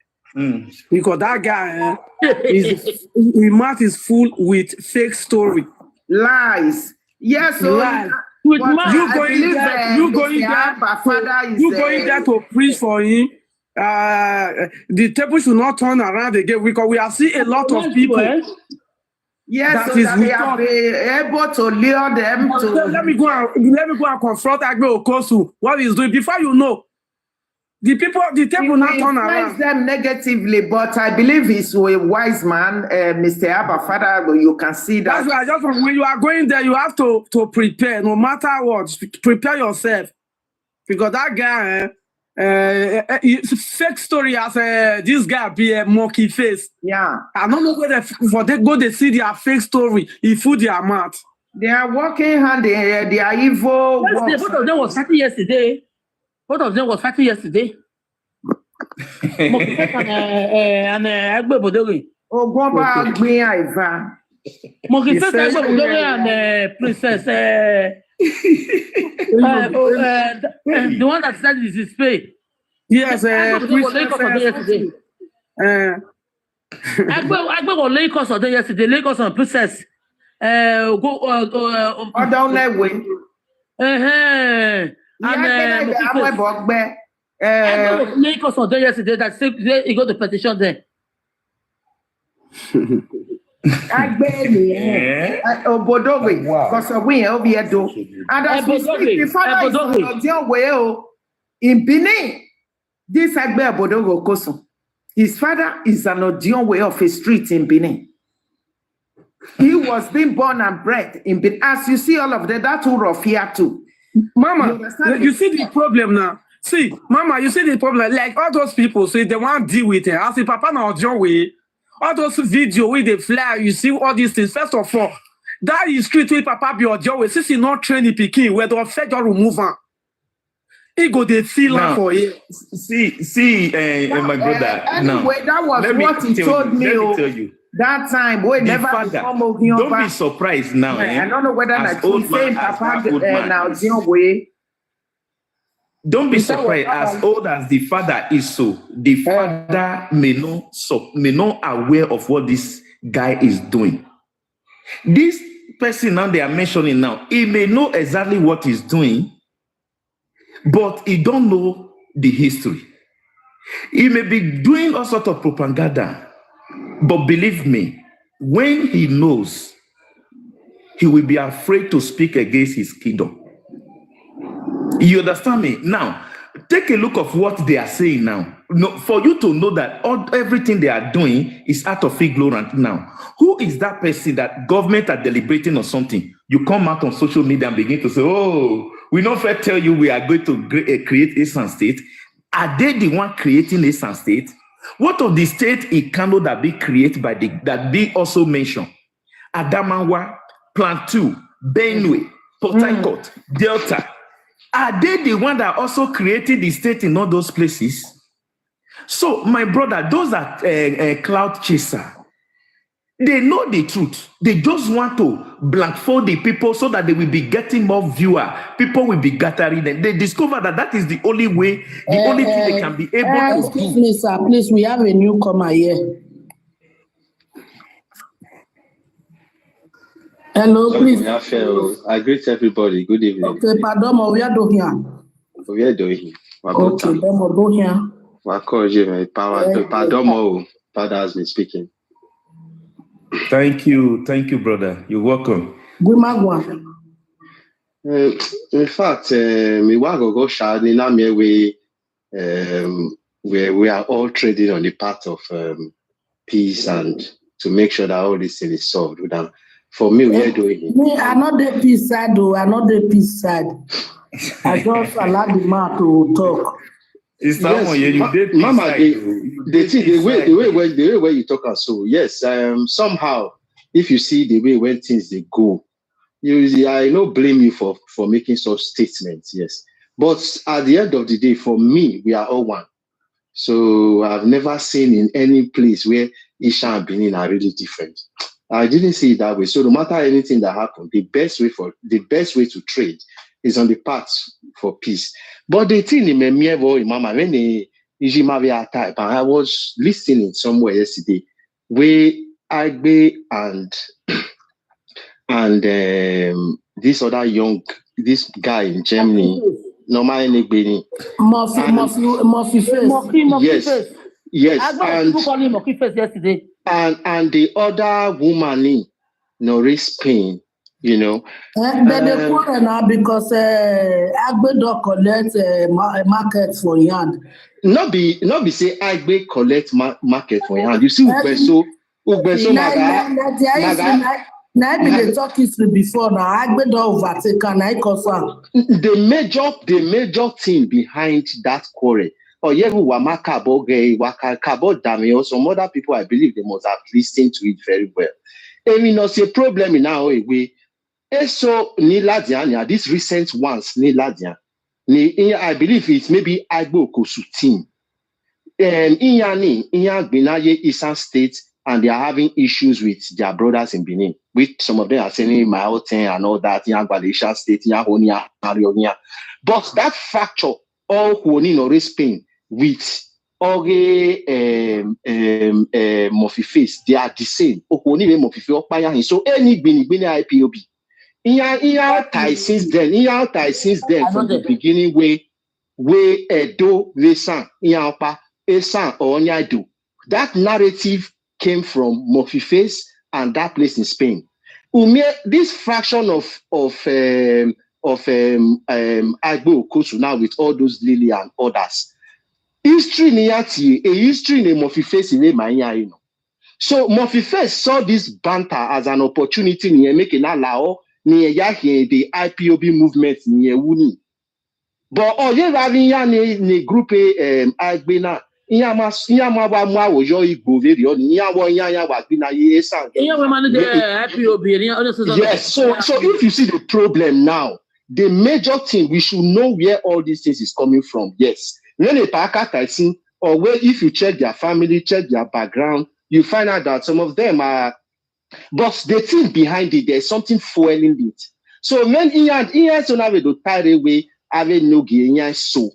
Because that guy, his mouth is full with fake story. Lies. Yes, so Lies. With but mouth. You I going believe, there, you going Mr. there, Abba Father is, you going there to preach for him. The table should not turn around again because we have seen a lot of people. yes, that so is that they with have God. been able to lure them to. Let me go and confront Agbe Okosu. What he's doing before you know, the table not turn influence around. them negatively, but I believe he's a wise man, Mr. Abba Father. You can see that. That's why just when you are going there, you have to prepare, no matter what. Prepare yourself, because that guy, fake story as this guy be a monkey face. Yeah, I don't know whether for they go they see their fake story, he fool their mouth. they are working hand in hand. They are evil. Yesterday, works. both of them was fighting yesterday. Mokifet and Agbe Bodori. Ogwamba Gbin Aiva. Mokifet Agbe Bodori and Princess. The one that said this is pay. Yes, Agbe was Lagos on yesterday. Agbe was Lagos on yesterday. Lagos on Princess. Odonlewe. And Agbe Lagos on yesterday that said he got the petition there. Obodowe. Because we are Oviedo. And as we speak, the father is on the way in Benin. This Agbe Obodowe Okosun. His father is an Odion way of a street in Benin. He was being born and bred in Benin. As you see all of them, that's who Rofia too. Mama, you see the problem now. See, Mama, you see the problem. Like all those people say they want to deal with it. As the Papa now John way, all those videos with the flyer, you see all these things. First of all, that is street with Papa be John way. Since he not train the pikin, where the federal remove him. He go the feel for it. See, my brother. Anyway, that was what he told me. Let me tell you. That time, we never become Ogioba. Don't be surprised now. I don't know whether as that's old same man, Papa as old man now is. Odion way. Don't be surprised. As old as the father is, so the father may not aware of what this guy is doing. This person now they are mentioning now, he may know exactly what he's doing, but he don't know the history. He may be doing all sorts of propaganda, but believe me, when he knows, he will be afraid to speak against his kingdom. You understand me? Now, take a look of what they are saying now. No, for you to know that everything they are doing is out of ignorance now. Who is that person that government are deliberating on something? You come out on social media and begin to say, oh, we not fair tell you we are going to create a San state. Are they the one creating a San state? What of the state in Kano that be created by that be also mentioned? Adamawa, Plateau, Benue, Port Harcourt, Delta. Are they the one that also created the state in all those places? So, my brother, those are cloud chaser. They know the truth. They just want to blindfold the people so that they will be getting more viewer. People will be gathering them. They discover that that is the only way, the only thing they can be able to Excuse do. me, sir. Please, we have a newcomer here. Hello, please. I greet everybody. Good evening. Okay, pardon, we are doing here. We are doing. Okay, then we'll go here. Pardon, Father has been speaking. Thank you, brother. You're welcome. Good morning. In fact, we want to go shouting where we are all trading on the path of peace and to make sure that all this thing is solved. For me, we are doing it. Me, I'm not the peace side, though. I'm not the peace side. I just allow the man to talk. It's that one, you did Mama, the way you talk so yes, somehow if you see the way when things they go, I don't blame you for making such statements, yes. But at the end of the day, for me, we are all one. So I've never seen in any place where Isha and Benin are really different. I didn't see it that way. So no matter anything that happened, the best way to trade is on the path for peace. But the thing in Mama, when I was listening somewhere yesterday, where Agbe and this guy in Germany, Murphy face. Yes, people call him Murphy face yesterday. And the other woman in Norris Spain, you know. But they quarrel now because Agbe don't collect market for hand. Not be say Agbe collect market for hand. You see, Ugbeso Now they talk history before now. Agbe don't overtake and I cause the major thing behind that quarrel. Or or some other people, I believe they must have listened to it very well. I mean, it's a problem in our way. So Niladiania, these recent ones, Niladian, I believe it's maybe Agbo Kosu team. And in Benin, Eastern State, and they are having issues with their brothers in Benin. With some of them are saying Maoten and all that, Eastern State, Honia, Marionia. But that fracture, all Huonin or Spain, with Murphy face, they are the same. So any Bini IPOB. Since then, from the beginning, where Edo, Lesan, Iapa, Esan, or Onyado. That narrative came from Murphy face and that place in Spain. This fraction of Agbo Kosu now with all those Lily and others. History in Murphy face in So Murphy face saw this banter as an opportunity to make an allow the IPOB movement near Wuni. But ne group Agbena yes, so if you see the problem now, the major thing we should know where all these things is coming from. Yes. When a Tyson, or where if you check their family, check their background, you find out that some of them are, but the thing behind it, there's something fueling it. So when so now we do tie away, so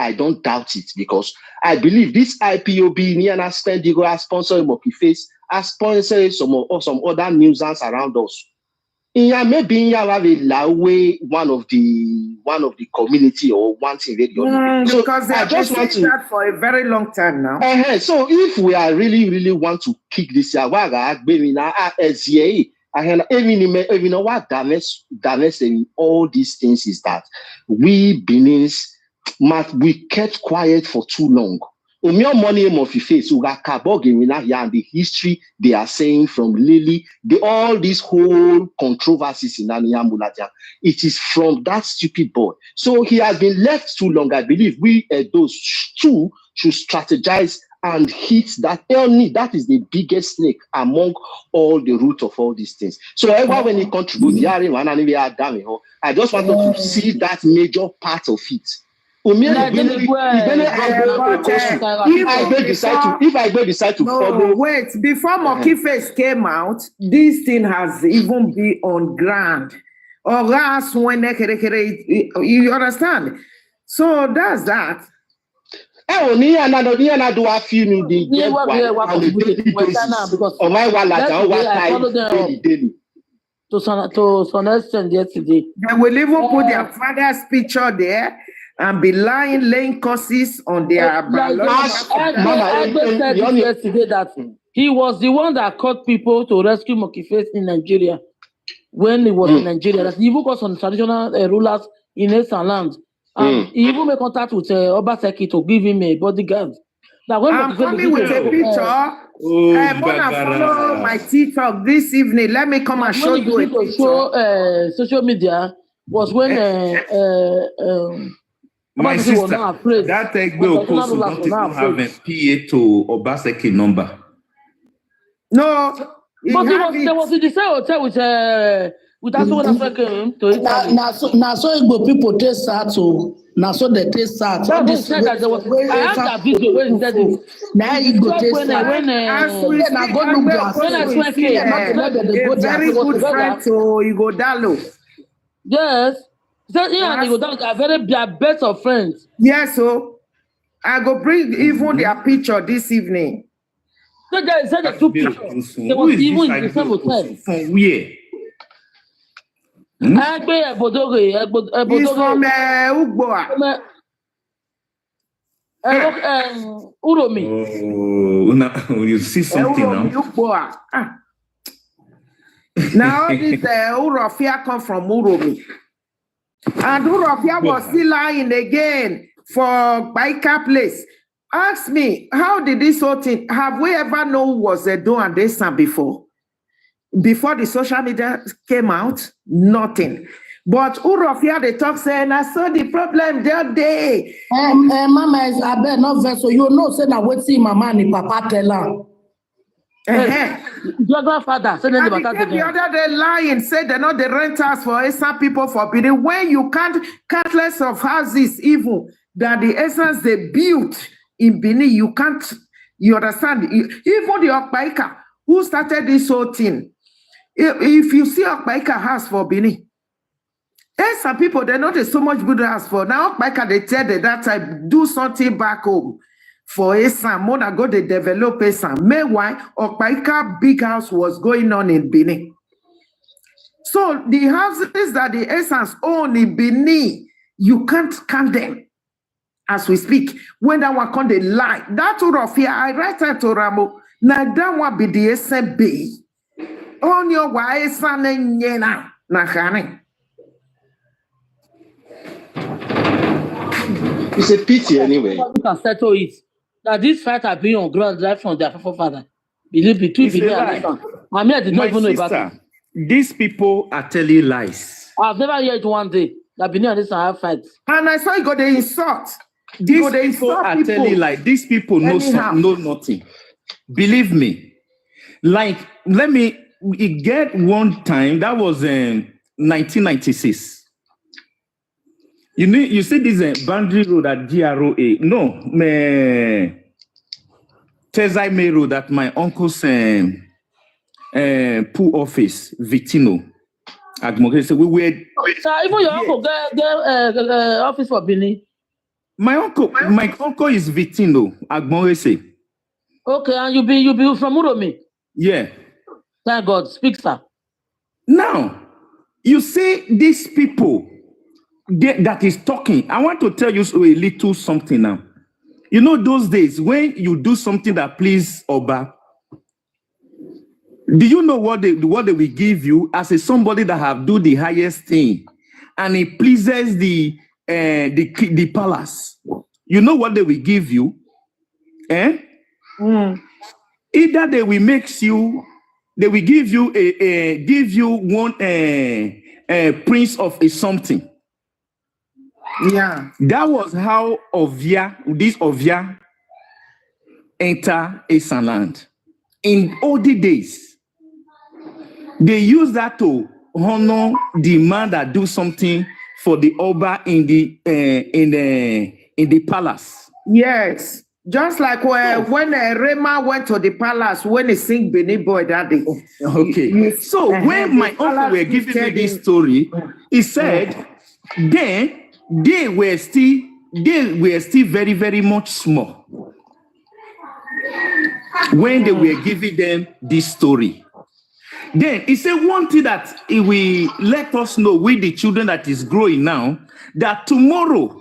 I don't doubt it because I believe this IPOB Niana Spendigo has sponsored Murphy face, has sponsored some other nuisance around us. Yeah, maybe in Lawe, one of the community or one thing that you so because they I have been just want saying to that for a very long time now. so if we are really want to kick this year, what in all these things is that we Benin's we kept quiet for too long. Money of face and the history they are saying from Lily, all these whole controversies in Aniyamulaja, it is from that stupid boy. So he has been left too long. I believe we those two should strategize and hit that. That is the biggest snake among all the root of all these things. So when he contributes, I just want to see that major part of it. If I decide to follow. Wait, before Monkey Face came out, this thing has even been on ground. Or else when you understand? So that's that. To some extent yesterday. They will even put their father's picture there and be laying curses on their said yesterday that he was the one that caught people to rescue Monkey Face in Nigeria when he was in Nigeria. That he even got some traditional rulers in Eastern land. And he even made contact with Obaseki to give him a bodyguard. I'm coming with a picture. I'm gonna follow my TikTok this evening. Let me come and show you a picture. Show social media was when my sister, that Egbe Okosu don't even have a PA to Obaseki number. No, but there was in the same hotel with that one African to it. Now so Igbo people taste that too. Now so they taste that. I have that video where he said it. Now you go taste that. When very good friend to Igodalo. Yes. So and Igodalo are very best of friends. Yes, so I go bring even their picture this evening. So there is a two pictures. There was even in the same hotel. From where? He's from Ugboa. Uromi. Oh, you see something now? Ugboa. Now this Urofia come from Uromi. And Urofia was still lying again for Baika place. Ask me, how did this whole thing, have we ever known who was Edo and Desan before? Before the social media came out, nothing. But Urofia, they talk saying, I saw the problem that day. Mama is a bit not vessel. You know, say now what's in Mama and Papa tell her. Your grandfather said the other day lying, said they're not the renters for Esan people forbidden. When you can't countless of houses, even that the essence they built in Benin, you can't, you understand? Even the Okpaika, who started this whole thing, if you see Okpaika house for Benin, there's some people, they're not so much good house for. Now Okpaika, they tell them that time, do something back home for Esan, more than go they develop Esan. Meanwhile, Okpaika big house was going on in Benin. So the houses that the Esans own in Benin, you can't count them as we speak. When that one come, they lie. That Urofia, I write out to Ramo, now that one be the SMB. On your way, Esan and Yena, Nakane. It's a pity anyway. You can settle it. That this fight has been on ground right from their forefather. Believe between Benin and Esan. I mean, I did not even know about it. These people are telling lies. I've never heard it one day that Benin and Esan have fights. And I saw you go the insult. These people are telling lies. These people know nothing. Believe me. Like, we get one time, that was in 1996. You see this boundary road at GROA. No, Tezai May Road at my uncle's pool office, Vitino. So we were. So even your uncle get office for Benin. My uncle is Vitino, Agmorese. Okay, and you be from Uromi. Yeah. Thank God. Speak, sir. Now, You see, these people that is talking, I want to tell you a little something now. You know, those days when you do something that please Oba, do you know what they will give you as a somebody that have do the highest thing, and it pleases the palace? You know what they will give you? Either they will give you one prince of a something. Yeah. That was how Ovia enter Esan land. In older days, they use that to honor the man that do something for the Oba in the palace. Yes. Just like when Rema went to the palace when he sing Benny Boy that day. Okay. So when my uncle were giving me this story, he said then they were still very, very much small when they were giving them this story. Then he said one thing that he will let us know with the children that is growing now, that tomorrow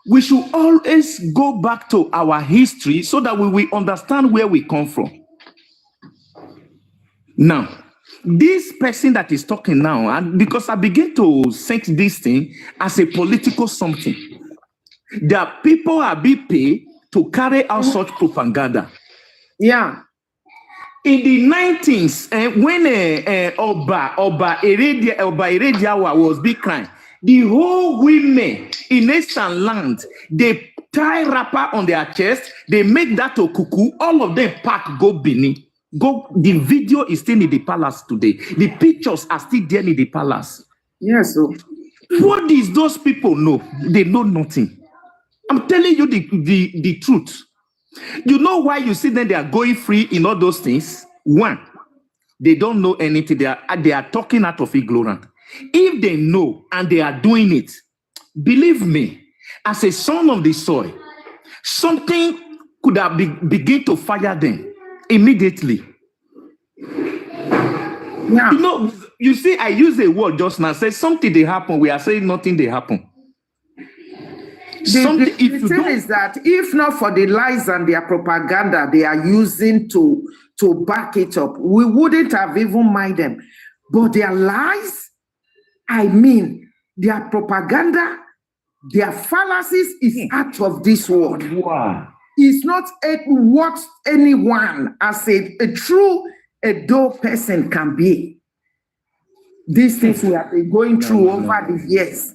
we should always go back to our history so that we will understand where we come from. Now, this person that is talking now, and because I begin to sense this thing as a political something, that people are being paid to carry out such propaganda. Yeah. In the 19th, when Oba Erediawa was big crime, the whole women in Eastern land, they tie wrapper on their chest, they make that to cuckoo, all of them pack go Benin. The video is still in the palace today. The pictures are still there in the palace. Yes. So. What does those people know? They know nothing. I'm telling you the truth. You know why you see them, they are going free in all those things? One, they don't know anything. They are talking out of ignorance. If they know and they are doing it, believe me, as a son of the soil, something could have begin to fire them immediately. Yeah. You know, you see, I use a word just now. Say something they happen. We are saying nothing they happen. The thing is that if not for the lies and their propaganda they are using to back it up, we wouldn't have even mind them. But their lies, I mean, their propaganda, their fallacies is out of this world. Wow. It's not what anyone as a true Edo person can be. These things we have been going through over the years.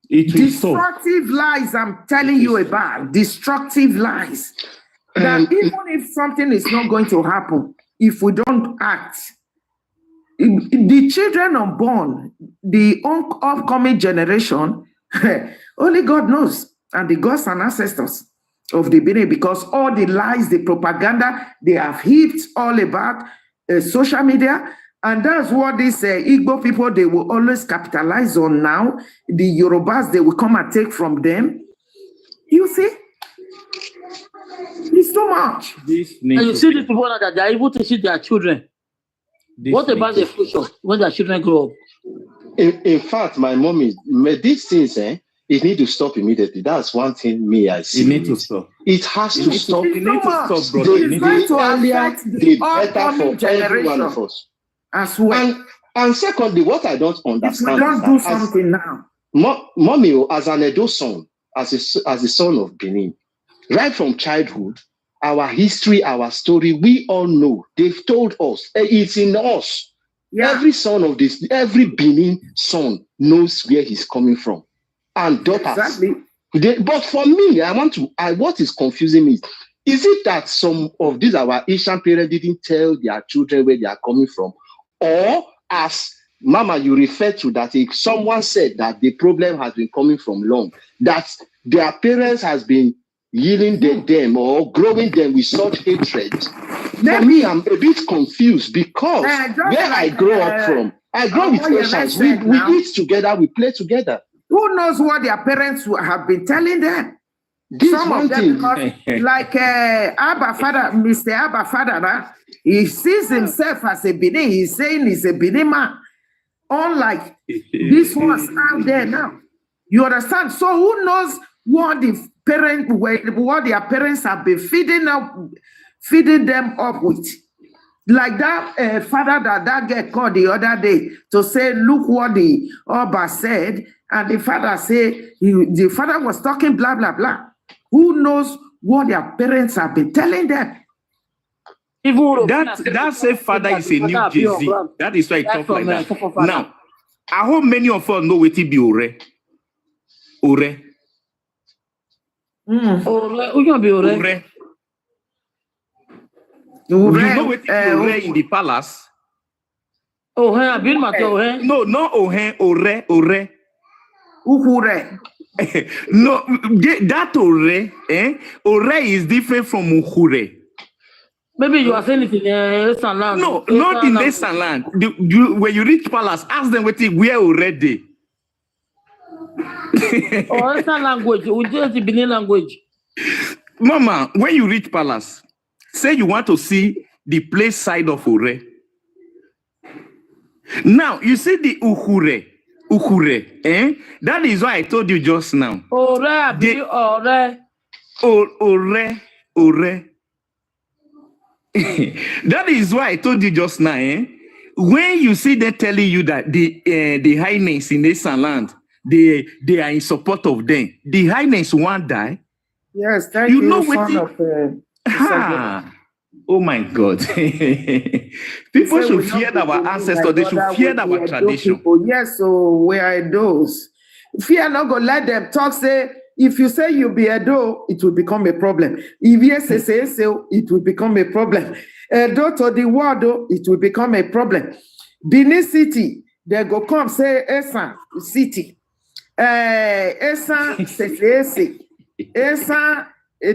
Destructive lies, I'm telling you about. Destructive lies. That even if something is not going to happen, if we don't act, the children unborn, the upcoming generation, only God knows, and the gods and ancestors of the Benin, because all the lies, the propaganda, they have heaped all about social media. And that's what these Igbo people, they will always capitalize on now. The Yorubas, they will come and take from them. You see? It's too much. And you see these people that they are able to see their children. What about the future when their children grow up? In fact, my mom is, these things, it need to stop immediately. That's one thing I see. It needs to stop. It has to stop. It needs to stop, brother. It's going to affect the upcoming generation of us. As well. And secondly, what I don't understand is do something now. Mommy, as an Edo son, as a son of Benin, right from childhood, our history, our story, we all know. They've told us. It's in us. Yeah. Every Benin son knows where he's coming from. And daughters. Exactly. But for me, what is confusing me is it that some of these our Asian parents didn't tell their children where they are coming from? Or as Mama, you refer to that if someone said that the problem has been coming from long, that their parents has been yielding them or growing them with such hatred. For me, I'm a bit confused because where I grow up from, I grow with Asians. We eat together, we play together. Who knows what their parents have been telling them? Some of them, because like Abba Father, Mr. Abba Father, he sees himself as a Benin. He's saying he's a Benin man. Unlike these ones out there now. You understand? So who knows what what their parents have been feeding them up with? Like that father that girl called the other day to say, look what the Oba said, and the father said the father was talking blah blah blah. Who knows what their parents have been telling them? That same father is a New Jersey. That is why I talk like that. Now, I hope many of us know what it be Ore. Ore. Who can be Ore? Ore. You know what Ore in the palace? I've been my Ore. No, not Ore. Ore. Uhure. No, that Ore, Ore is different from Uhure. Maybe you are saying it in Eastern land. No, not in Eastern land. When you reach palace, ask them where already. Or Eastern language, we just the Benin language. Mama, when you reach palace, say you want to see the place side of Ure. Now, you see the Uhure. That is why I told you just now. Ore. That is why I told you just now. When you see them telling you that the highness in Eastern land, they are in support of them. The highness won't die. Yes, thank you. Know what oh my God. People should fear our ancestors. They should fear our tradition. Yes, so we are those. Fear not go let them talk. Say, if you say you be Edo, it will become a problem. If yes, say, it will become a problem. Edo to the world, it will become a problem. Benin City, they go come say Esan City. Esan Esan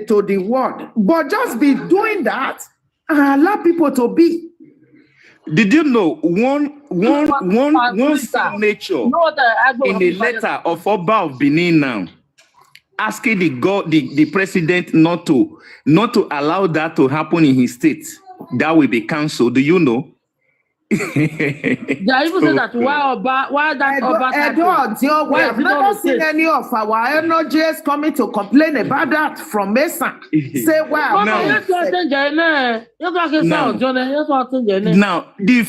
to the world. But just be doing that and allow people to be. Did you know one signature in the letter of Oba of Benin now, asking the president not to allow that to happen in his state? That will be cancelled. Do you know? They even say that why that Oba we have never seen any of our NGOs coming to complain about that from Mesa. Say wow. Now, the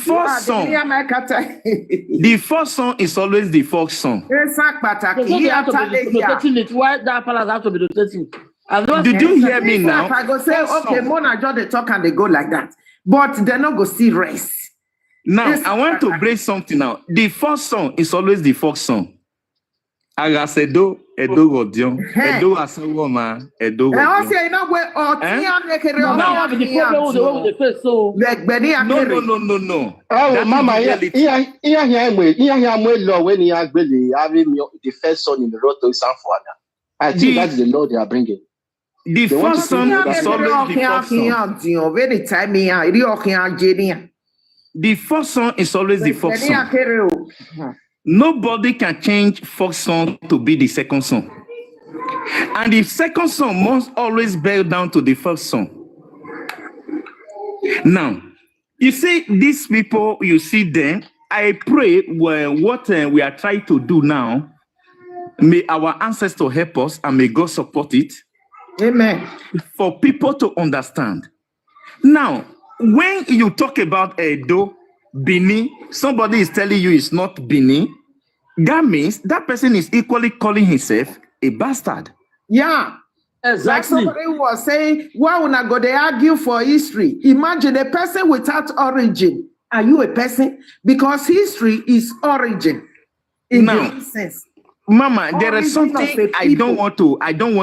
first song is always the folk song. Why that palace have to be rotating? Did you hear me now? I go say, okay, Mona just they talk and they go like that. But they're not going to see rest. Now, I want to break something now. The first song is always the folk song. Agasedo, Edo Godion, Edo Asawoma, Edo Godion. No. Oh, Mama, the first song in the road to Sanfuana. I think that's the law they are bringing. The first song is always the folk song. The first song is always the folk song. Nobody can change folk song to be the second song. And the second song must always boil down to the first song. Now, you see these people, you see them, I pray what we are trying to do now, may our ancestors help us and may God support it. Amen. For people to understand. Now, when you talk about Edo, Bini, somebody is telling you it's not Bini, that means that person is equally calling himself a bastard. Yeah. Exactly. Like somebody was saying, why would I go they argue for history? Imagine a person without origin. Are you a person? Because history is origin. In the sense. Mama, there is something I don't want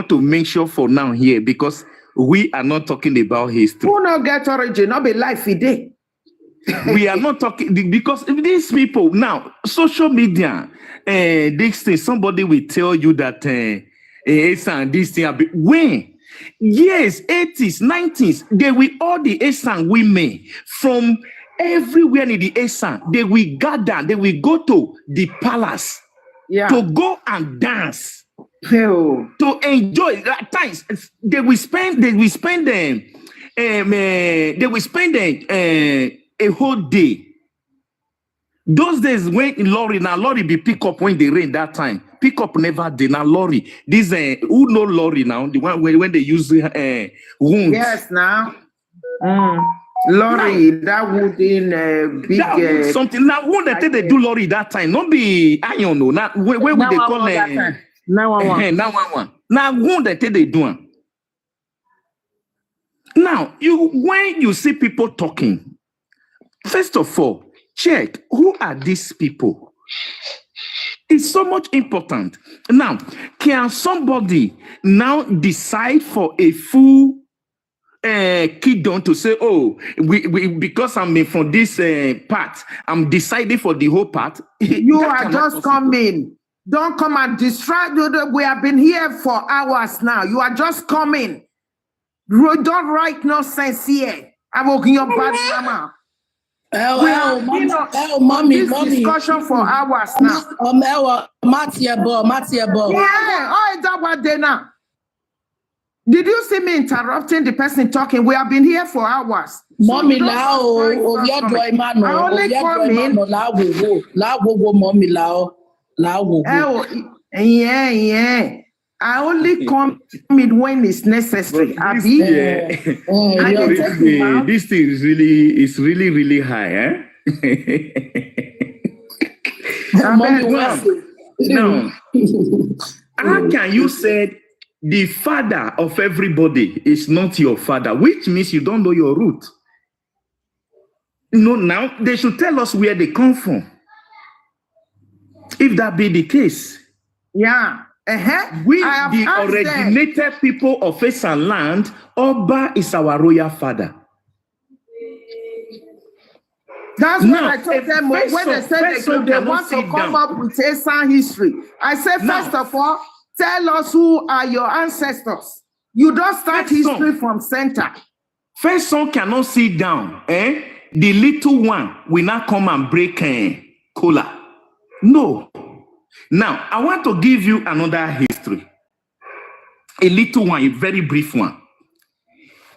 to mention for now here because we are not talking about history. Who not get origin? Not be life day. We are not talking because these people now, social media, this thing, somebody will tell you that Esan, this thing. When? Yes, 80s, 90s, they will all the Esan women from everywhere in the Esan, they will gather, they will go to the palace to go and dance. To enjoy at times they will spend a whole day. Those days when lorry be pick up when they rain that time. Pick up never did now lorry. This who know lorry now? The one when they use wounds. Yes, now. Lorry, that wooden big That something now. Who they do lorry that time? Not be iron no. Now where would they call it? 911. 911. Now who they do? Now when you see people talking, first of all, check who are these people. It's so much important. Now, can somebody now decide for a full kingdom to say, oh, we because I'm in for this part, I'm deciding for the whole part? You are just coming. Don't come and distract. We have been here for hours now. You are just coming. Don't write nonsense here. I'm working your bad mama. Mommy, discussion for hours now. Matiabo. Yeah, oh, that what they now. Did you see me interrupting the person talking? We have been here for hours. Mommy, lao, mommy, lao. Yeah. I only come in when it's necessary. This thing is really high, eh? Now, how can you say the father of everybody is not your father, which means you don't know your root? No, now they should tell us where they come from. If that be the case, yeah. We, the originated people of Esan land, Oba is our royal father. That's what I told them when they said they want to come up with Esan history. I said, first of all, tell us who are your ancestors. You don't start history from center. First son cannot sit down. The little one will not come and break cola. No. Now, I want to give you another history. A little one, a very brief one.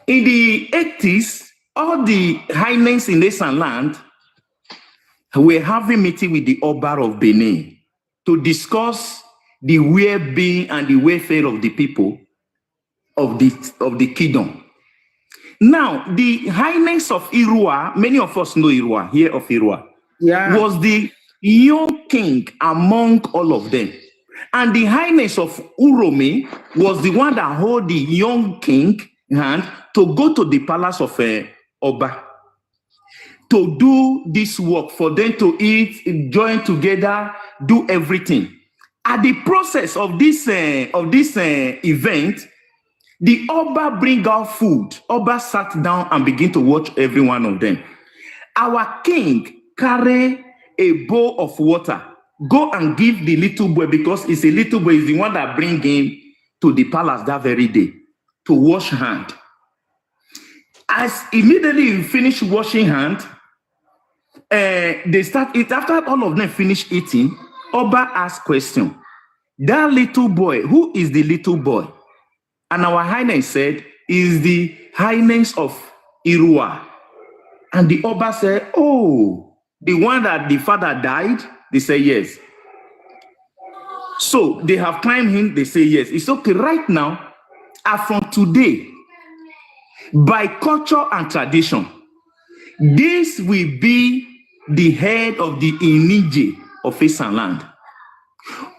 In the 80s, all the highlands in Esan land were having meeting with the Oba of Benin to discuss the well-being and the welfare of the people of the kingdom. Now, the highlands of Irua, many of us know Irua, here of Irua, was the young king among all of them. And the highness of Uromi was the one that hold the young king hand to go to the palace of Oba to do this work, for them to eat, join together, do everything. At the process of this event, the Oba bring out food. Oba sat down and begin to watch every one of them. Our king carry a bowl of water, go and give the little boy, because it's a little boy, is the one that bring him to the palace that very day to wash hand. As immediately you finish washing hand, they start it. After all of them finish eating, Oba asked question, that little boy, who is the little boy? And our highness said, is the highness of Irua. And the Oba said, oh, the one that the father died? They say yes. So they have climbed him, they say yes. It's okay right now. And from today, by culture and tradition, this will be the head of the Inije of Esan land,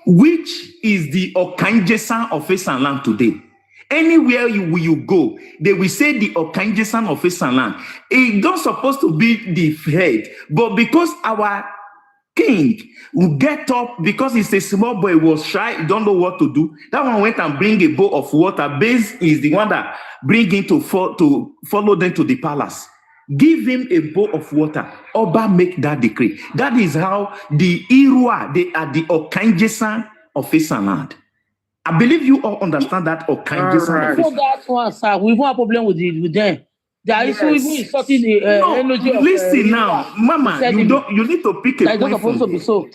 which is the Okanjesan of Esan land today. Anywhere you go, they will say the Okanjesan of Esan land. It's not supposed to be the head, but because our king will get up, because he's a small boy, was shy, don't know what to do. That one went and bring a bowl of water. Base is the one that bring him to follow them to the palace. Give him a bowl of water. Oba make that decree. That is how the Irua, they are the Okanjesan of Esan land. I believe you all understand that Okanjesan. Before that one, sir, we have a problem with them. There is even insulting the energy of listen now, Mama, you need to pick a point from to be so.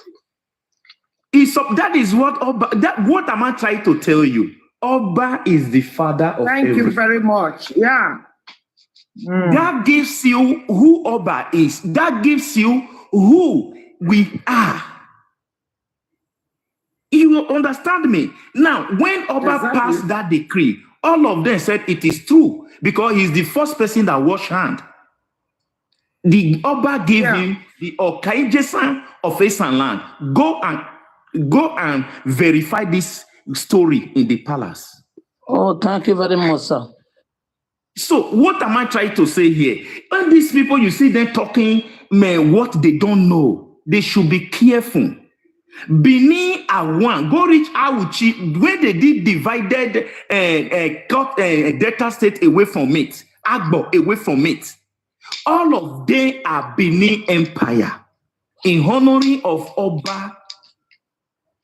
That is what Oba, what am I trying to tell you? Oba is the father of Thank you very much. Yeah. That gives you who Oba is. That gives you who we are. You understand me? Now, when Oba Exactly. passed that decree, all of them said it is true because he's the first person that washed hand. The Oba gave Yeah. him the Okaijesan of Esan land. Go and verify this story in the palace. Oh, thank you very much, sir. So what am I trying to say here? When these people, you see them talking, man, what they don't know, they should be careful. Benin are one. Go reach Awuchi when they did divided cut Delta State away from it, Agbo away from it. All of them are Benin Empire in honoring of Oba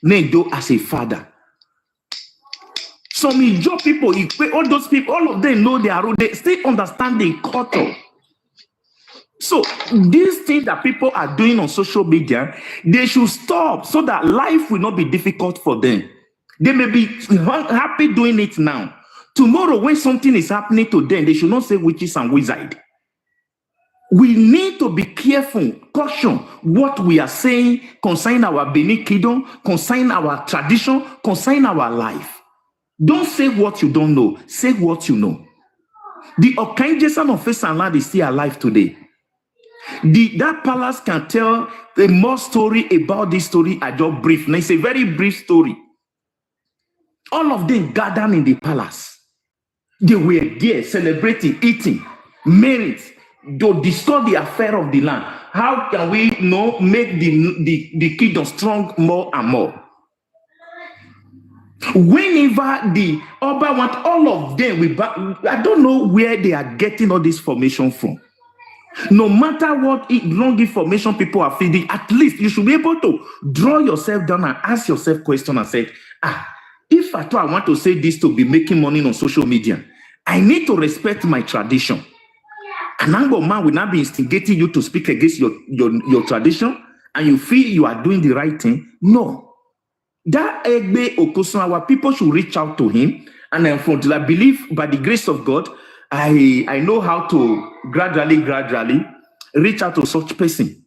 Nedo as a father. Some Ijo people, all those people, all of them know their role. They still understand the culture. So these things that people are doing on social media, they should stop so that life will not be difficult for them. They may be happy doing it now. Tomorrow, when something is happening to them, they should not say witches and wizards. We need to be careful, caution what we are saying concerning our Benin Kingdom, concerning our tradition, concerning our life. Don't say what you don't know. Say what you know. The Okanjesan of Esan land is still alive today. That palace can tell a more story about this story. I just brief. Now it's a very brief story. All of them gathered in the palace. They were there celebrating, eating, married, to discuss the affair of the land. How can we make the kingdom strong more and more? Whenever the Oba want all of them, I don't know where they are getting all this information from. No matter what wrong information people are feeding, at least you should be able to draw yourself down and ask yourself questions and say, if at all I want to say this to be making money on social media, I need to respect my tradition. An Anglo man will not be instigating you to speak against your tradition and you feel you are doing the right thing. No. That Egbe Okosun, our people should reach out to him. And then I believe by the grace of God, I know how to gradually reach out to such person.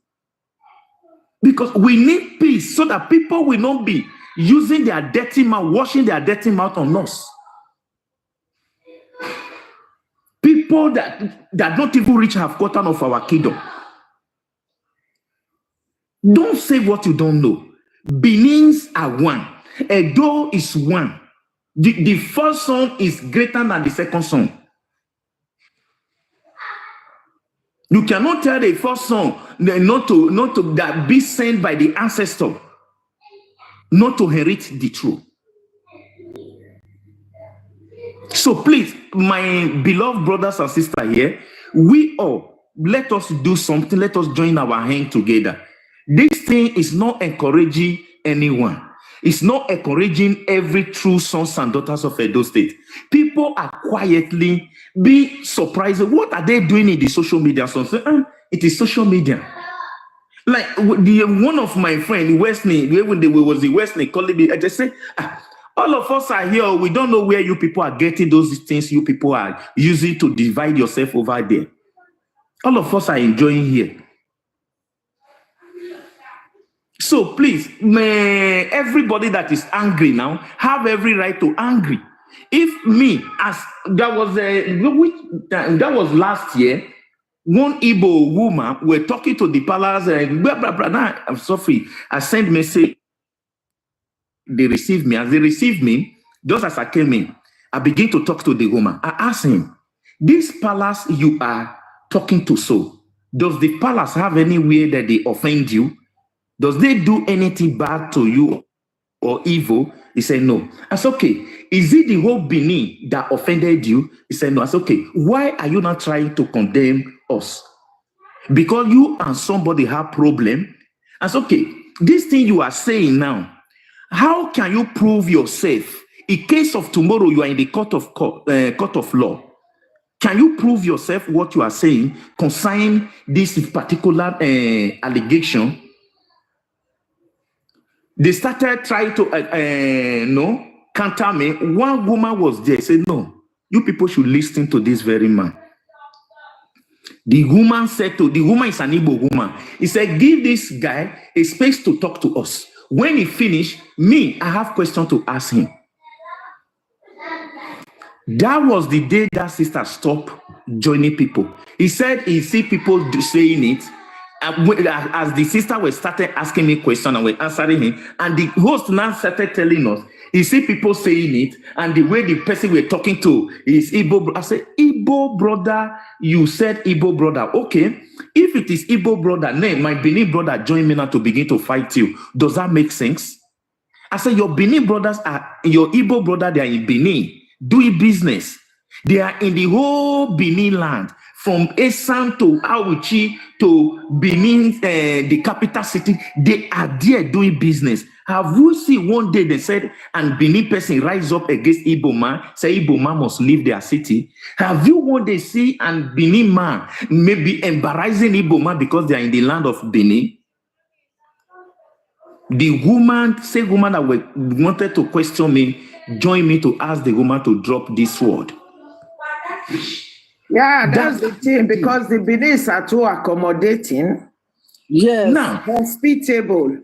Because we need peace so that people will not be using their dirty mouth, washing their dirty mouth on us. People that don't even reach half quarter of our kingdom. Don't say what you don't know. Benins are one. Edo is one. The first son is greater than the second son. You cannot tell the first son not to that be sent by the ancestor, not to inherit the truth. So please, my beloved brothers and sisters here, we all, let us do something. Let us join our hand together. This thing is not encouraging anyone. It's not encouraging every true sons and daughters of Edo State. People are quietly be surprised. What are they doing in the social media? So it is social media. Like one of my friends, Wesley, when they was the Wesley calling me, I just say, all of us are here. We don't know where you people are getting those things you people are using to divide yourself over there. All of us are enjoying here. So please, everybody that is angry now have every right to angry. If me, as that was last year, one Igbo woman were talking to the palace and blah blah blah. Now, I'm sorry, I sent message. They received me. As they received me, just as I came in, I began to talk to the woman. I asked him, "This palace you are talking to, so does the palace have any way that they offend you? Does they do anything bad to you or evil?" He said, "No." I said, "Okay, is it the whole Benin that offended you?" He said, "No." I said, "Okay, why are you not trying to condemn us? Because you and somebody have problem." I said, "Okay, this thing you are saying now, how can you prove yourself? In case of tomorrow, you are in the court of law. Can you prove yourself what you are saying concerning this particular allegation?" They started trying to counter me. One woman was there, said, "No, you people should listen to this very man. The woman said to the woman is an Igbo woman. He said, give this guy a space to talk to us. When he finished, me, I have questions to ask him. That was the day that sister stopped joining people. He said he see people saying it. As the sister was started asking me questions and we're answering him, and the host now started telling us, he see people saying it, and the way the person we're talking to is Igbo. I said, Igbo brother, you said Igbo brother. Okay, if it is Igbo brother, then my Benin brother join me now to begin to fight you. Does that make sense? I said, your Benin brothers are, your Igbo brother, they are in Benin, doing business. They are in the whole Benin land. From Esan to Auchi to Benin, the capital city, they are there doing business. Have you seen one day they said, and Benin person rise up against Igbo man, say Igbo man must leave their city? Have you one day see and Benin man maybe embarrassing Igbo man because they are in the land of Benin? The woman, same woman that wanted to question me, join me to ask the woman to drop this word. Yeah, that's the thing, because the Benis are too accommodating. Yes. Now, hospitable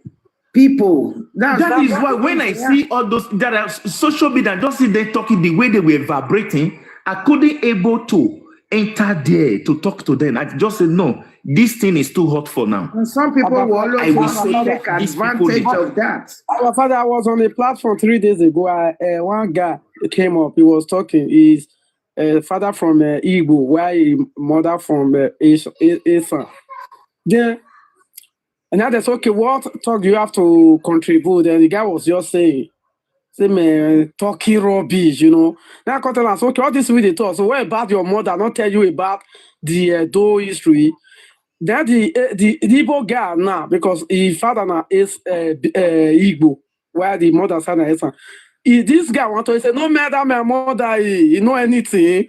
people. That is why when I see all those that are social media, just see them talking the way they were vibrating, I couldn't able to enter there to talk to them. I just said, no, this thing is too hot for now. And some people will always take advantage of that. Our father, I was on a platform 3 days ago. One guy came up, he was talking. He's father from Igbo, where a mother from Esan. Then, and now they said, okay, what talk do you have to contribute? And the guy was just saying, say, man, talking rubbish, you know. Now I got to ask, okay, all this with the talk. So what about your mother? Not tell you about the Do history. Then the Igbo guy now, because his father now is Igbo, where the mother son is Esan. This guy want to say, no matter my mother, he know anything.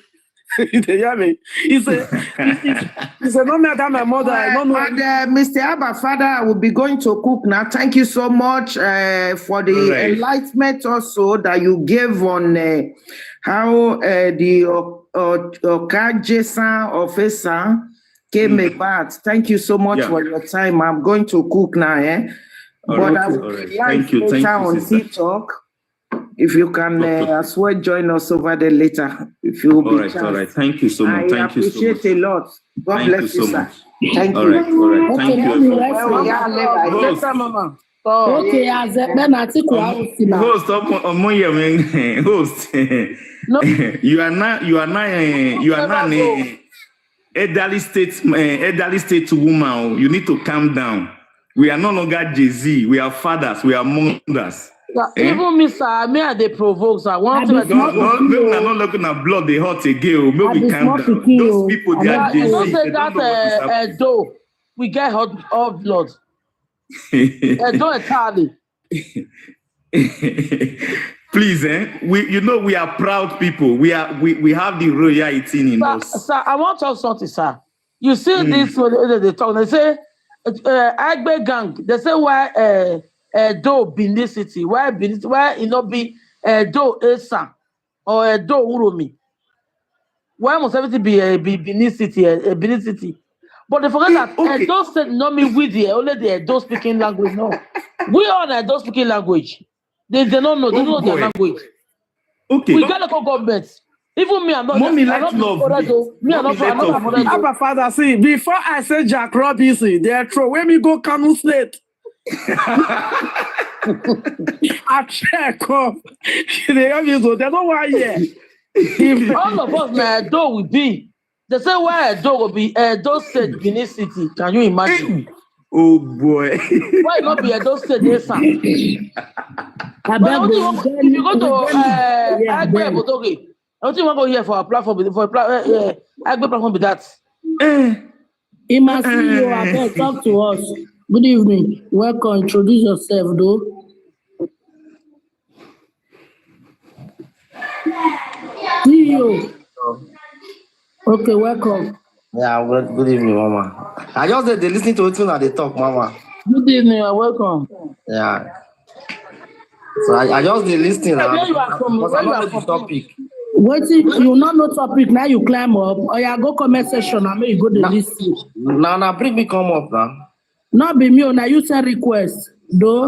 You hear me? He said, no matter my mother, I don't know. And Mr. Abba, Father, I will be going to cook now. Thank you so much for the enlightenment also that you gave on how the Okajesan of Esan came about. Thank you so much for your time. I'm going to cook now. But I will be live later on TikTok. If you can as well join us over there later. If you will be all right. Thank you so much. I appreciate a lot. God bless you, sir. Thank you. All right. Thank you. Okay, as a man, I think host host. You are not elderly state woman. You need to calm down. We are no longer Jay-Z. We are fathers. We are mothers. Even me, sir, me they provoke. So I want to. Not looking at blood. They hurt again. Maybe calm down. Those people, they are Jay-Z. Don't say that. Though we get hot blood. Don't entirely. Please, we are proud people. We have the royalty in us. Sir, I want to talk something, sir. You see this? They talk. They say, Agbe gang. They say why Do Benin City? Why it not be Do Esan or Do Uromi? Why must everything be Benin City? Benin City. But they forget that Edo said not me with the only the Edo speaking language. No, we are the Edo speaking language. They don't know. They don't know their language. Okay. We got local governments. Even me, I'm not. Mommy, let's love me. I'm not. Abba Father, see, before I say Jack Robinson, they throw when me go Kano State. I check up. They don't want here. All of us, man, Edo will be. They say where Edo will be. Edo State, Benin City. Can you imagine? Oh boy. Why not be Edo State? If you go to Agbe Botoge, I don't think we're going here for a platform. Agbe platform be that. He must see you. Talk to us. Good evening. Welcome. Introduce yourself, though. See you. Okay, welcome. Yeah, good evening, Mama. I just they listen to it when they talk, Mama. Good evening, welcome. Yeah. So I just they listening. Where you are from? Where you are from? Topic. Waiting, you not know topic now. You climb up, or you go comment section. I mean, you go the list. Now bring me come up now. Not be me. Now you send request. Though,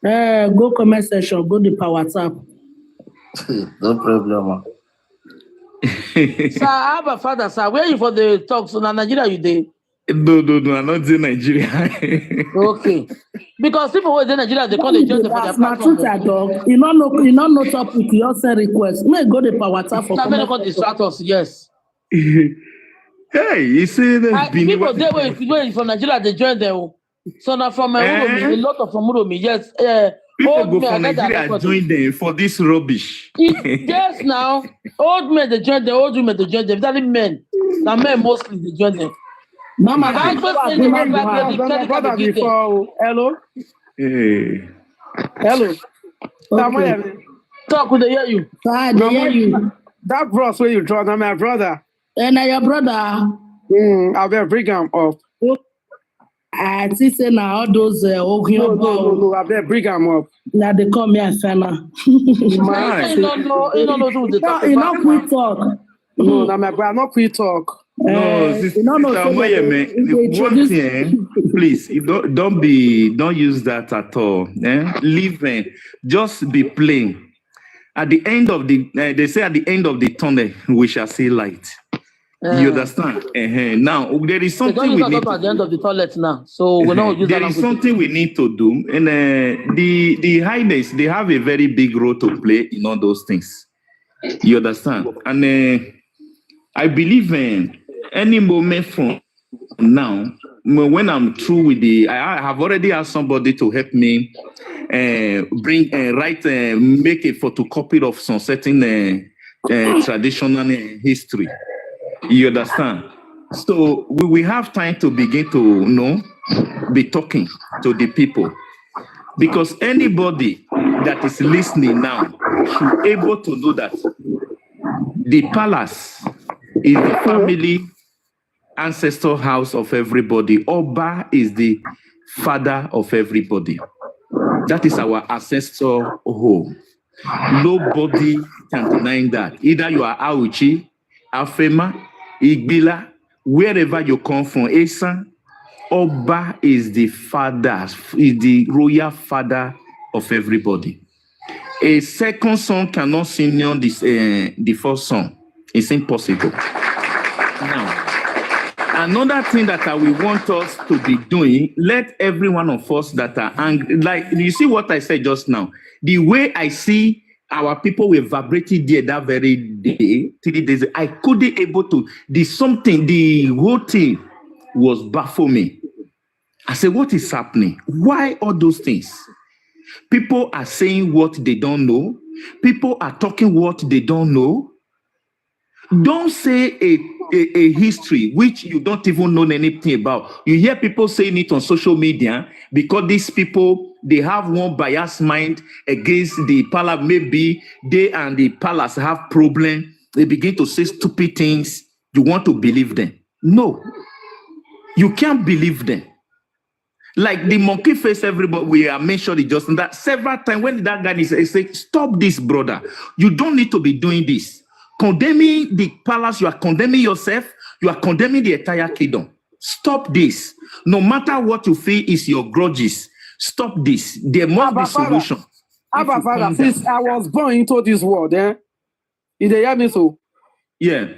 go comment section. Go the power tap. No problem. Sir, I have a father, sir. Where you for the talks? So, Nigeria, you did. No, I'm not in Nigeria. Okay. Because people who are in Nigeria, they call the judge for their platform. Dog. You not know topic. You all send request. May go the power tap for comment. Not distract us. Yes. Hey, you see that people they were from Nigeria, they join them. So now from Uromi, a lot of from Uromi, yes. People go from Nigeria join them for this rubbish. Yes, now old men they join them, old women they join them. That men, the men mostly they join them. Mama, brother before. Hello. Hey. Hello. Okay. Talk with the hear you. They hear you. That bros where you draw, now my brother. And your brother. I will bring him up. I see say now all those no, I will bring him up. Now they call me a fella. You don't know who they talk about. You not quick talk. No, now my brother, not quick talk. No, please, don't use that at all. Leave, just be plain. At the end of they say at the end of the tunnel we shall see light. You understand? Now there is something we need. At the end of the toilet now, so we don't use there is something we need to do, and the highness they have a very big role to play in all those things. You understand? And I believe any moment from now, when I'm through with I have already asked somebody to help me make a photocopy of some certain traditional history. You understand? So we have time to begin to be talking to the people, because anybody that is listening now should be able to know that the palace is the family ancestor house of everybody. Oba is the father of everybody. That is our ancestor home. Nobody can deny that. Either you are Auchi, Afema, Igbila, wherever you come from, Esa, Oba is the father, is the royal father of everybody. A second son cannot senior the first son. It's impossible. Now, another thing that we want us to be doing, let every one of us that are angry, like you see what I said just now, the way I see our people were vibrating there that very day, 3 days, I couldn't able to, the whole thing was baffling me. I said, what is happening? Why all those things? People are saying what they don't know. People are talking what they don't know. Don't say a history which you don't even know anything about. You hear people saying it on social media because these people, they have one biased mind against the palace. Maybe they and the palace have problem. They begin to say stupid things. You want to believe them? No, you can't believe them. Like the monkey face, everybody, we are mentioned just in that several times when that guy is saying, stop this, brother. You don't need to be doing this. Condemning the palace, you are condemning yourself, you are condemning the entire kingdom. Stop this. No matter what you feel is your grudges, stop this. There must be solution. Abba, Father, since I was born into this world, you hear me so? Yeah.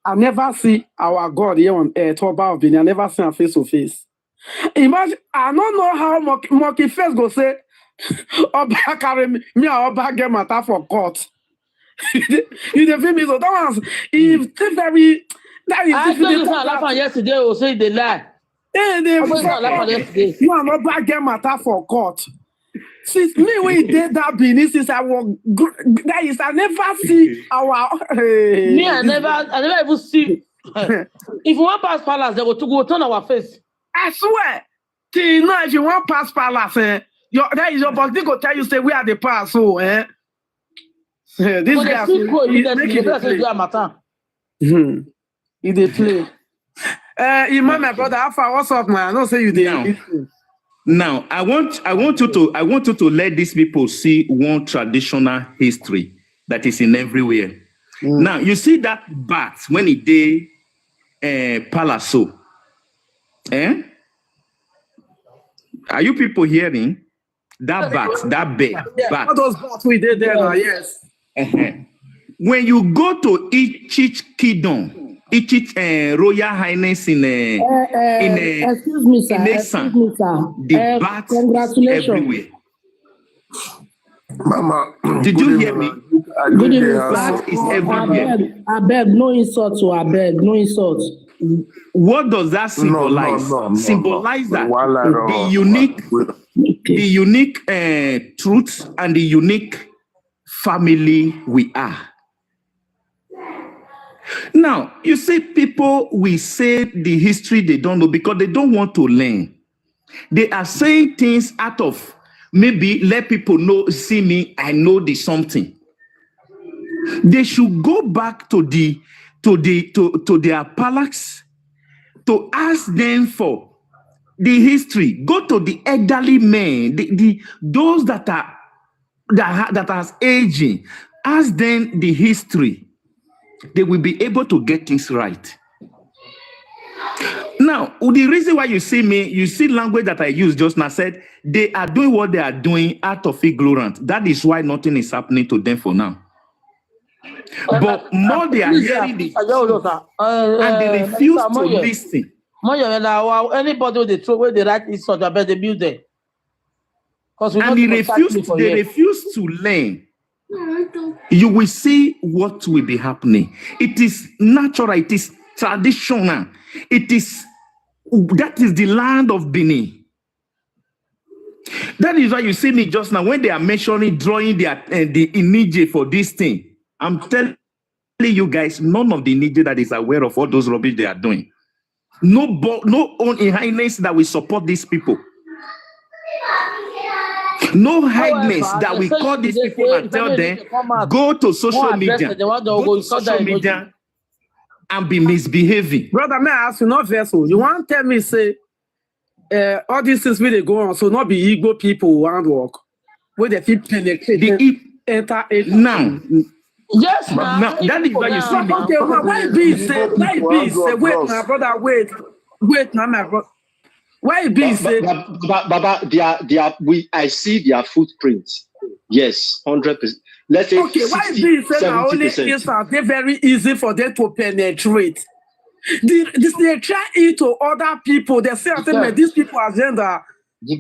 I never see our God here on earth, Oba of Benin. I never see him face to face. Imagine, I don't know how monkey face go say, Oba carry me and Oba get matter for court. You the feel me? So that was if very that is. I told you something yesterday. Or say they lie. You are not back get matter for court. Since me we did that Benin, since I was that is I never see our. Me I never even see. If you want pass palace, they will to go turn our face. I swear. Till now, if you want pass palace, that is your boss. They go tell you say we are the pass. So this guy he dey play. Imam, my brother, how far? What's up, man? I don't say you did. Now, I want you to let these people see one traditional history that is in everywhere. Now you see that bat when it did Palazzo. Are you people hearing? That bat, that bear, bat. All those bats we did there now, yes. When you go to Ichich Kingdom, Ichich Royal Highness Excuse me, sir. in Excuse Esan, me, sir. the bats Congratulations. everywhere. Mama, Did you hear me? Good evening, sir. Bat is everywhere. I beg, no insult to I beg, no insult. What does that symbolize? Symbolize that the unique truth and the unique family we are. Now, you see, people will say the history they don't know because they don't want to learn. They are saying things out of maybe let people know, see me, I know the something. They should go back to their palace to ask them for the history. Go to the elderly men, those that are aging. Ask them the history. They will be able to get things right. Now, the reason why you see language that I used just now said they are doing what they are doing out of ignorance. That is why nothing is happening to them for now. But more they are hearing the truth, and they refuse to listen. Anybody with the throw where they write is such about the building. And they refuse to learn. You will see what will be happening. It is natural, it is traditional. That is the land of Benin. That is why you see me just now when they are mentioning drawing the Inije for this thing. I'm telling you guys, none of the Inije that is aware of all those rubbish they are doing. No own highness that will support these people. No highness that will call these people and tell them, go to social media and be misbehaving. Brother, may I ask you not vessel? You want to tell me, say, all these things where they go on, so not be Igbo people who want work, where they feel penetrate, enter it now. Yes, now that is why you see me. Okay, why be say, wait, my brother, wait, now, my brother. Why be say, Baba, I see their footprints. Yes, 100%. Let's say okay, 60, why be say now only is they very easy for them to penetrate? They try it to other people. They say, these people agenda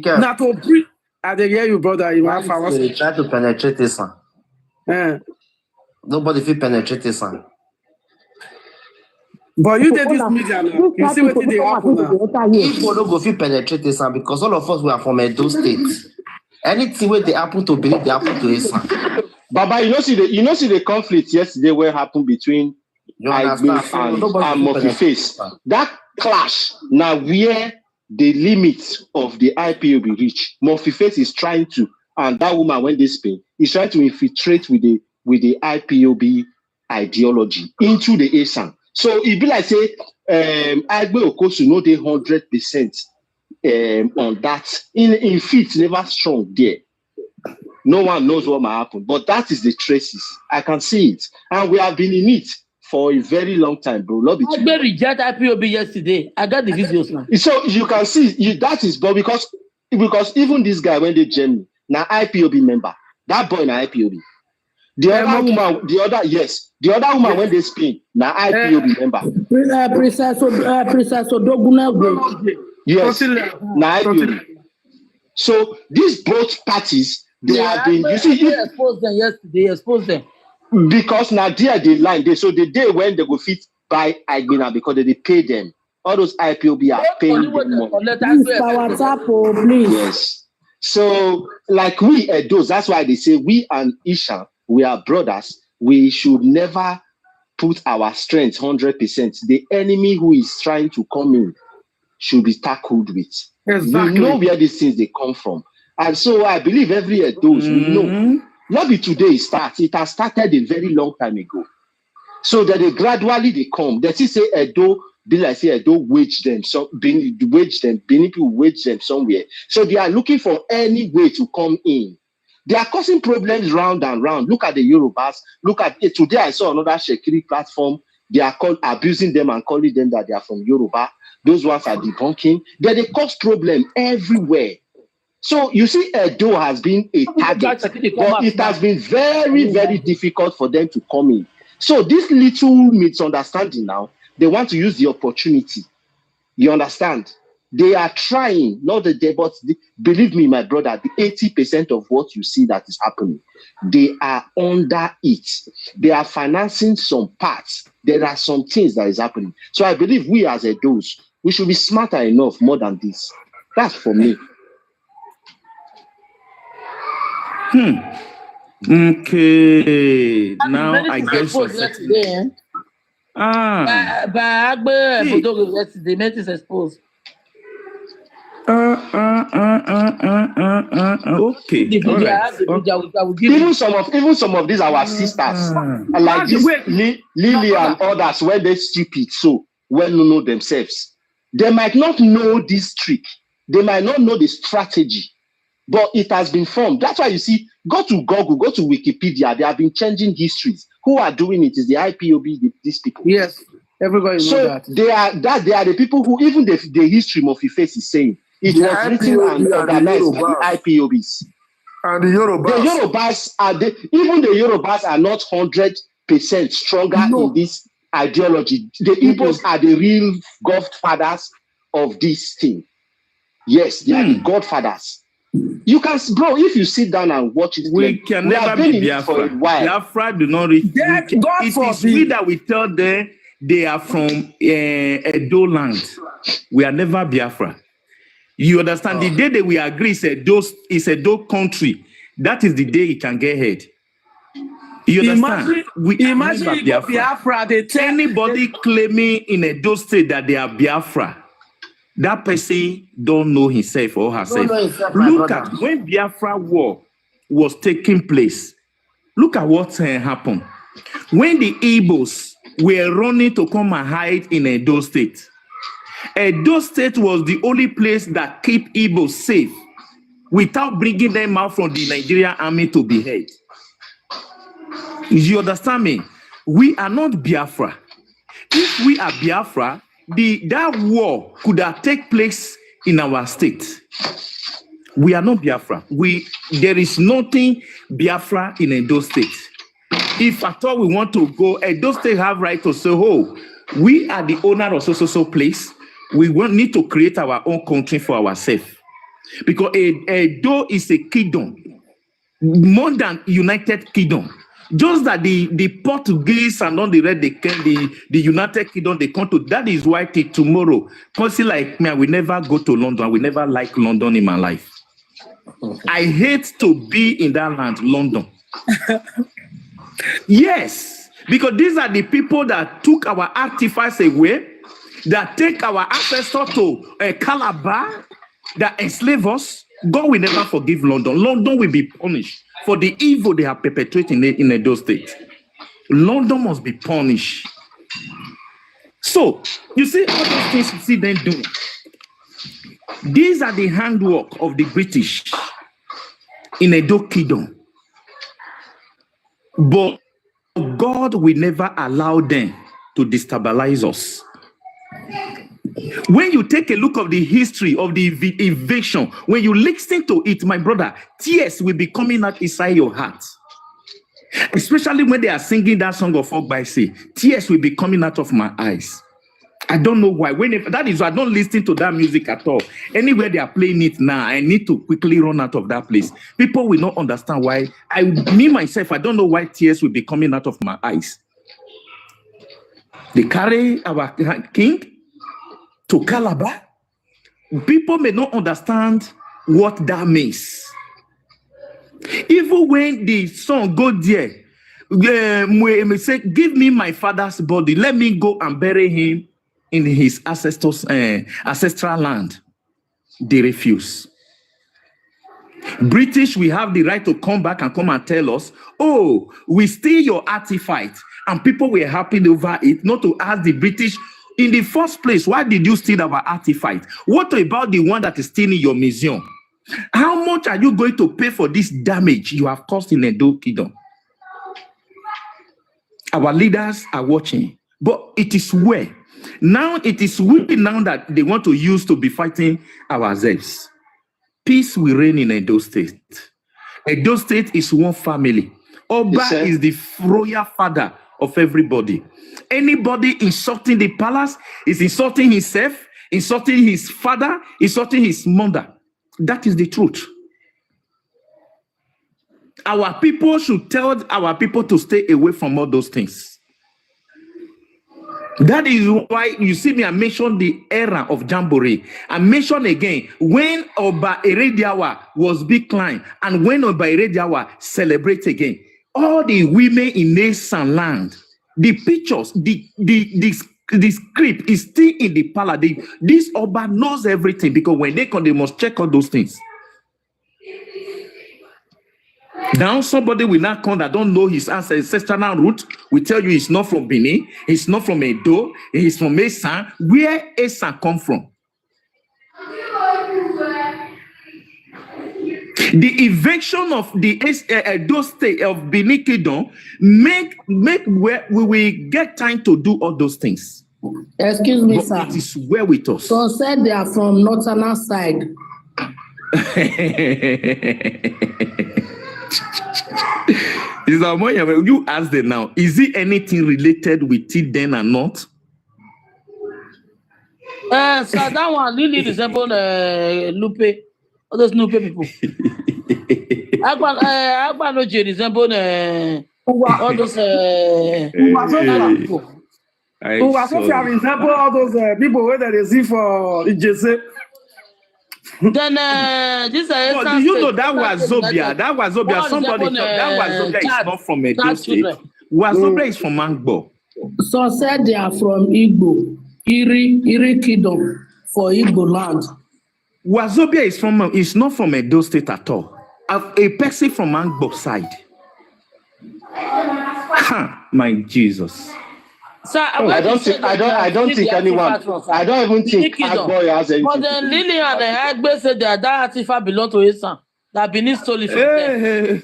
not to bring. I dey hear you, brother. You have they try to penetrate this one. Nobody feel penetrate this one. But you did this media now. You see what they happen now. People don't go feel penetrate this one because all of us were from Edo State. Anything where they happen to believe, they happen to this one. Baba, you know see the conflict yesterday where happened between Igbo and Murphy Face. That clash now where the limits of the IPOB reach. Murphy Face is trying to, and that woman when they speak, is trying to infiltrate with the IPOB ideology into the ASAN. So it be like say Agbe Okosu know they 100% on that. In feet never strong there. No one knows what might happen, but that is the traces. I can see it, and we have been in it for a very long time, bro. Agbe reject IPOB yesterday. I got the videos now. So you can see that is, but because even this guy when they Germany now IPOB member, that boy now IPOB. The other woman when they spin now IPOB member. Princess Odoguna. Yes, now IPOB. So these both parties they have been. You see, they exposed them yesterday. Exposed them because now they line. So the day when they go fit buy Agbena because they pay them. All those IPOB are paying them money. Please. Yes. So like we those, that's why they say we and Isha, we are brothers. We should never put our strength 100%. The enemy who is trying to come in should be tackled with. Exactly. We know where these things they come from. And so I believe every those we know. Not be today it starts. It has started a very long time ago. So that they gradually come. They say Edo, be like say Edo wage them. So Benin people wage them somewhere. So they are looking for any way to come in. They are causing problems round and round. Look at the Yorubas. Look at it. Today I saw another Shekiri platform. They are abusing them and calling them that they are from Yoruba. Those ones are debunking. They cause problem everywhere. So you see, Edo has been a target, but it has been very, very difficult for them to come in. So this little misunderstanding now, they want to use the opportunity. You understand? They are trying, not the day, but believe me, my brother, the 80% of what you see that is happening, they are under it. They are financing some parts. There are some things that is happening. So I believe we as Edos, we should be smarter enough more than this. That's for me. Okay. Now I guess yesterday, yesterday, made is exposed. Okay. Even some of these our sisters, like this Lily and others, when they stupid, so well know themselves. They might not know this trick. They might not know the strategy, but it has been formed. That's why you see, go to Google, go to Wikipedia. They have been changing histories. Who are doing it is the IPOB, these people. Yes, everybody knows that. They are the people who even the history of Ife is saying it was written and organized by the IPOBs. And the Yorubas. The Yorubas even the Yorubas are not 100% stronger in this ideology. The Igbos are the real godfathers of this thing. Yes, they are the godfathers. You can, bro, if you sit down and watch it, we can never be Biafra. Biafra do not reach. It is we that we tell them they are from Edo land. We are never Biafra. You understand? The day that we agree is Edo country, that is the day it can get ahead. You understand? Imagine you go Biafra. Anybody claiming in Edo state that they are Biafra, that person don't know himself or herself. Look at when Biafra war was taking place. Look at what happened. When the Igbos were running to come and hide in Edo State, Edo State was the only place that kept Igbos safe without bringing them out from the Nigerian army to be held. You understand me? We are not Biafra. If we are Biafra, that war could have taken place in our state. We are not Biafra. There is nothing Biafra in Edo State. If at all we want to go, Edo State have right to say, oh, we are the owner of so place. We need to create our own country for ourselves. Because Edo is a kingdom, more than United Kingdom. Just that the Portuguese and all the rest, the United Kingdom, they come to. That is why till tomorrow, person like me, I will never go to London. I will never like London in my life. I hate to be in that land, London. Yes, because these are the people that took our artifacts away, that take our ancestors to Calabar, that enslave us. God will never forgive London. London will be punished for the evil they are perpetrating in Edo State. London must be punished. So, you see all those things you see them doing. These are the handwork of the British in Edo Kingdom. But God will never allow them to destabilize us. When you take a look of the history of the invasion, when you listen to it, my brother, tears will be coming out inside your heart. Especially when they are singing that song of Ogbaise, tears will be coming out of my eyes. I don't know why. That is why I don't listen to that music at all. Anywhere they are playing it now, I need to quickly run out of that place. People will not understand why. Me myself, I don't know why tears will be coming out of my eyes. They carry our king to Calabar. People may not understand what that means. Even when the son go there, may say, give me my father's body. Let me go and bury him in his ancestral land. They refuse. British, we have the right to come back and come and tell us, oh, we steal your artifact. And people were happy over it, not to ask the British, in the first place, why did you steal our artifact? What about the one that is still in your museum? How much are you going to pay for this damage you have caused in Edo Kingdom? Our leaders are watching, but it is where. Now it is we now that they want to use to be fighting ourselves. Peace will reign in Edo State. Edo State is one family. Oba is the royal father of everybody. Anybody insulting the palace is insulting himself, insulting his father, insulting his mother. That is the truth. Our people should tell our people to stay away from all those things. That is why you see me, I mentioned the era of Jamboree. I mentioned again, when Oba Erediawa was declined and when Oba Erediawa celebrates again, all the women in Esan land, the pictures, the script is still in the palace. This Oba knows everything because when they come, they must check all those things. Now somebody will not come that don't know his ancestral root. We tell you he's not from Benin, he's not from Edo, he's from Esan. Where Esan come from? The eviction of the Edo State of Benin Kingdom make where we will get time to do all those things. Excuse me, but sir. It is well with us. So said they are from northern side. You ask them now, is it anything related with it then or not? So that one really resembles Lupe. All those Lupe people. Agbanoje resembles all those people. Sofia resemble all those people where they see for Ijese. Then this do you know that was Zobia? That was Zobia. Somebody that was Zobia is not from Edo State. Wazobia is from Angbo. So said they are from Igbo, Iri Kingdom for Igbo land. Wazobia is not from Edo State at all. A person from Angbo side. My Jesus. So, I don't think anyone. I don't even think Agboy has anything. But then Lillian and Agbe said that Atifa belong to Esan. That Benin stole it from them.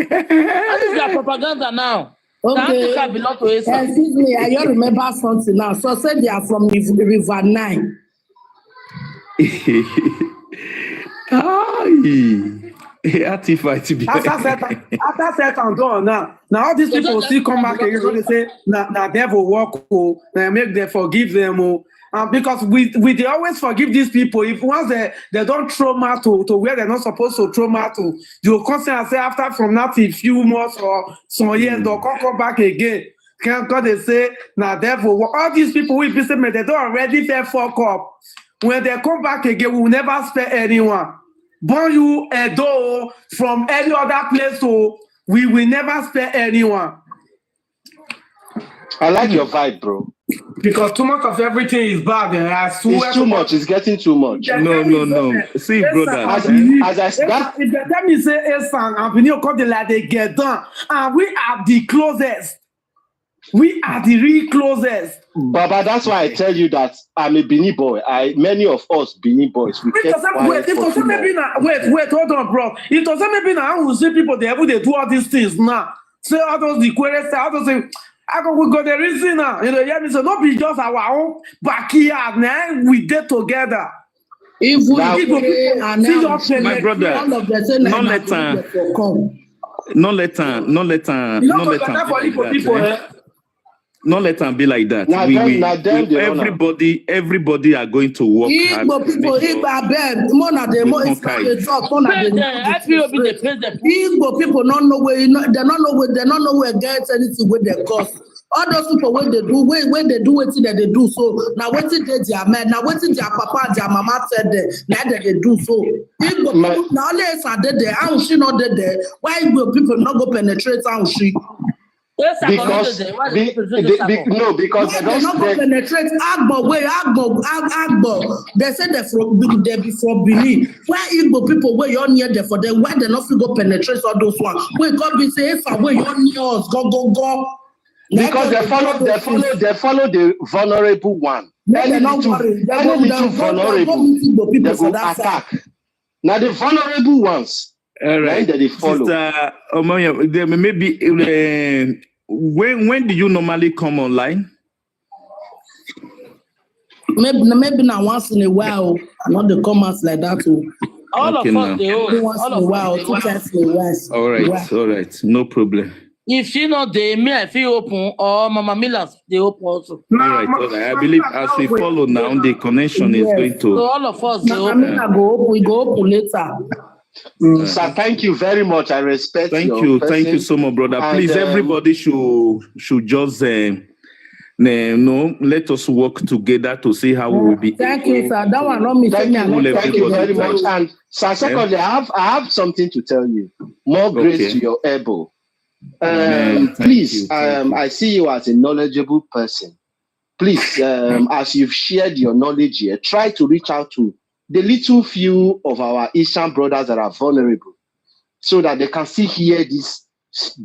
That is their propaganda now. Okay. That belong to Esan. Excuse me, I just remember something now. So said they are from River Nile. After set and done now all these people still come back again. So they say, "Na devil work, make them forgive them." Because we they always forgive these people. If once they don't throw mat to where they're not supposed to throw mat to, you constantly say after from that a few months or some years they'll come back again. God they say, "Na devil work." All these people we be saying they don't already fair fuck up. When they come back again, we will never spare anyone. Born you Edo from any other place, so we will never spare anyone. I like your vibe, bro. Because too much of everything is bad. I swear it's too much. It's getting too much. No. See, brother. As I start, if they tell me say Esan and Benin come like they get done, and we are the closest. We are the real closest. Baba, that's why I tell you that I'm a Benin boy. Many of us Benin boys. Wait, hold on, bro. It doesn't maybe now I will see people they do all these things now. Say all those the queries, all those things. We got the reason now. You know, yeah, so not be just our own backyard, man. We did together. If we my brother, not let them be like that. Everybody are going to work hard. Igbo people don't know where they don't know where get anything with their cost. All those people when they do what they do so now what did their man now what did their papa and their mama said now that they do so Igbo people now let's are there how she not there why Igbo people not go penetrate how she because they don't penetrate Agbo. They say they be from Benin. Why Igbo people where you're near there for them? Why they not go penetrate all those ones? Wait, God be say if where you're near us, go. Because they follow the vulnerable one. Any little vulnerable, they will attack. Now the vulnerable ones, All now right. that they follow. Sister Omoyo, there maybe when do you normally come online? Maybe now once in a while, and not the comments like that too. All Okay, of now. us, they Maybe host. once All in a of while, us, 2 times in a while. All right, all right, no problem. if she not there, me I feel open, or Mama Millers, they open also. All right, all right. I believe as we follow now, the connection is going So to. all of us, they Now, I open. mean, we go open later. Sir, thank you very much. I respect Thank your you person. so much, brother. And, Please, everybody should just let us work together to see how we will be. Thank you, sir. That one not me. Thank you very much. Thank And sir, secondly, I have something to tell you. More grace to your elbow. Please, I see you as a knowledgeable person. Please, as you've shared your knowledge here, try to reach out to the little few of our Eastern brothers that are vulnerable, so that they can still hear this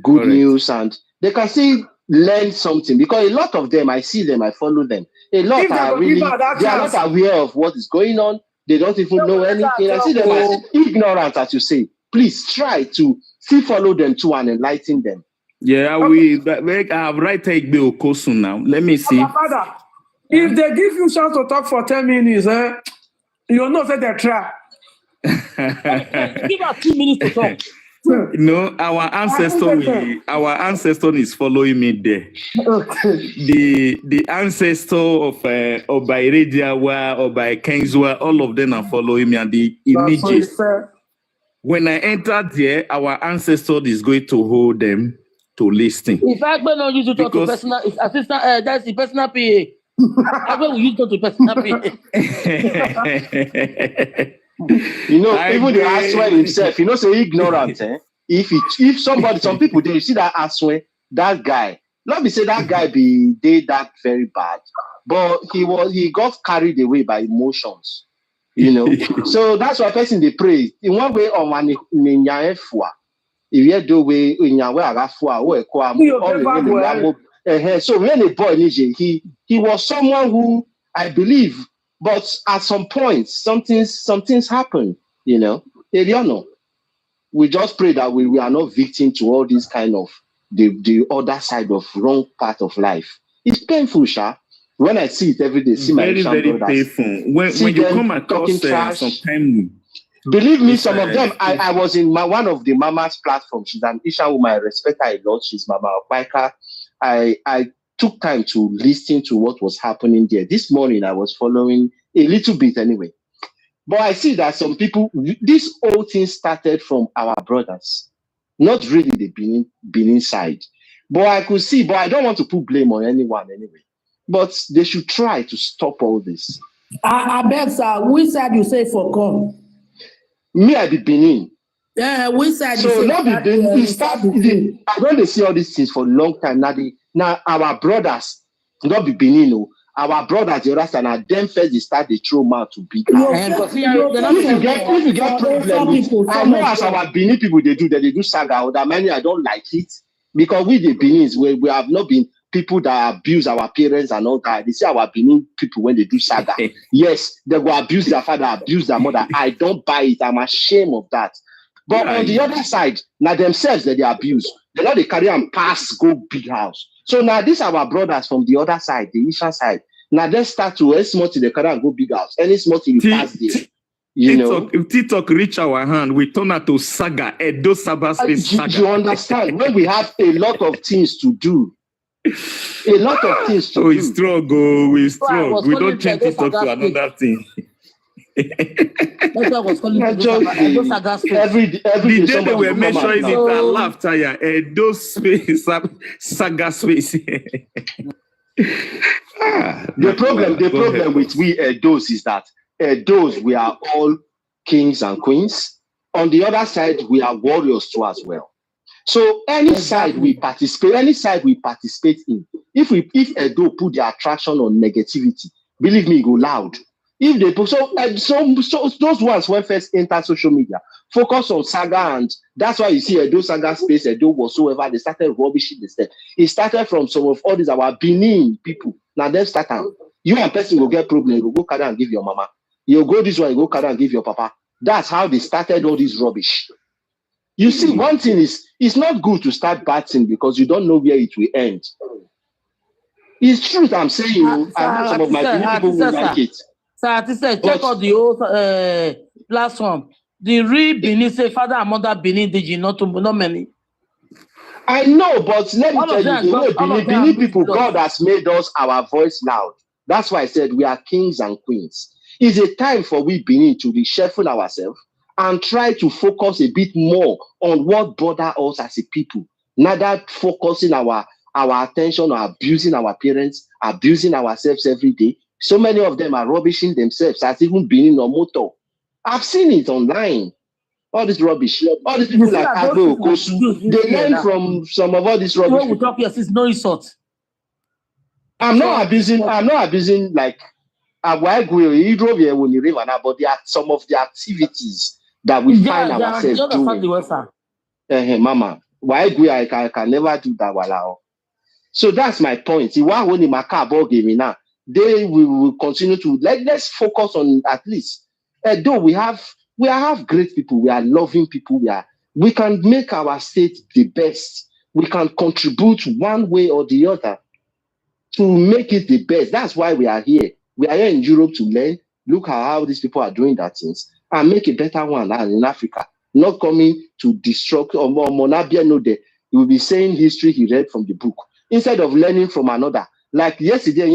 good news and they can still learn something. Because a lot of them, I see them, I follow them. A lot are really, they are not aware of what is going on. They don't even know anything. I see them as ignorant, as you say. Please try to still follow them too and enlighten them. Yeah, I have right take Bill Kosun now. Let me see. Father, if they give you chance to talk for 10 minutes, you know that they try. Give us 2 minutes to talk. No, our ancestor is following me there. Okay. The ancestor of Obairidiawa, Obai Kenzwa, all of them are following me, and the images. When I enter there, our ancestor is going to hold them to listen. If I don't use to talk to personal assistant, that's the personal PA. I will use to personal PA. You know, even the Aswe himself, you know, say ignorant. If somebody, some people, they see that Aswe, that guy. Let me say that guy did that very bad, but he got carried away by emotions. You know, so that's why person they pray in one way or one efua. If you do way in your way agafua so when the boy he was someone who I believe, but at some point something's happened. You know, we just pray that we are not victim to all this kind of the other side of wrong part of life. It's painful, Sha. When I see it every day, see very, my very brothers, painful. When you come across sometime, believe me, some of them. I was in one of the Mama's platform. She's an Isha woman. I respect her a lot. She's Mama Opaika. I took time to listen to what was happening there. This morning, I was following a little bit anyway. But I see that some people, this whole thing started from our brothers, not really the Benin side. But I could see, but I don't want to put blame on anyone anyway. But they should try to stop all this. I beg, sir. Which side you say for come? Me, I be Benin. Yeah, which side so you say? Not be Benin. I don't see all these things for a long time. Now our brothers, not be Benin. No. Our brothers, the other side, and them first they start the throw mouth to beat. If you get problem, I know as our Benin people they do saga. Or that many I don't like it because we the Benins we have not been people that abuse our parents and all that. They say our Benin people when they do saga. Yes, they will abuse their father, abuse their mother. I don't buy it. I'm ashamed of that. But on the other side, now themselves that they abuse, they let they carry and pass, go big house. So now these are our brothers from the other side, the Eastern side. Now they start to any small thing they carry and go big house. Any small thing you pass there. You know, if TikTok reach our hand, we turn out to saga. Edo Sabas is saga. You understand? When we have a lot of things to do. A lot of things to do. We struggle. We don't change TikTok to another thing. That's what I was calling every the day they were measuring it, I laughed. Those space, saga space. The problem with we those is that those we are all kings and queens. On the other side, we are warriors too as well. So any side we participate in, if Edo put the attraction on negativity, believe me, go loud. If they put so those ones when first enter social media, focus on saga, and that's why you see Edo saga space, Edo whatsoever, they started rubbishing this thing. It started from some of all these our Benin people. Now them start. You and person will get problem, you go carry and give your mama. You go this one, you go carry and give your papa. That's how they started all this rubbish. You see, one thing is, it's not good to start bad thing because you don't know where it will end. It's truth I'm saying. You, I know some of my people will like it. Sir, check out the old platform. The real Benin say father and mother Benin did not many. I know, but let me tell you, the way Benin people, God has made us our voice loud. That's why I said we are kings and queens. It's a time for we Benin to reshuffle ourselves and try to focus a bit more on what bother us as a people. Not that focusing our attention on abusing our parents, abusing ourselves every day. So many of them are rubbishing themselves as even Benin or Moto. I've seen it online. All this rubbish. All these people like Agbo Okosu, they learn from some of all this rubbish. What we talk here is no insult. I'm not abusing like but there are some of the activities that we find ourselves doing. Mama, why I can never do that. Walao. So that's my point. They will continue to let's focus on at least. Though we have great people, we are loving people, we can make our state the best. We can contribute one way or the other to make it the best. That's why we are here. We are here in Europe to learn, look at how these people are doing that things, and make a better one in Africa. Not coming to destruct or Monabia know that he will be saying history he read from the book instead of learning from another. Like yesterday,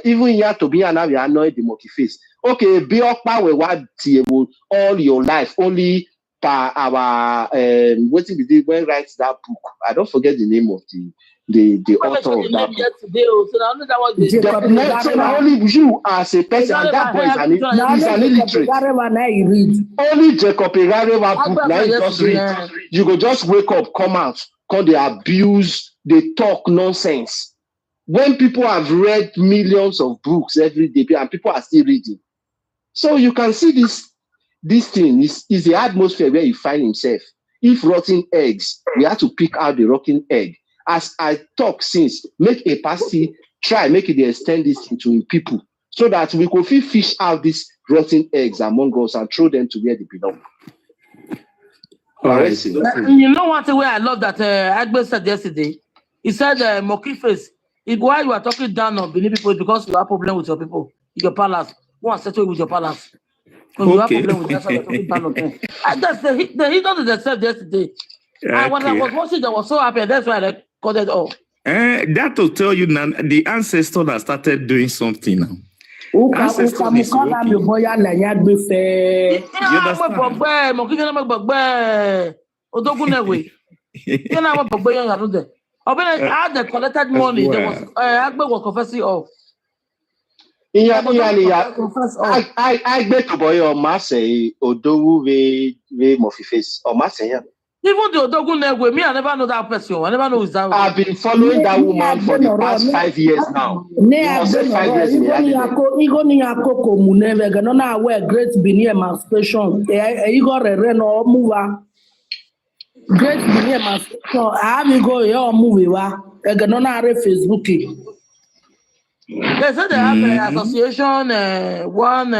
even to be annoyed the monkey face. Okay, be up power all your life, only by our what did we when writes that book? I don't forget the name of the author of that book. So only you as a person, and that boy is an illiterate. Only Jacob Egarewa book now you just read. You go just wake up, come out, come they abuse, they talk nonsense. When people have read millions of books every day, and people are still reading. So you can see this thing is the atmosphere where you find himself. If rotten eggs, we have to pick out the rotten egg. As I talk since, make a pasty, make it extend this into people so that we could fish out these rotten eggs among us and throw them to where they belong. All right. You know what way I love that Agbe said yesterday? He said, Monkey face, why you are talking down on Benin people because you have problem with your people, your palace. Go and settle with your palace. You have problem with that, so you're talking down on them. And that's the hit on themselves yesterday. Okay. And when I was watching, I was so happy. That's why I recorded all. That will tell you now the ancestor that started doing something now. Ancestor is working. You understand? I had the collected money. There was Agbe was confessing of. I bet to boy or Marseille or Dowu ve Mofi face or Marseille. Even the Odogun Negwe, me, I never know that person. I never know who's that. I've been following that woman for the past 5 years now. 5 years in the great Benin emancipation. Igor Reno move. Great Benin emancipation. I have go your movie. Facebook. They said they have an association. One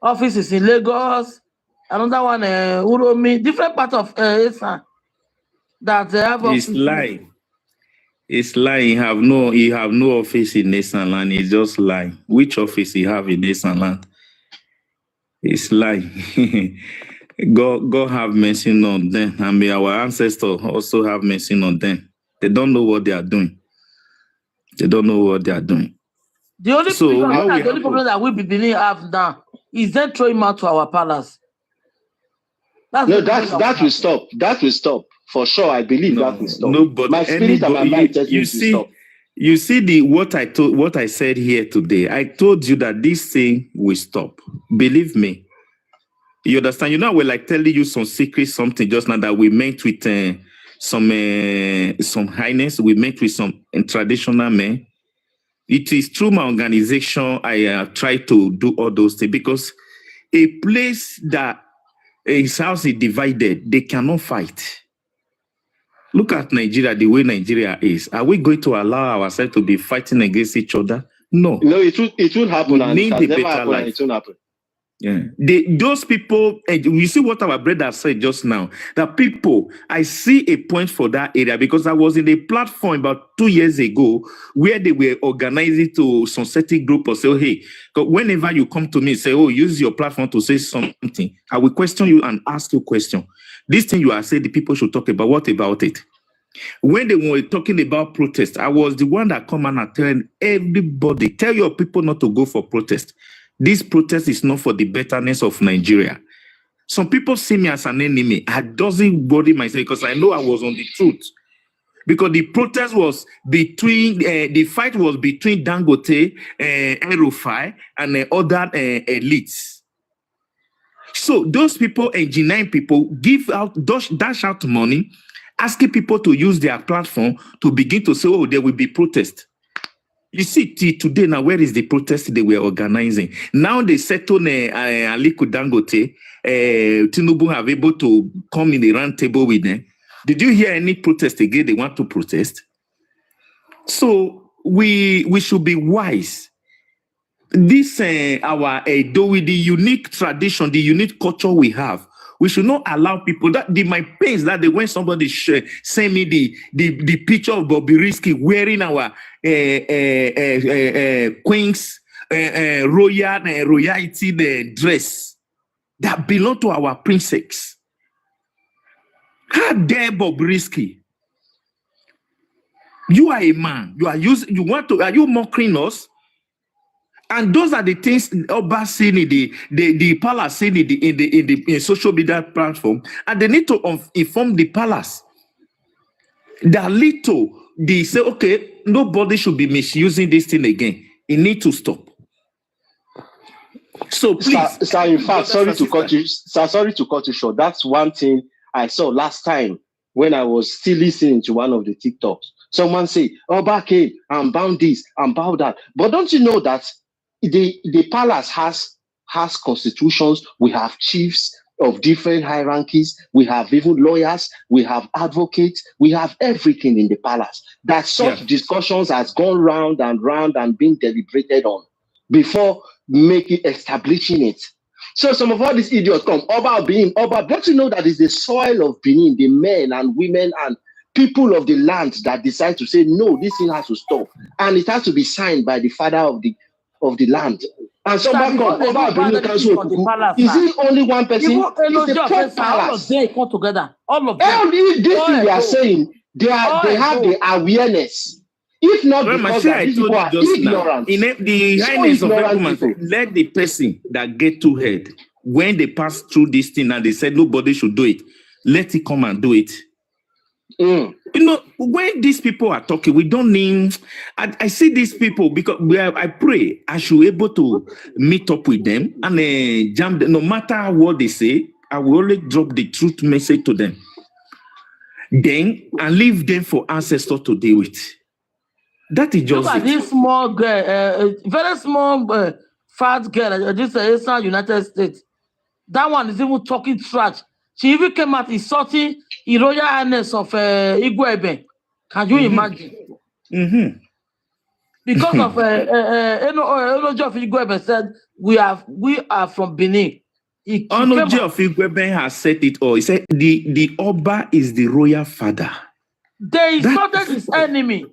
office is in Lagos. Another one, Uromi, different part of Esan that they have. It's lying. It's lying. He have no office in Esan land. It's just lying. Which office he have in Esan land? It's lying. God have mercy on them, and may our ancestors also have mercy on them. They don't know what they are doing. They don't know what they are doing. The only problem that we believe have now is them throwing him out to our palace. That will stop. That will stop for sure. I believe that will stop. No, but my spirit and my mind tells me to stop. You see what I said here today. I told you that this thing will stop. Believe me. You understand? You know, we're like telling you some secret something just now that we met with some highness. We met with some traditional men. It is through my organization I try to do all those things because a place that his house is divided, they cannot fight. Look at Nigeria, the way Nigeria is. Are we going to allow ourselves to be fighting against each other? No. No, it will happen. We need a better life. It will happen. Yeah, those people, and you see what our brother said just now. That people, I see a point for that area because I was in a platform about 2 years ago where they were organizing to some certain group or say, oh, hey, whenever you come to me, say, oh, use your platform to say something, I will question you and ask you a question. This thing you are saying, the people should talk about. What about it? When they were talking about protest, I was the one that come and tell everybody, tell your people not to go for protest. This protest is not for the betterness of Nigeria. Some people see me as an enemy. I doesn't worry myself because I know I was on the truth. Because the protest was between, the fight was between Dangote, El-Rufai, and other elites. So those people, engineering people, dash out money, asking people to use their platform to begin to say, oh, there will be protest. You see, today now, where is the protest they were organizing? Now they settle Aliko Dangote, Tinubu have able to come in the round table with them. Did you hear any protest again? They want to protest. So we should be wise. This though with the unique tradition, the unique culture we have, we should not allow people that my pains that when somebody send me the picture of Bobby Risky wearing our Queen's royalty dress that belong to our princess. How dare Bobby Risky? You are a man. Are you mocking us? And those are the things Oba saying in the palace saying in the social media platform, and they need to inform the palace. That little they say, okay, nobody should be misusing this thing again. It needs to stop. So please, sir, in fact, sorry to cut you short. That's one thing I saw last time when I was still listening to one of the TikToks. Someone say, Oba came and bound this and bound that. But don't you know that the palace has constitutions? We have chiefs of different hierarchies. We have even lawyers. We have advocates. We have everything in the palace. That such discussions has gone round and round and been deliberated on before establishing it. So some of all these idiots come, Oba being Oba. Don't you know that it's the soil of Benin, the men and women and people of the land that decide to say, no, this thing has to stop. And it has to be signed by the father of the land. And somebody come, Oba Benin Council. Is it only one person? It's the whole palace. They come together. All of them. This thing we are saying, they have the awareness. If not because these people are ignorant. The highness of the let the person that get too head, when they pass through this thing and they said nobody should do it, let it come and do it. You know, when these people are talking, we don't need. I see these people because I pray I should be able to meet up with them and jam them. No matter what they say, I will only drop the truth message to them. Then and leave them for ancestors to deal with. That is just. Look at this small girl, very small, fat girl. This is United States. That one is even talking trash. She even came out insulting the Royal Highness of Igwebe. Can you imagine? Mm-hmm. Because of Enojo of Igwebe said, we are from Benin. Enojo of Igwebe has said it all. He said the Oba is the royal father. They insulted his enemy.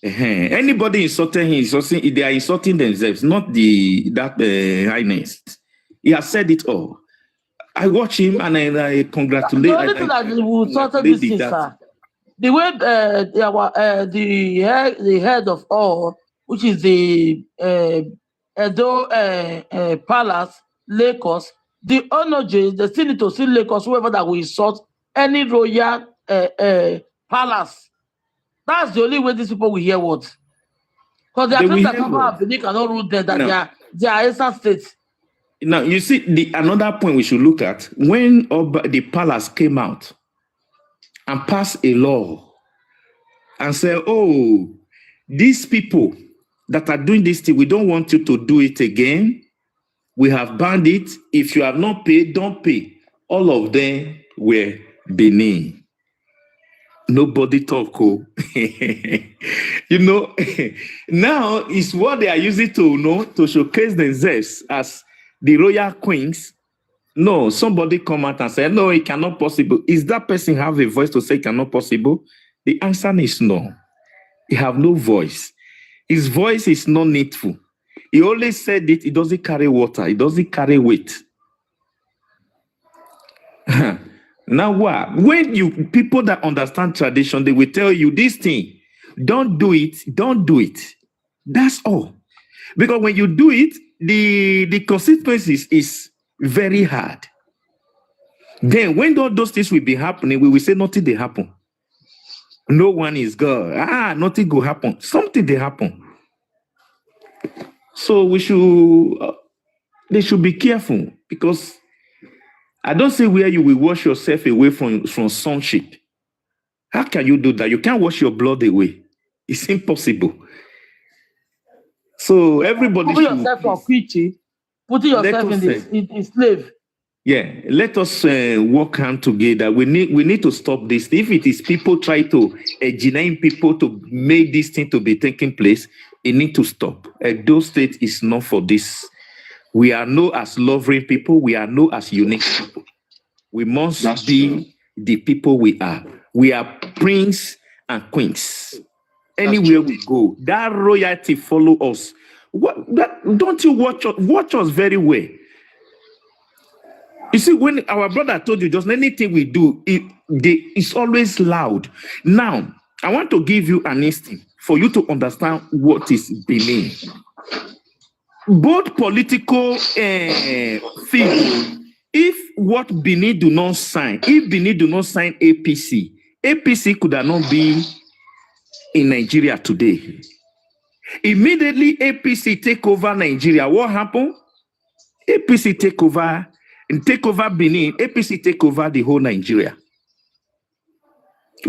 Anybody insulting him, they are insulting themselves, not that highness. He has said it all. I watch him and I congratulate. The only thing that will sort this is, the way the head of all, which is the Edo Palace, Lagos, the Onoje, the senator, Lagos, whoever that will insult any royal palace. That's the only way these people will hear words. Because they are claiming that people have Benin cannot rule them, that they are Eastern states. Now, you see, another point we should look at, when the palace came out and passed a law and said, oh, these people that are doing this thing, we don't want you to do it again. We have banned it. If you have not paid, don't pay. All of them were Benin. Nobody talk. You know, now it's what they are using to showcase themselves as the royal queens. No, somebody come out and say, no, it cannot possible. Is that person have a voice to say it cannot possible? The answer is no. He have no voice. His voice is not needful. He always said it doesn't carry water. It doesn't carry weight. Now what? When you people that understand tradition, they will tell you this thing. Don't do it. Don't do it. That's all. Because when you do it, the consequences is very hard. Then when all those things will be happening, we will say nothing they happen. No one is God. Nothing will happen. Something they happen. So we should they should be careful, because I don't see where you will wash yourself away from sonship. How can you do that? You can't wash your blood away. It's impossible. So everybody put yourself on preaching, putting yourself in slave. Yeah, let us work hand together. We need to stop this. If it is people try to engineer people to make this thing to be taking place, it need to stop. Edo State is not for this. We are known as loving people. We are known as unique people. We must be the people we are. We are prince and queens. Anywhere we go, that royalty follow us. Don't you watch us very well? You see, when our brother told you just anything we do, it's always loud. Now, I want to give you an instinct for you to understand what is Benin. Both political figures, if what Benin do not sign, if Benin do not sign APC, APC could have not been in Nigeria today. Immediately APC take over Nigeria. What happened? APC take over Benin. APC take over the whole Nigeria.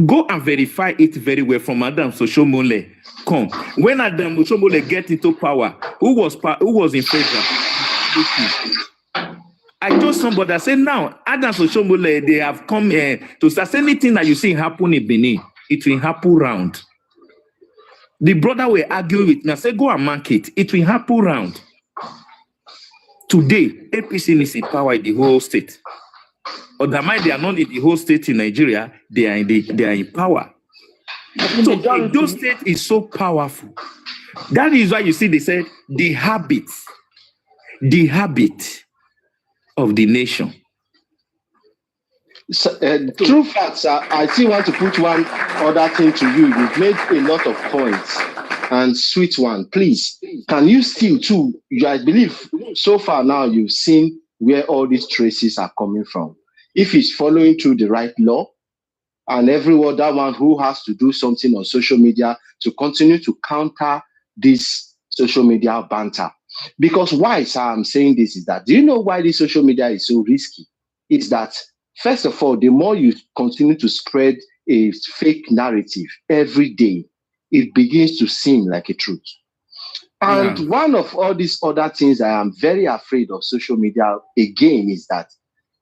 Go and verify it very well from Adam Soshomole. Come. When Adam Soshomole get into power, who was in favor? I told somebody, I said, now, Adam Soshomole, they have come to say anything that you see happen in Benin, it will happen round. The brother will argue with me. I said, go and mark it. It will happen round. Today, APC is in power in the whole state. Otherwise, they are not in the whole state in Nigeria. They are in power. So those state is so powerful. That is why you see they said the habit of the nation. So, true facts. I still want to put one other thing to you. You've made a lot of points, and sweet one. Please, can you still too? I believe so far now you've seen where all these traces are coming from. If it's following through the right law, and every other one who has to do something on social media to continue to counter this social media banter. Because why, sir, I'm saying this is that, do you know why this social media is so risky? It's that, first of all, the more you continue to spread a fake narrative every day, it begins to seem like a truth. And one of all these other things I am very afraid of social media again is that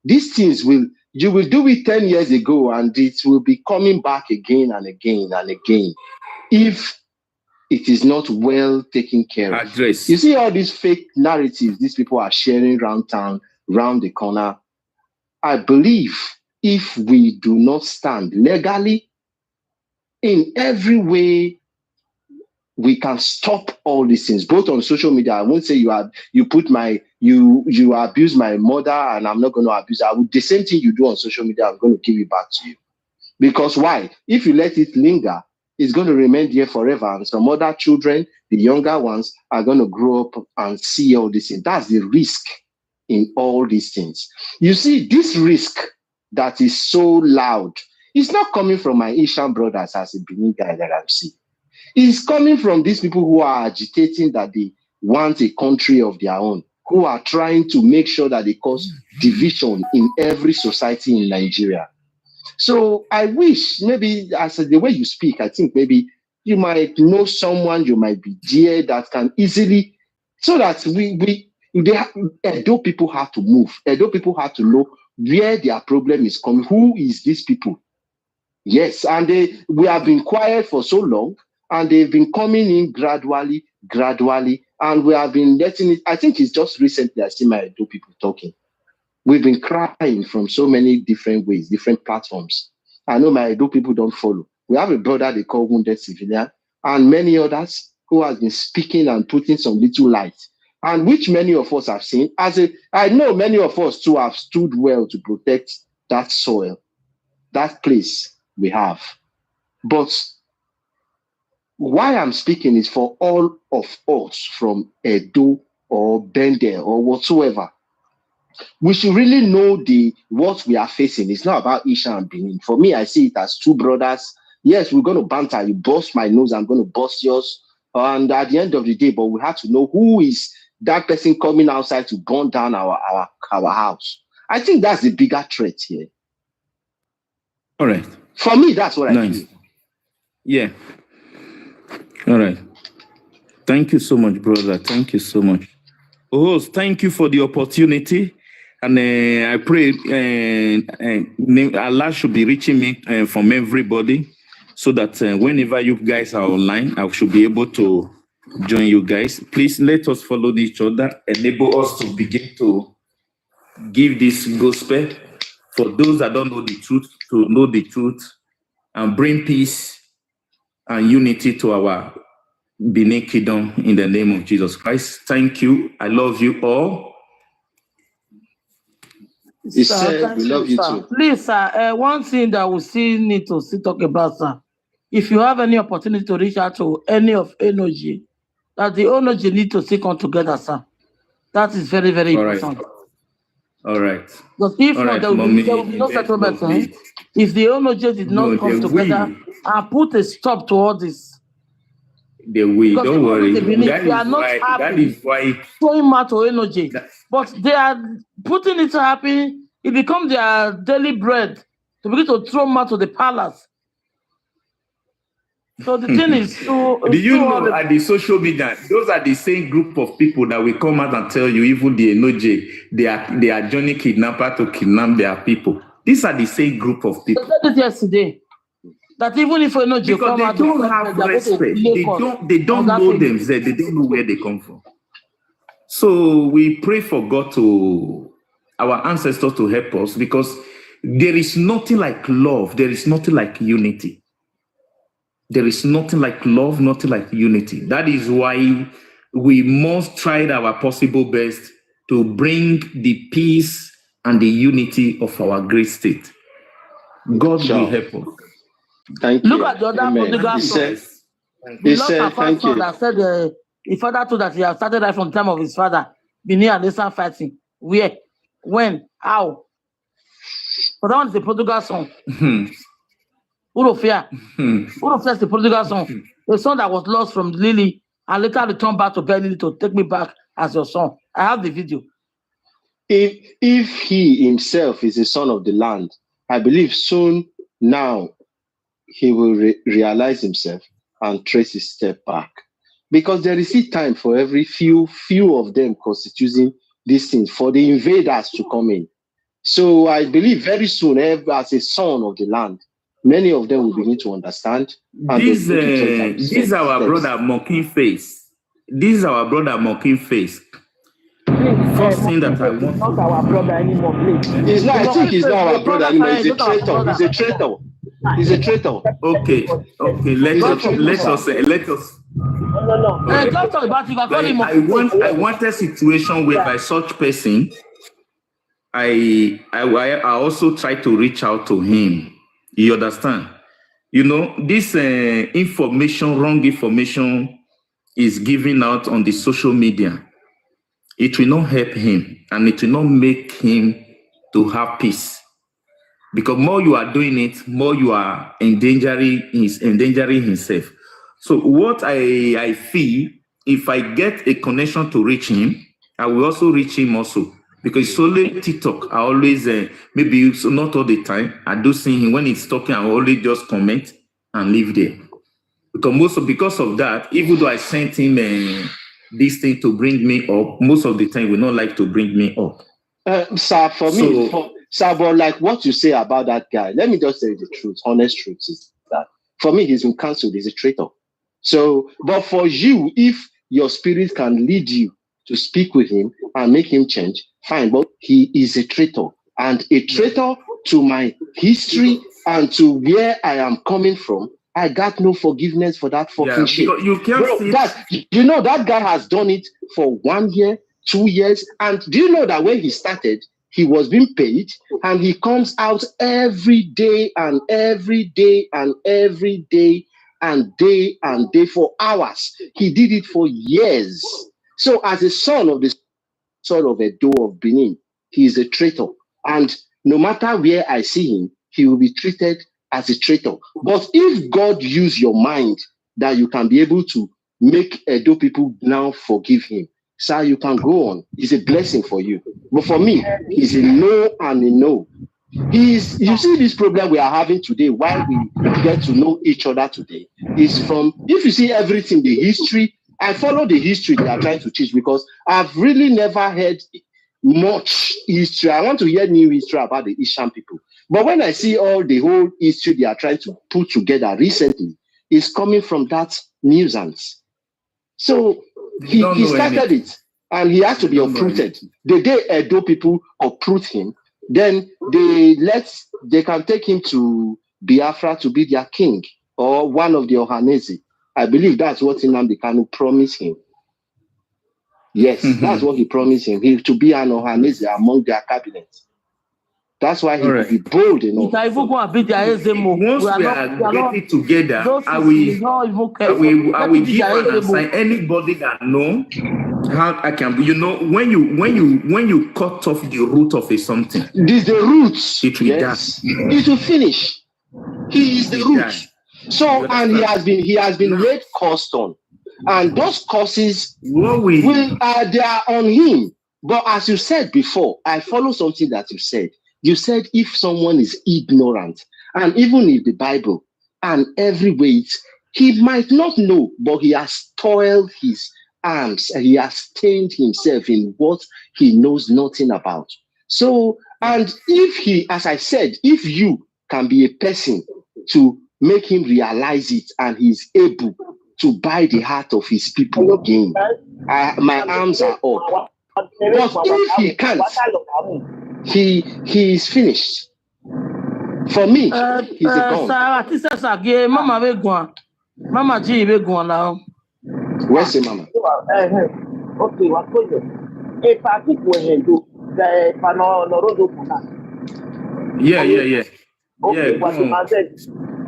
these things you will do it 10 years ago and it will be coming back again and again and again if it is not well taken care of. You see all these fake narratives these people are sharing around town, around the corner. I believe if we do not stand legally in every way, we can stop all these things, both on social media. I won't say you abuse my mother and I'm not going to abuse her. The same thing you do on social media, I'm going to give it back to you. Because why? If you let it linger, it's going to remain there forever. And some other children, the younger ones, are going to grow up and see all these things. That's the risk in all these things. You see, this risk that is so loud, it's not coming from my Asian brothers as a Benin guy that I'm seeing. It's coming from these people who are agitating that they want a country of their own, who are trying to make sure that they cause division in every society in Nigeria. So I wish maybe as the way you speak, I think maybe you might know someone, you might be dear that can easily, so that Edo people have to move. Edo people have to know where their problem is coming. Who is these people? Yes, and we have been quiet for so long, and they've been coming in gradually, And we have been letting it, I think it's just recently I see my Edo people talking. We've been crying from so many different ways, different platforms. I know my Edo people don't follow. We have a brother they call Wounded Civilian, and many others who has been speaking and putting some little light, and which many of us have seen. I know many of us too have stood well to protect that soil, that place we have. But why I'm speaking is for all of us from Edo or Bende or whatsoever. We should really know what we are facing. It's not about Isha and Benin. For me, I see it as two brothers. Yes, we're going to banter. You bust my nose, I'm going to bust yours. And at the end of the day, but we have to know who is that person coming outside to burn down our house. I think that's the bigger threat here. All right. For me, that's what I feel. Yeah. All right. Thank you so much, brother. Thank you so much. Host, thank you for the opportunity. And I pray Allah should be reaching me from everybody so that whenever you guys are online, I should be able to join you guys. Please let us follow each other, enable us to begin to give this gospel for those that don't know the truth, to know the truth and bring peace and unity to our Benin Kingdom in the name of Jesus Christ. Thank you. I love you all. We love you too. Please, sir, one thing that we still need to talk about, sir. If you have any opportunity to reach out to any of Energy, that the Energy need to come together, sir. That is very, very important. All right. Because if not, there will be no settlement. If the Energy did not come together and put a stop to all this, they will. Don't worry. That is why throwing out to Energy, but they are putting it to happen. It becomes their daily bread to begin to throw them out to the palace. So the thing is, do you know at the social media, those are the same group of people that will come out and tell you, even the Enoje, they are joining kidnapper to kidnap their people. These are the same group of people. I said it yesterday. That even if Enoje because they don't have respect, they don't know themselves, they don't know where they come from. So we pray for God our ancestors to help us, because there is nothing like love, there is nothing like unity. There is nothing like love, nothing like unity. That is why we must try our possible best to bring the peace and the unity of our great state. God will help us. Thank you. Look at the other prodigal son. He said, thank you. That said, the father told that he had started right from the time of his father. Benin and Esan fighting. Where? When? How? But that one is the prodigal son. Urofia. Urofia is the prodigal son. The son that was lost from Lily and later returned back to Benin to take me back as your son. I have the video. If he himself is a son of the land, I believe soon now he will realize himself and trace his step back. Because there is still time for every few of them constituting these things, for the invaders to come in. So I believe very soon, as a son of the land, many of them will begin to understand. This is our brother mocking face. This is our brother mocking face. First thing that I want. Not our brother anymore, please. I think he's not our brother anymore. He's a traitor. He's a traitor. He's a traitor. Okay. Let us. No. Let's talk about you. I want a situation where by such person, I also try to reach out to him. You understand? You know, this wrong information is given out on the social media. It will not help him, and it will not make him to have peace. Because more you are doing it, more you are endangering himself. So what I feel, if I get a connection to reach him, I will also reach him also. Because it's only TikTok. I always, maybe not all the time, I do see him when he's talking, I always just comment and leave there. Because of that, even though I sent him this thing to bring me up, most of the time he will not like to bring me up. Sir, for me, but like what you say about that guy, let me just say the truth, honest truth is that for me, he's been cancelled, he's a traitor. So, but for you, if your spirit can lead you to speak with him and make him change, fine. But he is a traitor, and a traitor to my history and to where I am coming from. I got no forgiveness for that fucking shit. You can't Bro, see. that guy has done it for 1 year, 2 years. And do you know that when he started, he was being paid, and he comes out every day and every day and every day and day and day for hours. He did it for years. So as a son of Edo of Benin, he is a traitor. And no matter where I see him, he will be treated as a traitor. But if God use your mind that you can be able to make Edo people now forgive him, sir, you can go on. It's a blessing for you. But for me, it's a no and a no. You see this problem we are having today, why we get to know each other today, is from, if you see everything, the history, I follow the history they are trying to teach, because I've really never heard much history. I want to hear new history about the Ishan people. But when I see all the whole history they are trying to put together recently, it's coming from that nuisance. So he started it, and he has to be uprooted. The day Edo people uproot him, then they can take him to Biafra to be their king, or one of the Ohanese. I believe that's what Nnamdi Kanu promised him. Yes, that's what he promised him. To be an Ohanese among their cabinet. That's why he will be bold enough. Once we are getting together, I will give an aside anybody that know how I can be. You know, when you cut off the root of something, this the roots. It will die. It will finish. He is the root. So, and he has been laid cost on, and those curses they are on him. But as you said before, I follow something that you said. You said if someone is ignorant, and even if the Bible and every way, he might not know, but he has toiled his arms, and he has stained himself in what he knows nothing about. So, and if he, as I said, if you can be a person to make him realize it, and he's able to buy the heart of his people again, my arms are up. But if he can't, he is finished. For me, he's a gone. Mama G be gone now. Where's the mama? Okay, what was it? A party when do the Panoro Puna. Yeah. Okay, what you said,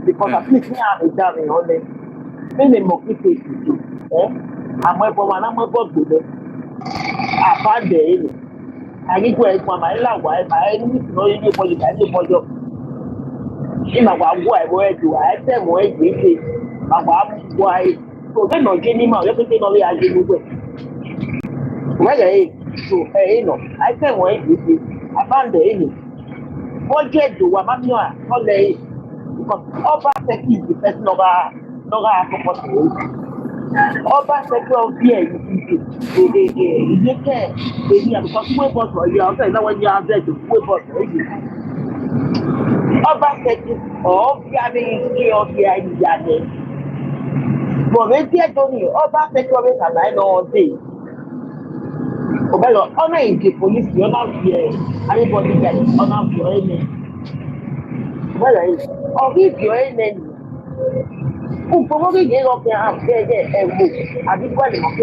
because I think I'm down on it. Many more people, I'm a woman, I'm a god with it. I found the I need to ask my wife. I need to know you for the job. In my wife, where do I tell where it is? My wife, so they're not getting him out. Everything only I do. Well, so, I tell where it is. I found the enemy. Forget to what I'm not only because over second is the person of our Oba sector here because we are now when you are there to Oba sector of history of the but when they are doing Oba sector is a line all day. Obelo, honor is the police, you're not here. Everybody that is honor your enemy. Well, or if your enemy. Probably get up there and say, I did what you want to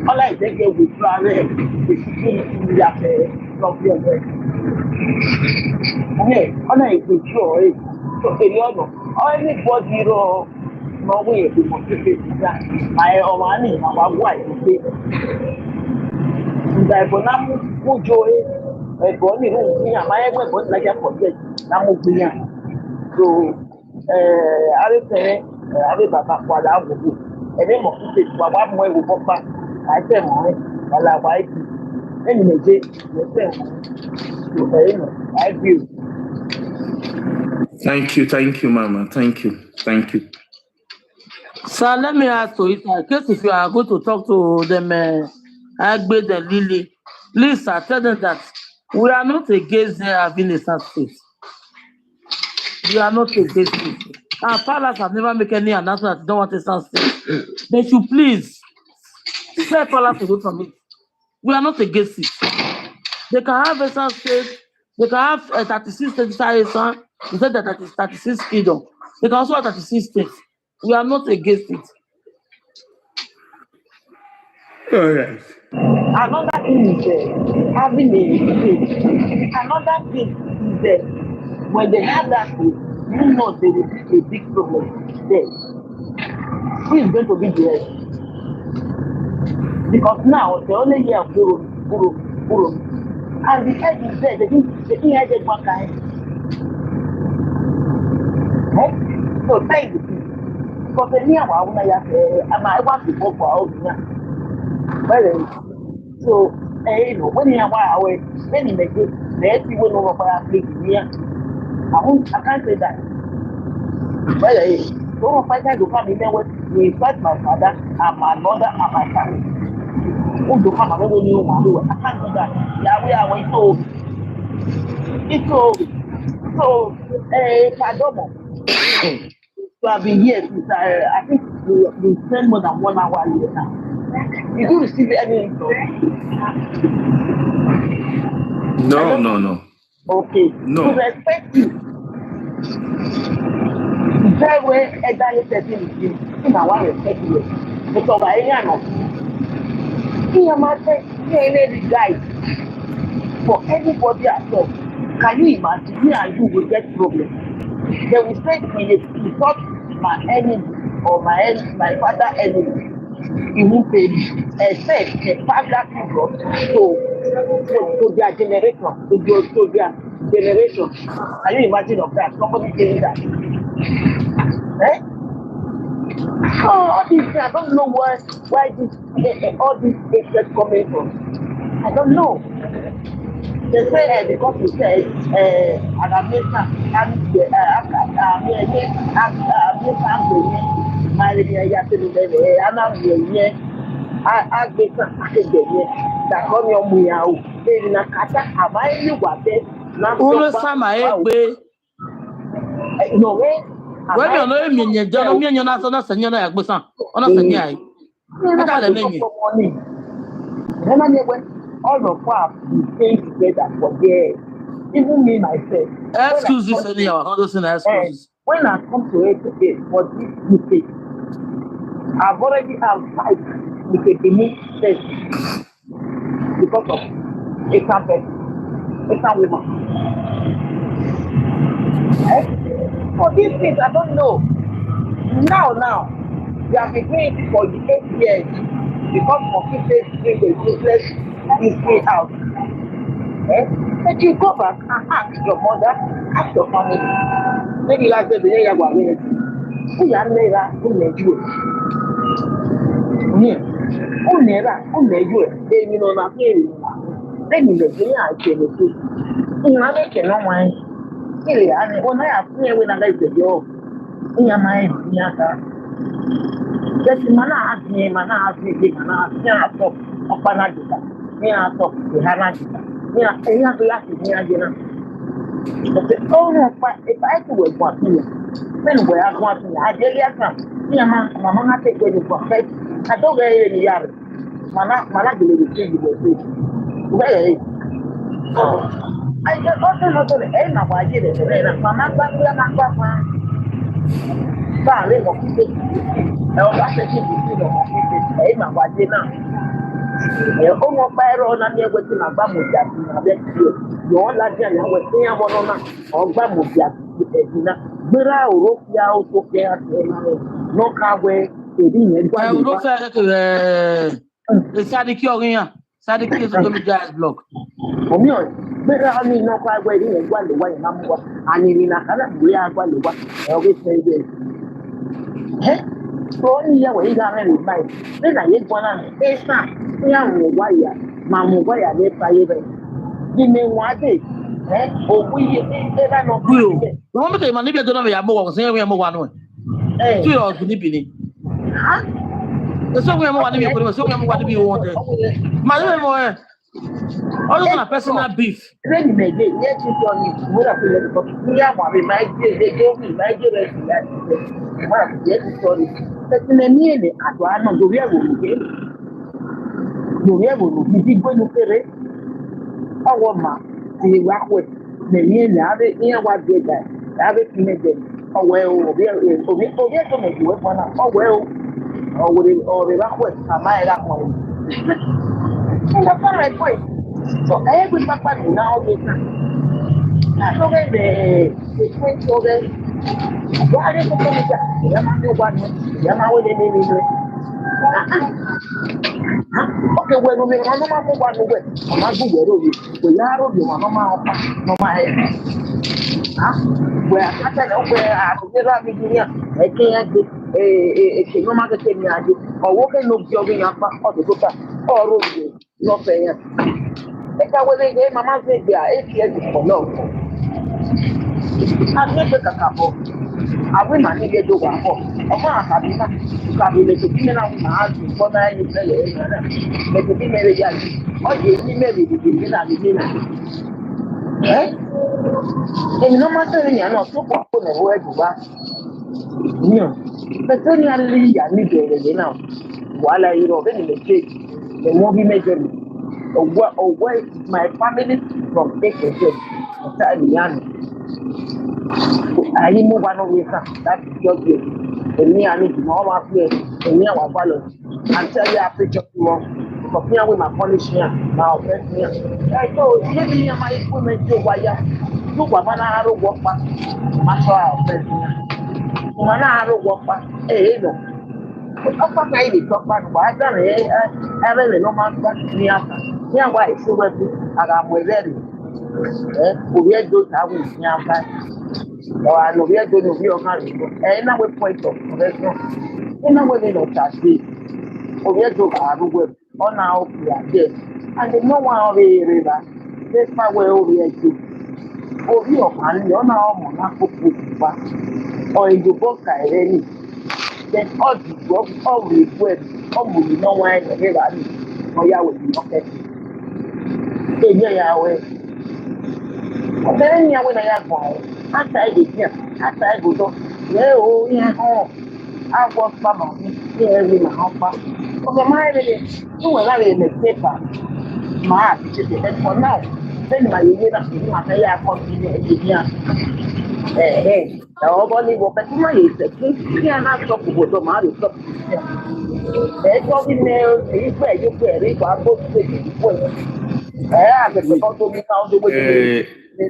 all I think with Flare, okay, honor is with joy. So, anybody, no way to motivate that. My money, my wife, I will not put joy. A body room, my ever like a forget. So, I say, I will back up what I will do. And then, one way will pop back. I said, I like white. Anyway, I feel. Thank you, Mama. Thank you. So let me ask you, in case if you are going to talk to them, Agbe and Lily, please tell them that we are not against their having a state. We are not against it. Our fathers have never made any announcement that they don't want a state. They should please Let Palace away from it. We are not against it. They can have Esan State. They can have 36 states. You said that is 36 kingdom. They can also have 36 states. We are not against it. All right. Another thing is having a state. Another thing is when they have that state, you know there is a big problem there. Who is going to be the head? Because now they only hear Guru. And the head is there, they didn't hear that one guy. So thank you. Because the near one, I want to go for our well, so you know, when you are away, when you make it, let people know about our place here. I can't say that. Well, don't fight to come in there with me, fight my father and my mother and my family. Who do come and only you, man? I can't do that. Yeah, we are way so. It's so, Padomo. You have been here since I think we spend more than 1 hour here now. You do receive any info? No. Okay. No. To respect you. Very well, exactly 13 in our respect you. Because I know. Here, my friend, here any guide for anybody at all. Can you imagine? Me and you will get problem. They will say we thought my enemy or my father enemy. He won't pay me. Except the father people to their generation, to their generation. Can you imagine of that? Somebody saying that. All this, I don't know why this all this hatred coming from. I don't know. They say because you said all of us we stay together for years. Even me myself. Excuses, excuses. When I come to it for this mistake, I've already fight with a beneath test because of a woman. For these things, I don't know. Now, we have been doing it for 8 years because of people bring the useless this way out. But you go back and ask your mother, ask your family. Maybe like the day you are with who you are never, who made you. Who made you. They know nothing. Then you get me, I can do. You know, I cannot mind. When I have seen when I like the job, in your mind, just mana ask me, mana ask me, me ask the Hanajita. Me ask the Hanajita. But the owner, if I could work for me, when we are wanting, I dare you come. Me and Mamma take any perfect. I don't get any yard. Mana will change the way. Well, I just also not to the end of my dear. Mamma, but we are not going. Darling, what you say? I'll ask you to see the end of my dinner. Ọmọ báyìí ọ̀nà ní ẹgbẹ́ tí màá gbà mọ̀jà sí abẹ́ tí o yọ̀ ọ́ lájà ní àwọn ẹ̀sìn àwọn ọ̀nà ọ̀gbà mọ̀jà sí ẹ̀dín náà gbéra òró fi àwọn tó fẹ́ àti ẹ̀yìn rẹ̀ lọ́ka wẹ èdè yẹn gbà mọ̀jà. Òró fẹ́ Sadiki ọ̀rìn yàn Sadiki èso tó mi já ẹ̀ blog. Omi ọ̀ gbéra ní iná kọ́ àgbẹ̀ èdè yẹn gbà lè wá yẹn máa mú wa ànìrìn náà kálá ìwé àgbà lè wá ẹ̀ so only here we got any buy. Then I get one and esa ya wo wire ma mo wire le paye be. Di me wa de owi e na no bi o. Mo me ke ma ni bi do na me ya mo wo se we mo wa no. Tu yo ni bi ni. Ha? So we mo wa ni bi ko so we mo wa ni bi wo de. Ma le mo all on a personal beef. Then me dey let you tell me what I feel about me ya wa be my dey dey go me my dey rest that. Ma dey story. lórí ẹ̀wò ló fi bí gbẹ́nu kéré ọwọ́ mà ti wá pẹ̀ lẹ́mí ẹ̀ láàbẹ̀ ní ẹ̀wà gbẹ̀gà láàbẹ̀ fi mẹ́jẹ̀ ọwọ́ ẹ̀ òbí ẹ̀tọ́ mẹ̀jì wẹ́ fún ọ ọwọ́ ẹ̀ ọ̀rẹ́ wá pẹ̀ àmà ẹ̀ rà pọ̀ ẹ̀ ẹ̀ fọ́nrán ẹ̀ pẹ̀ sọ ẹ̀ gbé pápá nù náà ọ̀gbẹ̀ kan àtọ́gẹ̀ ẹ̀ẹ́dẹ̀ẹ́dẹ́ ọ̀gẹ̀ wọ́n á dé kókó nígbà ìyá máa ń wá ní ìyá máa wọlé ní ilé okay, when we are not move on away, I'm not good. We are on the one no my where I can't where I can't get a no matter tell me I did or walking no jogging up or the book or road no paying. I can't wait again, Mamma said they are 8 years for no. I've never a couple. I will not get to one more. Kabile to be now for 9 years. But to be married, or you married to be eh? And no matter you are not so popular where you are. No, but only I need it now. While I know any mistake, the movie major or where my family from taking it. I move on away from that job. And me, I need to know my place, and me, our value. And tell you, I preach up to you. For me, with my polish here, now, press me. I told you, me and my equipment to wire. You were one hour walk back. My child, press me. 1 hour walk back. Eh, no. But up back, I did talk back. Why don't I really no man back me after? Yeah, why? So, I am ready. We are good. I will see after. I know we are going to be on and now we point of correction. In a way, not that way. We are going to on our yes. And no one of the river. That's my way over here too. Oh, you are on our Monaco or in the book I read. Then all the work, all the work, all the no one ever. Oh, yeah, will be okay. Yeah, way. Then you when I have one, after I did here, after I go to I was Mama, here with my husband. For the mind, you will have in the paper. My and for now, then my year after I continue here. Hey, the body will bet my is the king, and I talk about the money. There's what we know, is where you carry, but both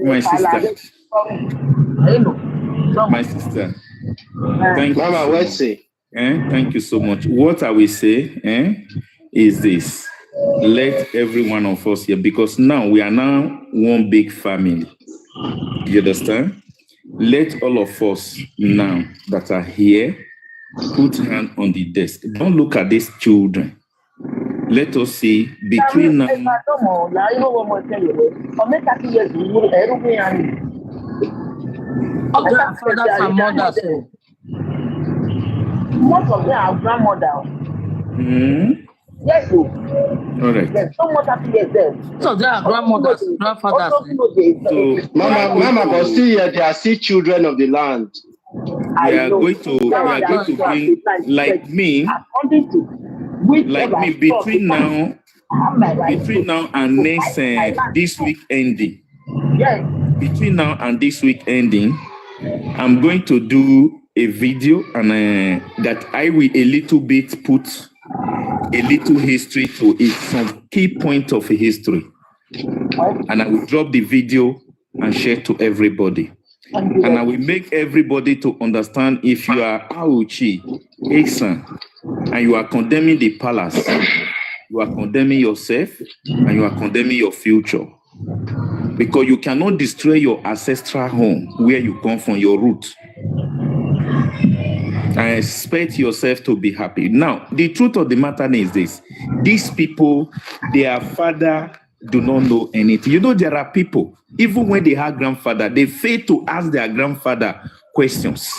my sister, thank you. Mama, what say? Thank you so much. What I will say is this: let every one of us here, because now we are now one big family. You understand? Let all of us now that are here put hand on the desk. Don't look at these children. Let us see between now. Grandfathers and mothers. Most of them are grandmother. Yes, all right. there's so much happiness there. So they are grandmothers, grandfathers. So, Mama, but still here, they are still children of the land. we are going to bring, like me, between now and next this week ending. Yes. Between now and this week ending, I'm going to do a video and that I will a little bit put a little history to it, some key point of history, and I will drop the video and share to everybody. And I will make everybody to understand if you are Auchi, Esan, and you are condemning the palace, you are condemning yourself, and you are condemning your future. Because you cannot destroy your ancestral home where you come from, your root. I expect yourself to be happy. Now, the truth of the matter is this. These people, their father do not know anything. You know, there are people, even when they have grandfather, they fail to ask their grandfather questions.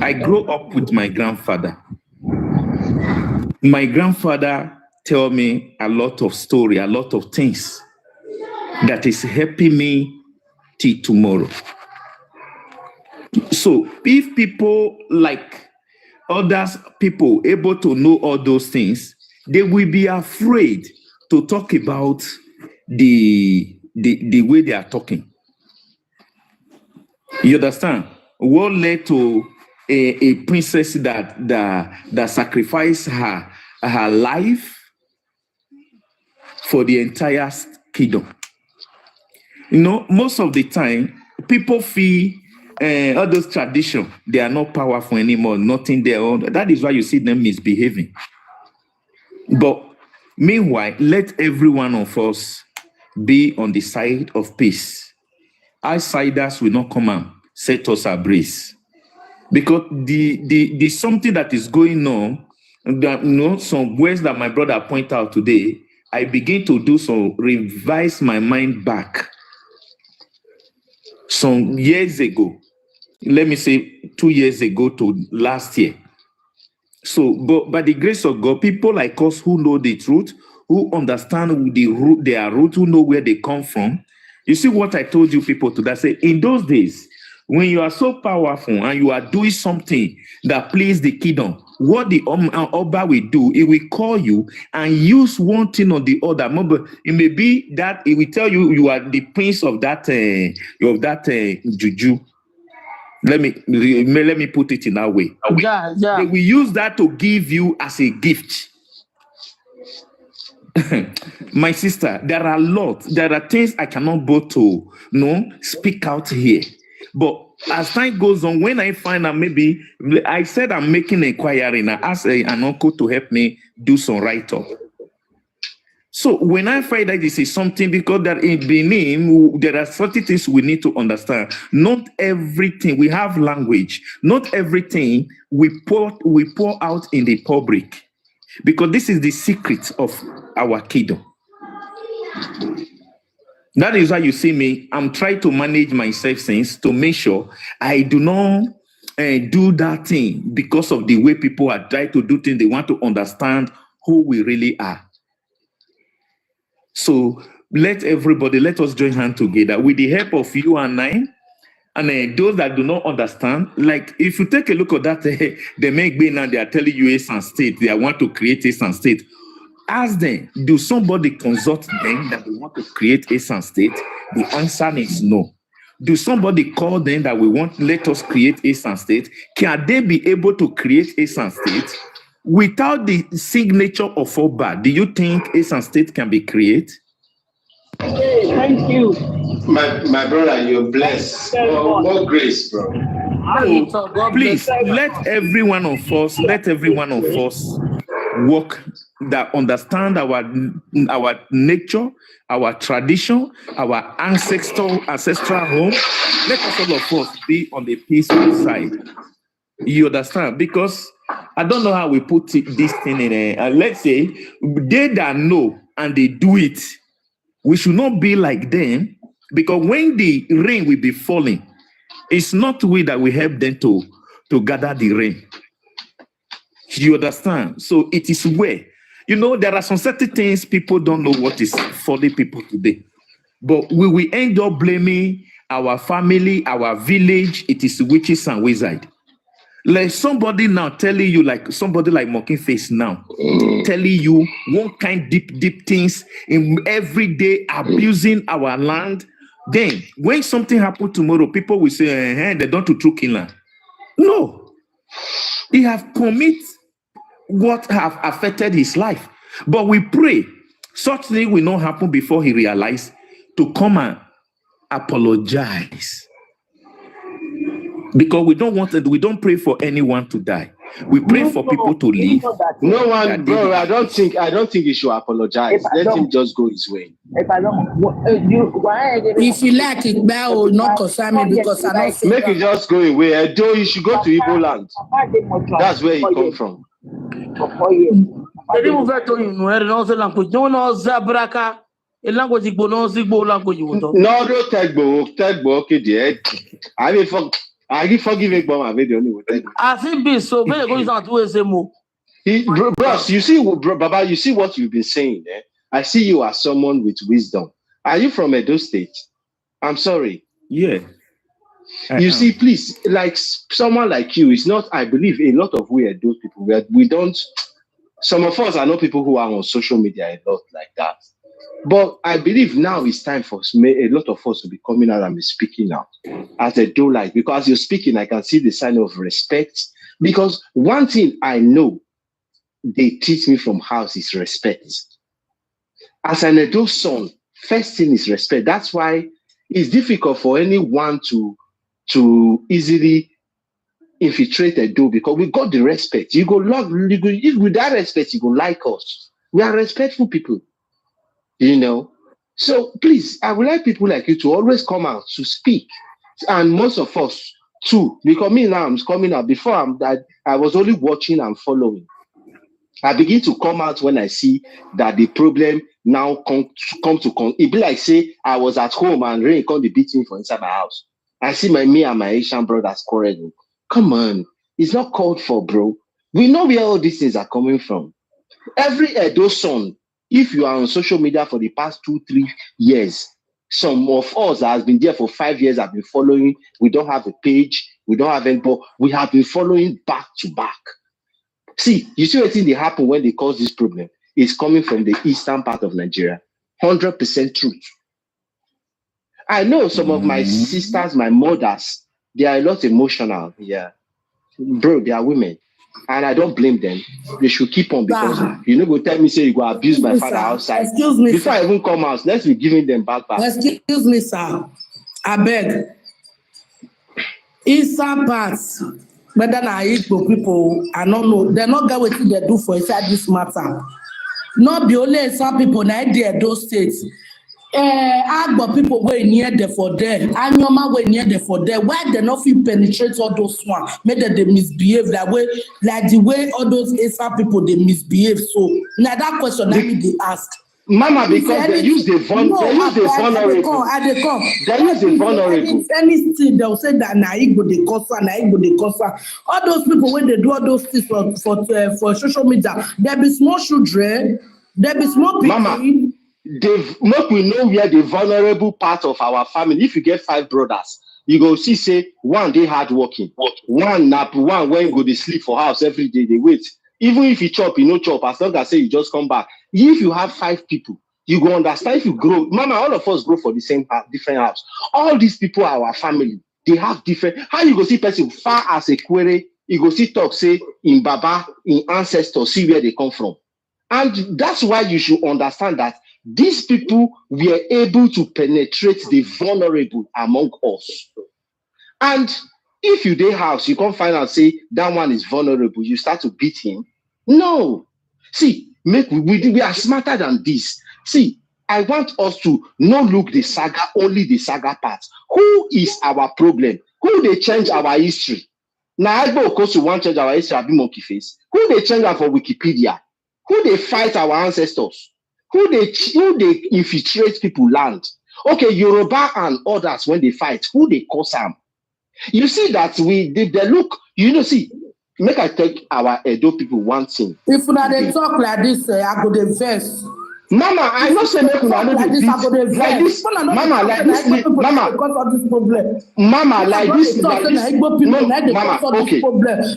I grew up with my grandfather. My grandfather tell me a lot of story, a lot of things that is helping me till tomorrow. So if people like others, people able to know all those things, they will be afraid to talk about the way they are talking. You understand? What led to a princess that sacrificed her life for the entire kingdom? You know, most of the time, people feel all those traditions, they are not powerful anymore, nothing there. That is why you see them misbehaving. But meanwhile, let every one of us be on the side of peace. Outsiders will not come and set us ablaze. Because the something that is going on, that, you know, some words that my brother pointed out today, I begin to do some revise my mind back. Some years ago, let me say 2 years ago to last year. So, but by the grace of God, people like us who know the truth, who understand their root, who know where they come from. You see what I told you people today? I say, in those days, when you are so powerful and you are doing something that please the kingdom, what the Oba will do, it will call you and use one thing or the other. It may be that it will tell you you are the prince of that juju. Let me put it in that way. Yeah. They will use that to give you as a gift. My sister, there are things I cannot go to speak out here. But as time goes on, when I find out, maybe I said I'm making an inquiry and I asked an uncle to help me do some write-up. So when I find that this is something, because that in Benin, there are certain things we need to understand. Not everything, we have language. Not everything we pour out in the public. Because this is the secret of our kingdom. That is why you see me, I'm trying to manage myself since to make sure I do not do that thing because of the way people are trying to do things. They want to understand who we really are. So let us join hands together with the help of you and I. And those that do not understand, like if you take a look at that, they make be now, they are telling you Esan State, they want to create Esan State. Ask them, do somebody consult them that they want to create Esan State? The answer is no. Do somebody call them that let us create Esan State? Can they be able to create Esan State? Without the signature of Oba, do you think Esan State can be created? Thank you. My brother, you're blessed. More grace, bro. Please let every one of us work that understand our nature, our tradition, our ancestral home. Let us all of us be on the peaceful side. You understand? Because I don't know how we put this thing in there. Let's say they that know and they do it. We should not be like them, because when the rain will be falling, it's not we that will help them to gather the rain. You understand? So it is where, there are some certain things people don't know what is falling people today. But we will end up blaming our family, our village. It is witches and wizards. Like somebody now telling you, like somebody like Mocking Face now, telling you one kind deep things in every day, abusing our land. Then when something happens tomorrow, people will say, they don't do true killer. No. He have commit what have affected his life. But we pray such thing will not happen before he realize to come and apologize. Because we don't pray for anyone to die. We pray for people to live. No one, bro. I don't think he should apologize. Let him just go his way. If you like it, that will not concern me because I don't see. Make it just go away. Though you should go to Igbo land. That's where he come from. Language No, don't Tegbo, okay, dear. I will forgive it, but I think be so very good to say more. Bros, you see, Baba, you see what you've been saying. I see you as someone with wisdom. Are you from Edo State? I'm sorry. Yeah. You see, please, like someone like you, it's not, I believe a lot of we Edo people, we don't, Some of us are not people who are on social media a lot like that. But I believe now it's time for a lot of us to be coming out and be speaking out as they do like, because you're speaking, I can see the sign of respect. Because one thing I know they teach me from house is respect. As an adult son, first thing is respect. That's why it's difficult for anyone to easily infiltrate a door, because we got the respect. You go love, if with that respect, you go like us. We are respectful people, you know. So please, I would like people like you to always come out to speak, and most of us too. Because me now, I'm coming out. Before I was only watching and following. I begin to come out when I see that the problem now come. It be like say I was at home and rain come to beat me from inside my house. I see me and my Asian brothers quarreling. Come on, it's not called for, bro. We know where all these things are coming from. Every Edo son, if you are on social media for the past 2-3 years, some of us that has been there for 5 years have been following. We don't have a page, we don't have any, but we have been following back to back. See, you see what thing they happen when they cause this problem? It's coming from the eastern part of Nigeria. 100% truth. I know some of my sisters, my mothers, they are a lot emotional. Yeah. Bro, they are women. And I don't blame them. They should keep on, because you know, go tell me, say you go abuse my father outside. Excuse me, before sir. I even come out, let's be giving them back. Excuse me, sir. I beg. Eastern parts, whether na Igbo people, I don't know. They're not going what they do for inside this matter. Not be only some people na there those states. Agbo people wey near there for there, Anyoma wey near there for there. Why they not fit penetrate all those one? Make them they misbehave that way, like the way all those Asa people they misbehave. So now that question that they ask. Mama, because they use the vulnerable. They use the vulnerable. They use the vulnerable. Anything they'll say that na Igbo they cause, na Igbo they cause. All those people when they do all those things for social media, there be small children, there be small people. Mama, make we know where the vulnerable part of our family. If you get 5 brothers, you go see say one day hard working, one nap, one when go to sleep for house every day. They wait. Even if you chop, you no chop. As long as say you just come back. If you have 5 people, you go understand. If you grow, Mama, all of us grow for the same different house. All these people are our family. They have different. How you go see person far as a query? You go see talk say in Baba, in ancestors, see where they come from. And that's why you should understand that these people were able to penetrate the vulnerable among us. And if you dey house, you can't find out, say, that one is vulnerable, you start to beat him. No. See, we are smarter than this. See, I want us to not look the saga, only the saga part. Who is our problem? Who they change our history? Now, I go to one change our history, I'll be monkey face. Who they change that for Wikipedia? Who they fight our ancestors? Who they infiltrate people land? Okay, Yoruba and others, when they fight, who they cause them? You see that they look, you know, see, make I take our Edo people one thing. If they talk like this, I go the verse. Mama, I know say make una no dey like this. Mama, like this, Mama, because of this problem. Mama, like this, Mama, okay.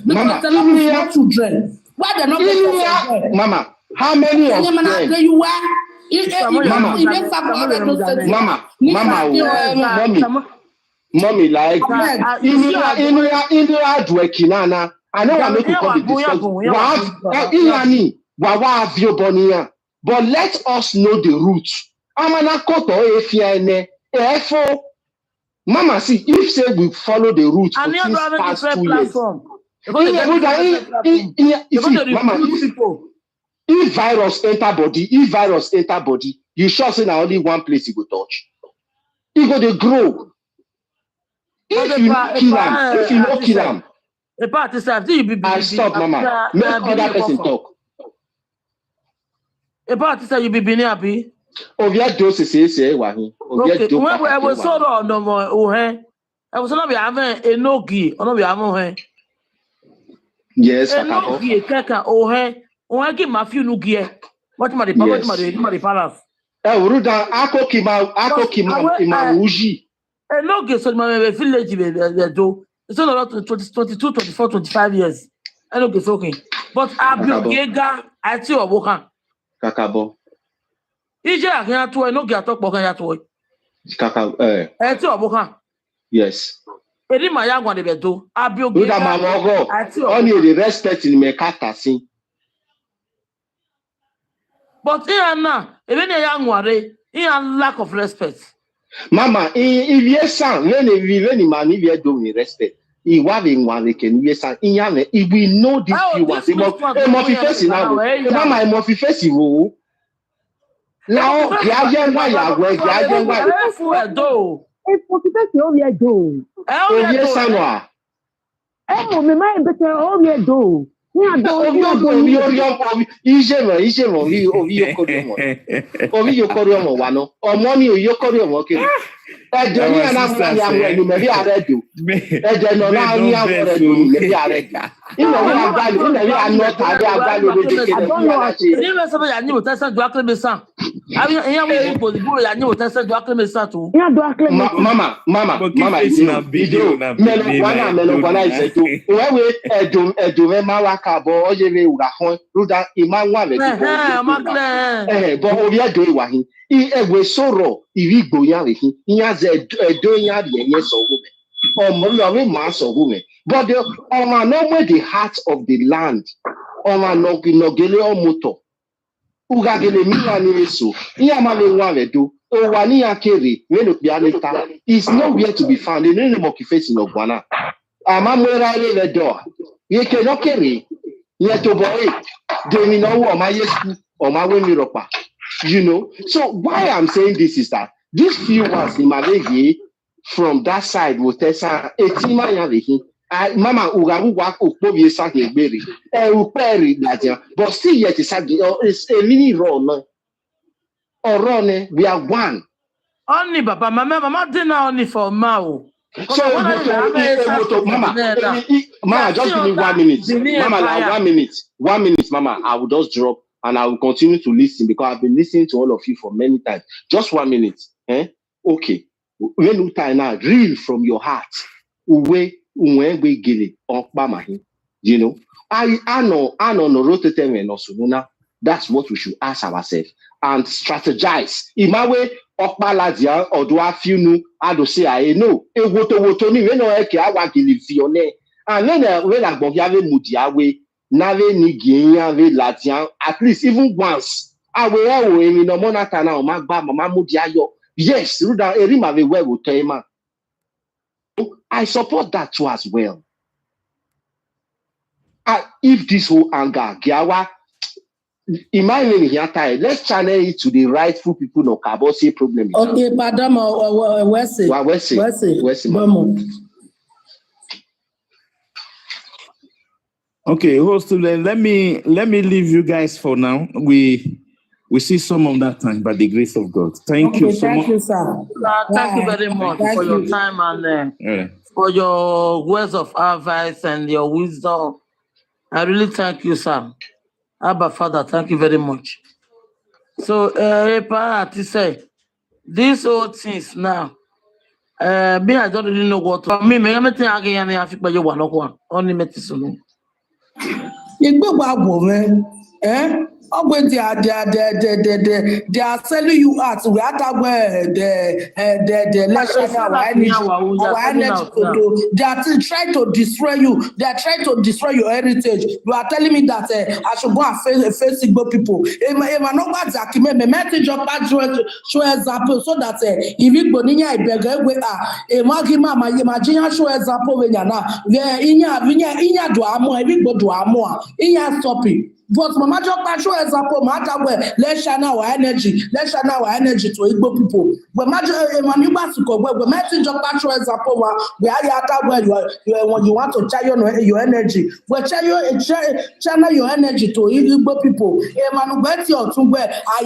Mama, children. Why they not Mama, how many of them? Mommy, like India Dwekinana. I know I make you come to discuss. But let us know the roots. Mama, see, if say we follow the roots for things past 2 years. If virus enter body, you sure say now only one place you go touch. You go to grow. If you not kill him, I stop, Mama. Make other person talk. About to say you be happy. Ovia dose say wahi. Okay, when I was so no more, I was not be having a no-gi, or not be having. Yes, no-gi, kaka, I give my few no-gi. What my palace? Ruda, ako kima, imaruji. A no-gi, so my village, do. It's not a lot to 22, 24, 25 years. I don't get okay. But Abiogega, I see your book. Kakabo. Ije akin to no get talk bokan ya to. Kakabo. I see your book. Yes. Edi ma ya gwan de bedo. Uda Abiogega. mamogo. I see your Only the respect in me katasi. But here now, even a young worry, he has lack of respect. Mama, if you san, when you man, if you don't respect, if you have one can you san, if we know this Oh, few this ones, Christmas, face now. Mama, I'm face you. Now, Gajan, why you are going, Gajan, why It's possible to only do. oh, yes, Sanwa. Oh, me my better only do. Yeah, do. But Ovia do wahi. We sorrow if we go yan with him. He has a doing yard yes or woman. Or mass or woman. But the on the heart of the land on a no moto. Ugagele Mianiso, Yamale Waledo, or Wania Kerry, Venupianita, is nowhere to be found in any mocky-face in Ogwana. Amamwera the door. You cannot carry. Yet to boy, they know or my yes or my way Miropa. You know, so why I'm saying this is that these few ones in Malay from that side will tell us 18 Maya. Mama Ugaru work Upovi Saki Berry, Uperi Nadia, but still yet it's a mini run. Or run, we are one. Only Papa, Mama dinner only for Mao. So, Mama, just give me 1 minute. Mama, like 1 minute, Mama. I will just drop and I will continue to listen because I've been listening to all of you for many times. Just 1 minute. Okay. When you now real from your heart, when we get it on you know, I know no rotate and no. That's what we should ask ourselves and strategize. In my way, Okpaladia or do I feel no? I do say I know. A woto ni when I want to live fione. And then when I go have mudia way, nave ni genya ve latian. At least even once, I will in no monata now. Magba mama mudia yo. Yes, Ruda Erima ve we will tell man. I support that too as well. If this whole anger, Giawa, in my name here, let's channel it to the rightful people no Kabose problem. Okay, Madam, where's it? Okay, host, let me leave you guys for now. We see some of that time by the grace of God. Thank you so much. Thank you, sir. Thank you very much for your time and for your words of advice and your wisdom. I really thank you, sir. Abba Father, thank you very much. So, to say, these old things now, me, I don't really know what to me. I'm not again. I think by you one only medicine. You go back, woman. When they are selling you out. We are the energy. They are trying to destroy you. They are trying to destroy your heritage. You are telling me that I should go and face Igbo people. If I know what I can message up show example so that if Igbo ninya ibege we are magi mama imagine show example when you now inya do amo Igbo do amo inya stop it. But Mama Jopa show example, matter where let's shine our energy to Igbo people. But Majo Manubasuko, where we met in Jopa show example, where you want to channel your energy. Where channel your energy to Igbo people. Emanubeti or to where I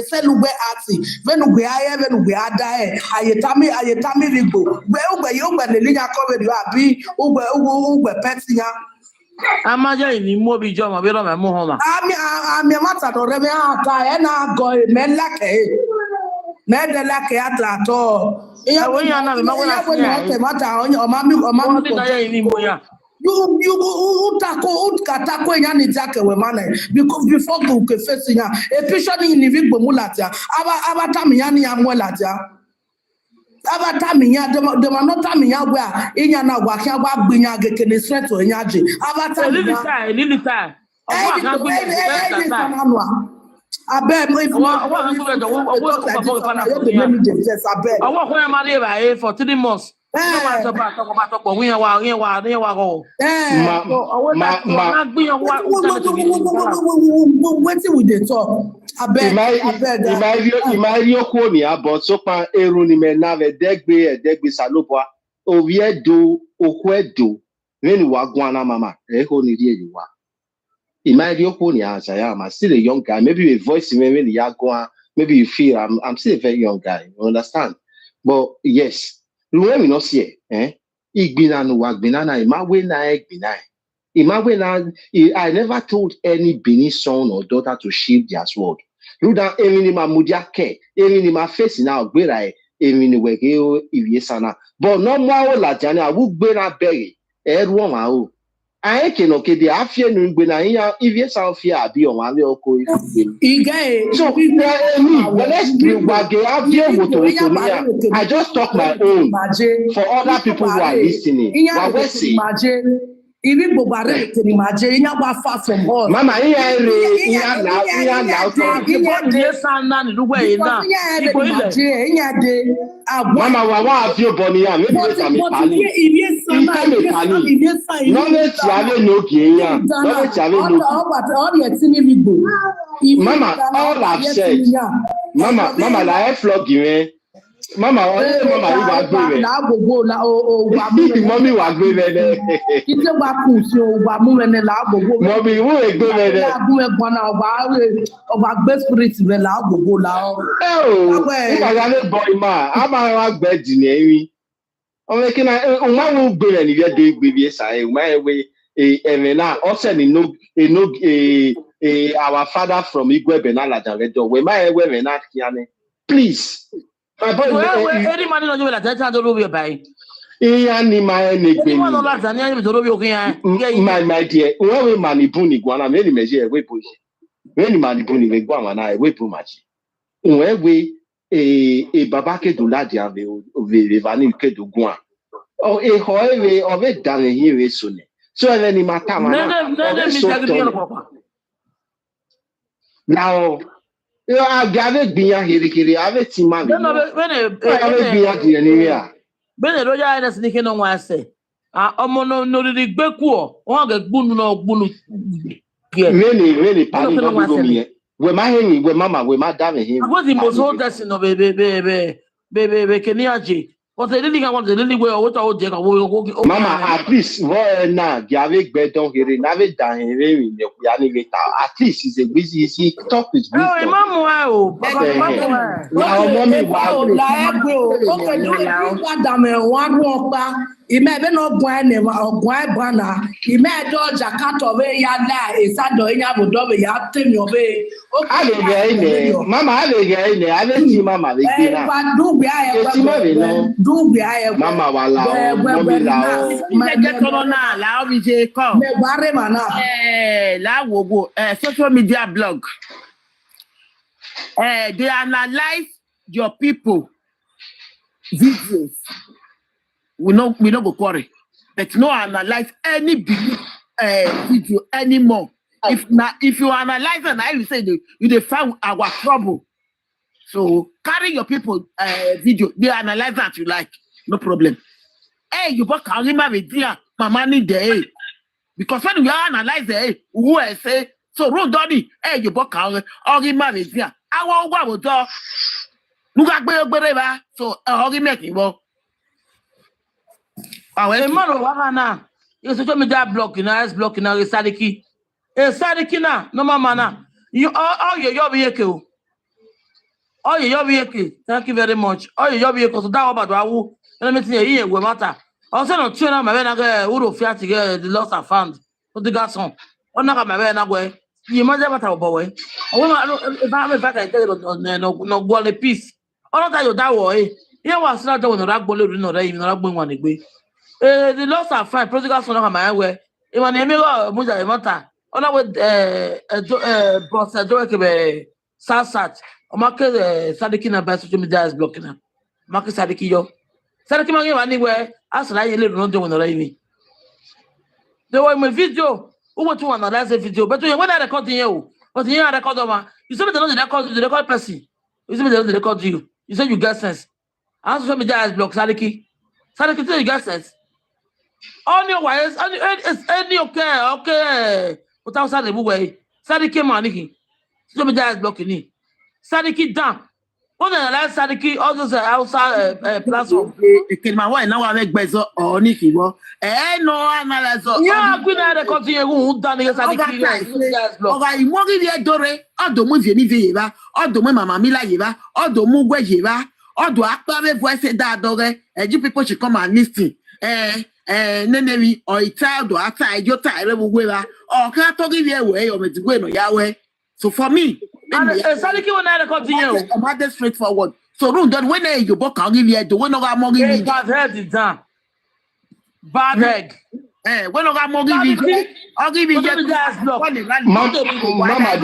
sell where arty. When we are die, I tami Igbo. Where you when the Liga covered you are be Ube Petia. Amaja ni mo bi jo ma bi ro me mo ho ma. Ami mata do re me ata e na go me lake. Me de lake ata to. Iya wo yan na me ma wona si ya. Mata o ma mi da ya ni mo ya. You utako yani jake we mane because before go ke face ya e picture ni ni vigbo mulatia aba tam yani ya mwelatia aba tam ya de ma no tam ya gwa inya na gwa kya gwa gbinya geke ne straight o nya je aba tam ya lilita for 3 months. I'm still a young guy. Maybe your voice when you go, maybe you feel I'm still a very young guy. You understand? But yes, when we not see Igbina no wagbina na imawe na egbina. Imawe na I never told any Benin son or daughter to sheathe their sword. You down emini ma mudia ke, emini ma face na ogbera emini wege iviesana. But no more la jani awu gbera berry. Everyone ma o. I can okay the afia no na here if you sound fear abi on wale oko Igae. So let's bring back the afia moto. I just talk my own for other people who are listening. What we see. Even Bobare to imagine you are far from home. Mama, Mama, wa fi oboni ya maybe we can pali. Mama, all I've said. Mama, la flog you. Mama, mama, you are good. Mommy was good. Mommy, who is good? Oh, I boy, ma. I'm a bed in I'm making a one will be any day, baby. I my way and now also our father from Igwe Benala Javedo. We might wear not please. My boy, any money on you like that, I don't know by. My dear, when we manipuni guana, many measure we push. When manipuni we guana, we put much. When we a babake do la diave of the vanille do guan. Oh, a however of it done here soon. So any matter now. I gathered being here. I have a team. I Ben a royal is sneaking on one say. Omono no the Beku, one get bunu no bunu. Really, where my henny, where mamma, where my damn him. What the most old person of baby, Kenyaji. What they really want the lily way or what I would take a walking. Mama, at least, well, now, Gavik Beton here, Nave down here in the Yanni. At least he's a busy talk with me. Oh, Mamma, Imagine no Guane or Guabana. Imagine Jacato, Yada, is that doing Abu ya Tim your way. Okay, Mama, I didn't see Mama. Do be I, Mama, allow me to come. Social media blog. They analyze your people videos. We no go quarry, but no analyze any video anymore. If you analyze and I will say you found our trouble. So carry your people video. They analyze that you like, no problem. Hey, you bought Karima with dear Mama need the because when we analyze the who I say so road Donny, hey, you bought Karima with dear. I want go to look at wherever. So Karima you a man of Wahana, you social media blocking, is blocking, a Sadiki. A Sadikina, no mamma. You all your vehicle. All your vehicle, thank you very much. All your vehicles, that about Wawu, and let me see here, we matter. Also, not two of my venaga, Uro Fiat, the lost are found. What the garson? One of my venaga, you must have a boy. I don't back, I tell you, no, go a piece. All that you that way. Here was not the rag bullet, no, even rag one way. The laws are fine. Protocol son of my way. If an emigo muja emota, on our boss a joke Sasat, or market Sadiki na by social media is blocking her. Market Sadiki yo. Sadiki man anywhere, as I live no doing already. They were in my video. Who want to analyze the video? But when I record you, but you are record over. You said the record person. You said the record you. You said you get sense. And social media is blocked Sadiki. Sadiki say you get sense. On your wires, any okay. But outside the way, Sadiki maniki. Social media is blocking me. Sadiki down. What the last Sadiki also say outside platform. My wife now I make bezo or Nikki. No analyze. Yeah, we not record you who done the Sadiki. Okay, more give you dore. Or do move any viva. Or do mama mila yiva. Or do mugwe yiva. Or do akpave voice that dore. And you people should come and listen. Nenemi or a child or outside your time or can't give you away or to go no Yahweh. So for me, Sadiki will not continue. I'm that straightforward. So don't when you book, I'll give you the one of our mortgage. Bad head is done. Bad head. When of our mortgage, I'll give you Mama,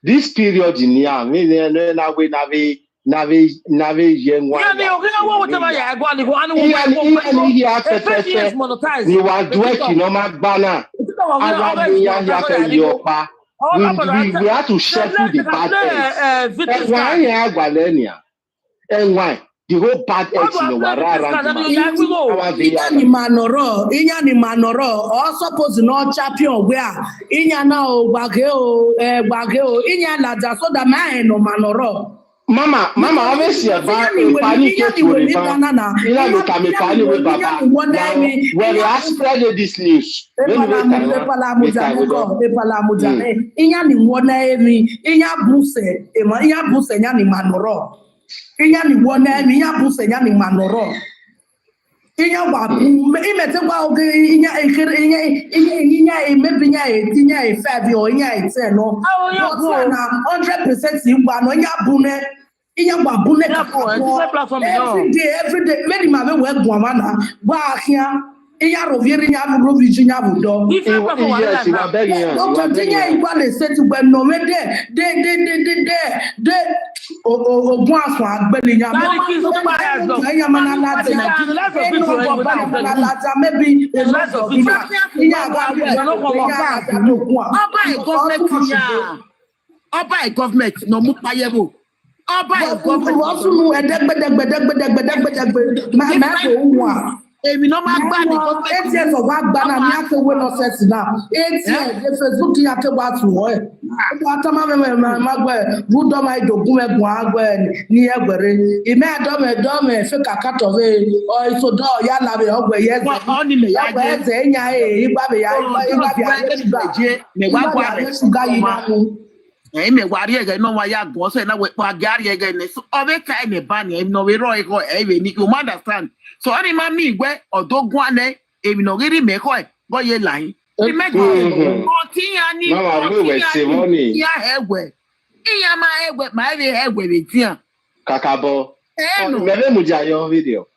this period in here, nave yen one. You are dwelling no my banner. We have to settle the bad eggs. And why? The whole bad eggs in the Inya manoro, all suppose no champion where Inya now Bageo, Inya Laja, so the man no manoro. Mama, obviously, panic when you ask spread this news. Inya wa imete kwa oge inya maybe inya 5 or inya 10 no. Na 100% imba no inya bune inya wa bune every day many ma we work gwa na gwa ahia inya rovieri nya bro Virginia budo. Yes, na beg you. Don't inya igwa le set gbe no me de ogun asun agbeli nya maybe government no mu payebo èmi no ma gba ni ko 8 years of agba na mi ake we no set now 8 years the Facebook ti ake wa tu o atama me magba budo my dogun egun agba ni egbere ime do me fe kakato ve o iso do ya la be ogbe yes o ni me ya je nya igba be ya igba je me wa gwa re suga yi na mu me wari ege no wa ya go so na we pa gari ege ne so o be kai ne ba ni no we ro ego e we ni you understand so any man mi gwe odogun ane emi no riri me ko e bo ye lain ti me ko o ti ya ni mama we se money ya egwe iya ma egwe ma ebe egwe be ti an kakabo me be mu ja yo video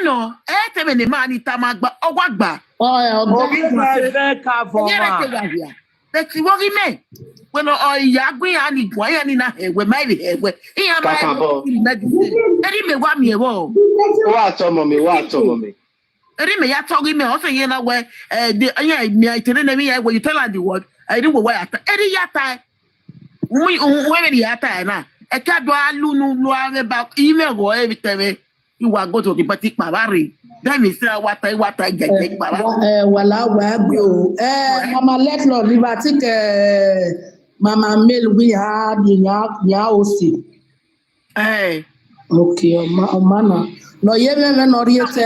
no te me ne ma ni ta ma gba ogwa gba o bi fe ka for ma Beti wogi me. When ya gbe ani gwa ya ni na ewe ma ebe ewe. Iya ma eri me wa mi ewo. Wa tomo me. Eri me ya togi me o se ye na we the ya me itere na me ya we you tell her the word. I do we ya ta. Eri ya ta. We ya ta na. E ka do alu nu lo are ba ime go e biteme. You wa go to the party pabari. Then me say what I get baba. Wala wa gbe o. Mama let Lord liberty Mama Mel we had ya osi. Okay, mana. No ye me no riete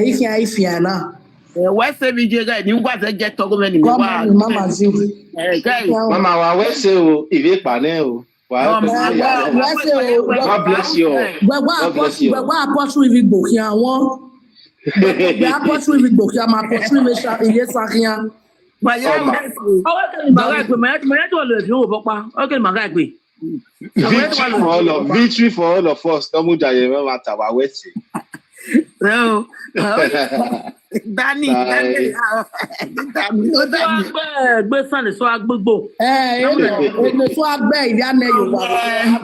ifia na. We say we je ga ni ngwa se je to go me ni wa. Mama zi. Mama wa we say o ive pa ne o. God bless you. God bless you. Apostle ivi gboki awon. Be apostle ivi gboki am apostle ivi sha iye sakian. Ba ya o ke ni maga pe me to le fi o popa. O ke ni maga pe. Victory for all of us. Tomu jaye me mata wa we say. So, Danny, Bye. Gbé Sunday sọ agbégbò. Ẹnu tó agbẹ́ ìdáná Yorùbá.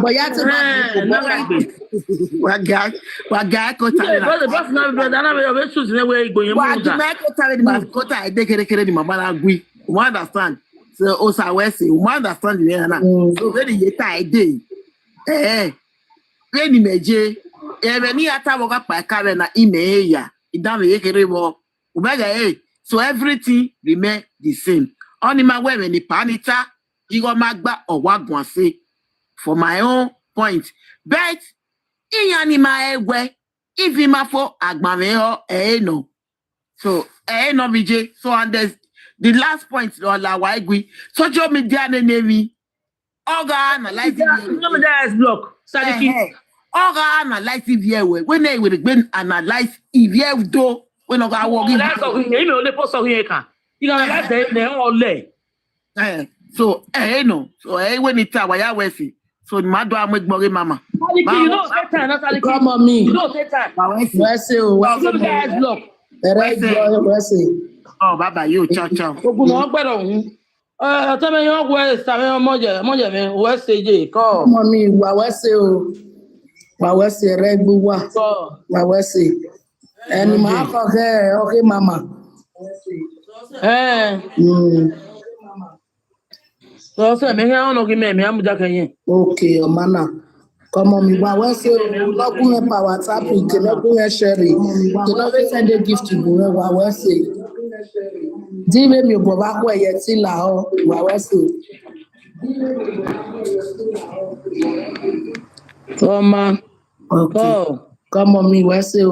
Bọ̀yá ti máa fi Waga kota But the boss now brother na be be choose na way Igbo yẹn mú da. Waga kota ni ma kota ede kere ni mama na gwi. We understand. So osa we say, we understand the na. So very yeta ede. Ni meje. Ebe ni ata woga pa ka na ime ya. Idan ye kere bo. So everything remain the same. Only my way when the panita, you go magba or what one say for my own point. But in anima way, if him for agbameo no. So no VJ. So and there's the last point on la why social media name Oga analyze No me that is block. Sadiki. Oga analyze if when they will been analyze if you do. When I walk in, only post on here can. You know like they all lay. So no. So when it's our Yawesi. So Mado I make more mama. You don't take time, not Sadiki. Come on me. You don't take time. Wẹ́sẹ̀ block. Oh, Baba, you ciao. Gbogbo wọn gbẹ́dọ̀ ọ̀hún. Ọ̀tọ́ mi yàn wọ ẹ̀sà mọ́jẹ̀ mi wẹ́sẹ̀ jẹ́ kọ́. Come on me, wà wẹ́sẹ̀ o. Wà wẹ́sẹ̀ rẹ̀ gbó wà. Wà wẹ́sẹ̀. Ẹni máa kọ̀ kẹ́ ọ̀kẹ́ mama. Sọ́sẹ̀ mi hẹ́ ọ̀nà kí mẹ́mí àmújá kẹyìn. Okay, ọ̀ma náà. Come on me, wà wẹ́sẹ̀ o. Lọ́gùn yẹn pa WhatsApp, ìkìlọ́gùn yẹn ṣẹ̀rì. Ìkìlọ́gùn send a gift to you, wà wẹ́sẹ̀. Díwé mi ò bọ̀ bá kọ̀ ẹ̀yẹ tí là ọ́, wà wẹ́sẹ̀. Ọmọ. Okay. Come on me, wẹ́sẹ̀ o.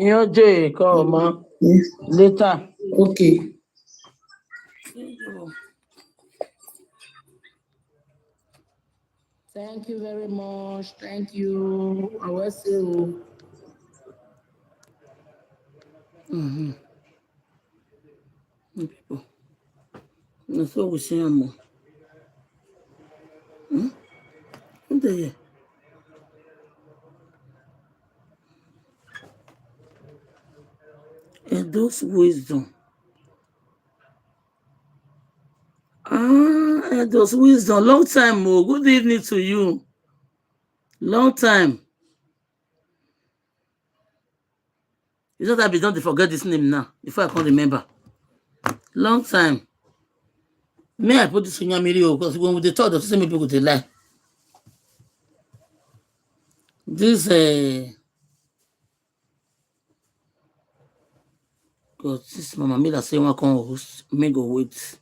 Ìyẹn jẹ́ ìkọ́ ọmọ. Later. Okay. Thank you very much. Thank you. I will see you. People. That's what we say more. What the hell? And those wisdom. And those wisdom. Long time, Mo. Good evening to you. Long time. You know that I don't forget this name now, before I can't remember. Long time. May I put this in your video because when we talk, the same people they lie. This because this Mama Mila say one can host me go wait.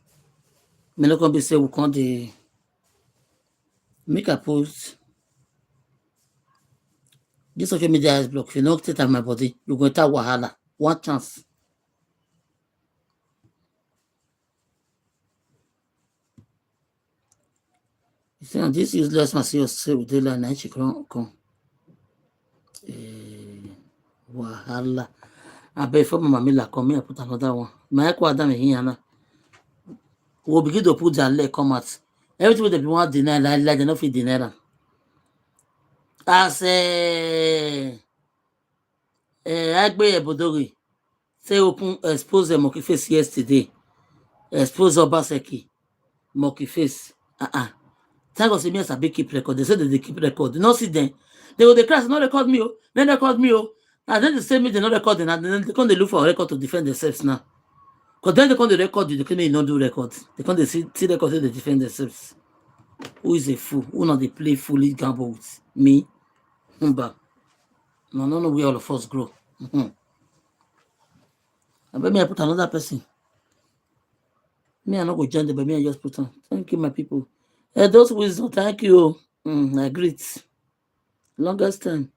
Me not gonna be say we can't make a post. This social media is blocked. If you not take out my body, you're going to have wahala. One chance. You see, this useless must say with the line she come. Wahala. I bet for Mama Mila come here, put another one. My equal here now. We'll begin to put their leg come out. Everything they want to deny, like they don't feel deny them. As Agbe Bodori say open expose the monkey face yesterday. Expose Obaseki monkey face. Thank God, me as a big keep record. They said that they keep record. You not see them. They go the class, not record me. Then record me. And then they say me they not recording. And then they come they look for a record to defend themselves now. Because then they come to record you, they can not do record. They come they see record they defend themselves. Who is a fool? Who not they play fully gamble with me? But no, where all of us grow. I bet me I put another person. Me I not go join them, but me I just put on. Thank you, my people. Those wisdom, thank you. I greet. Longest time.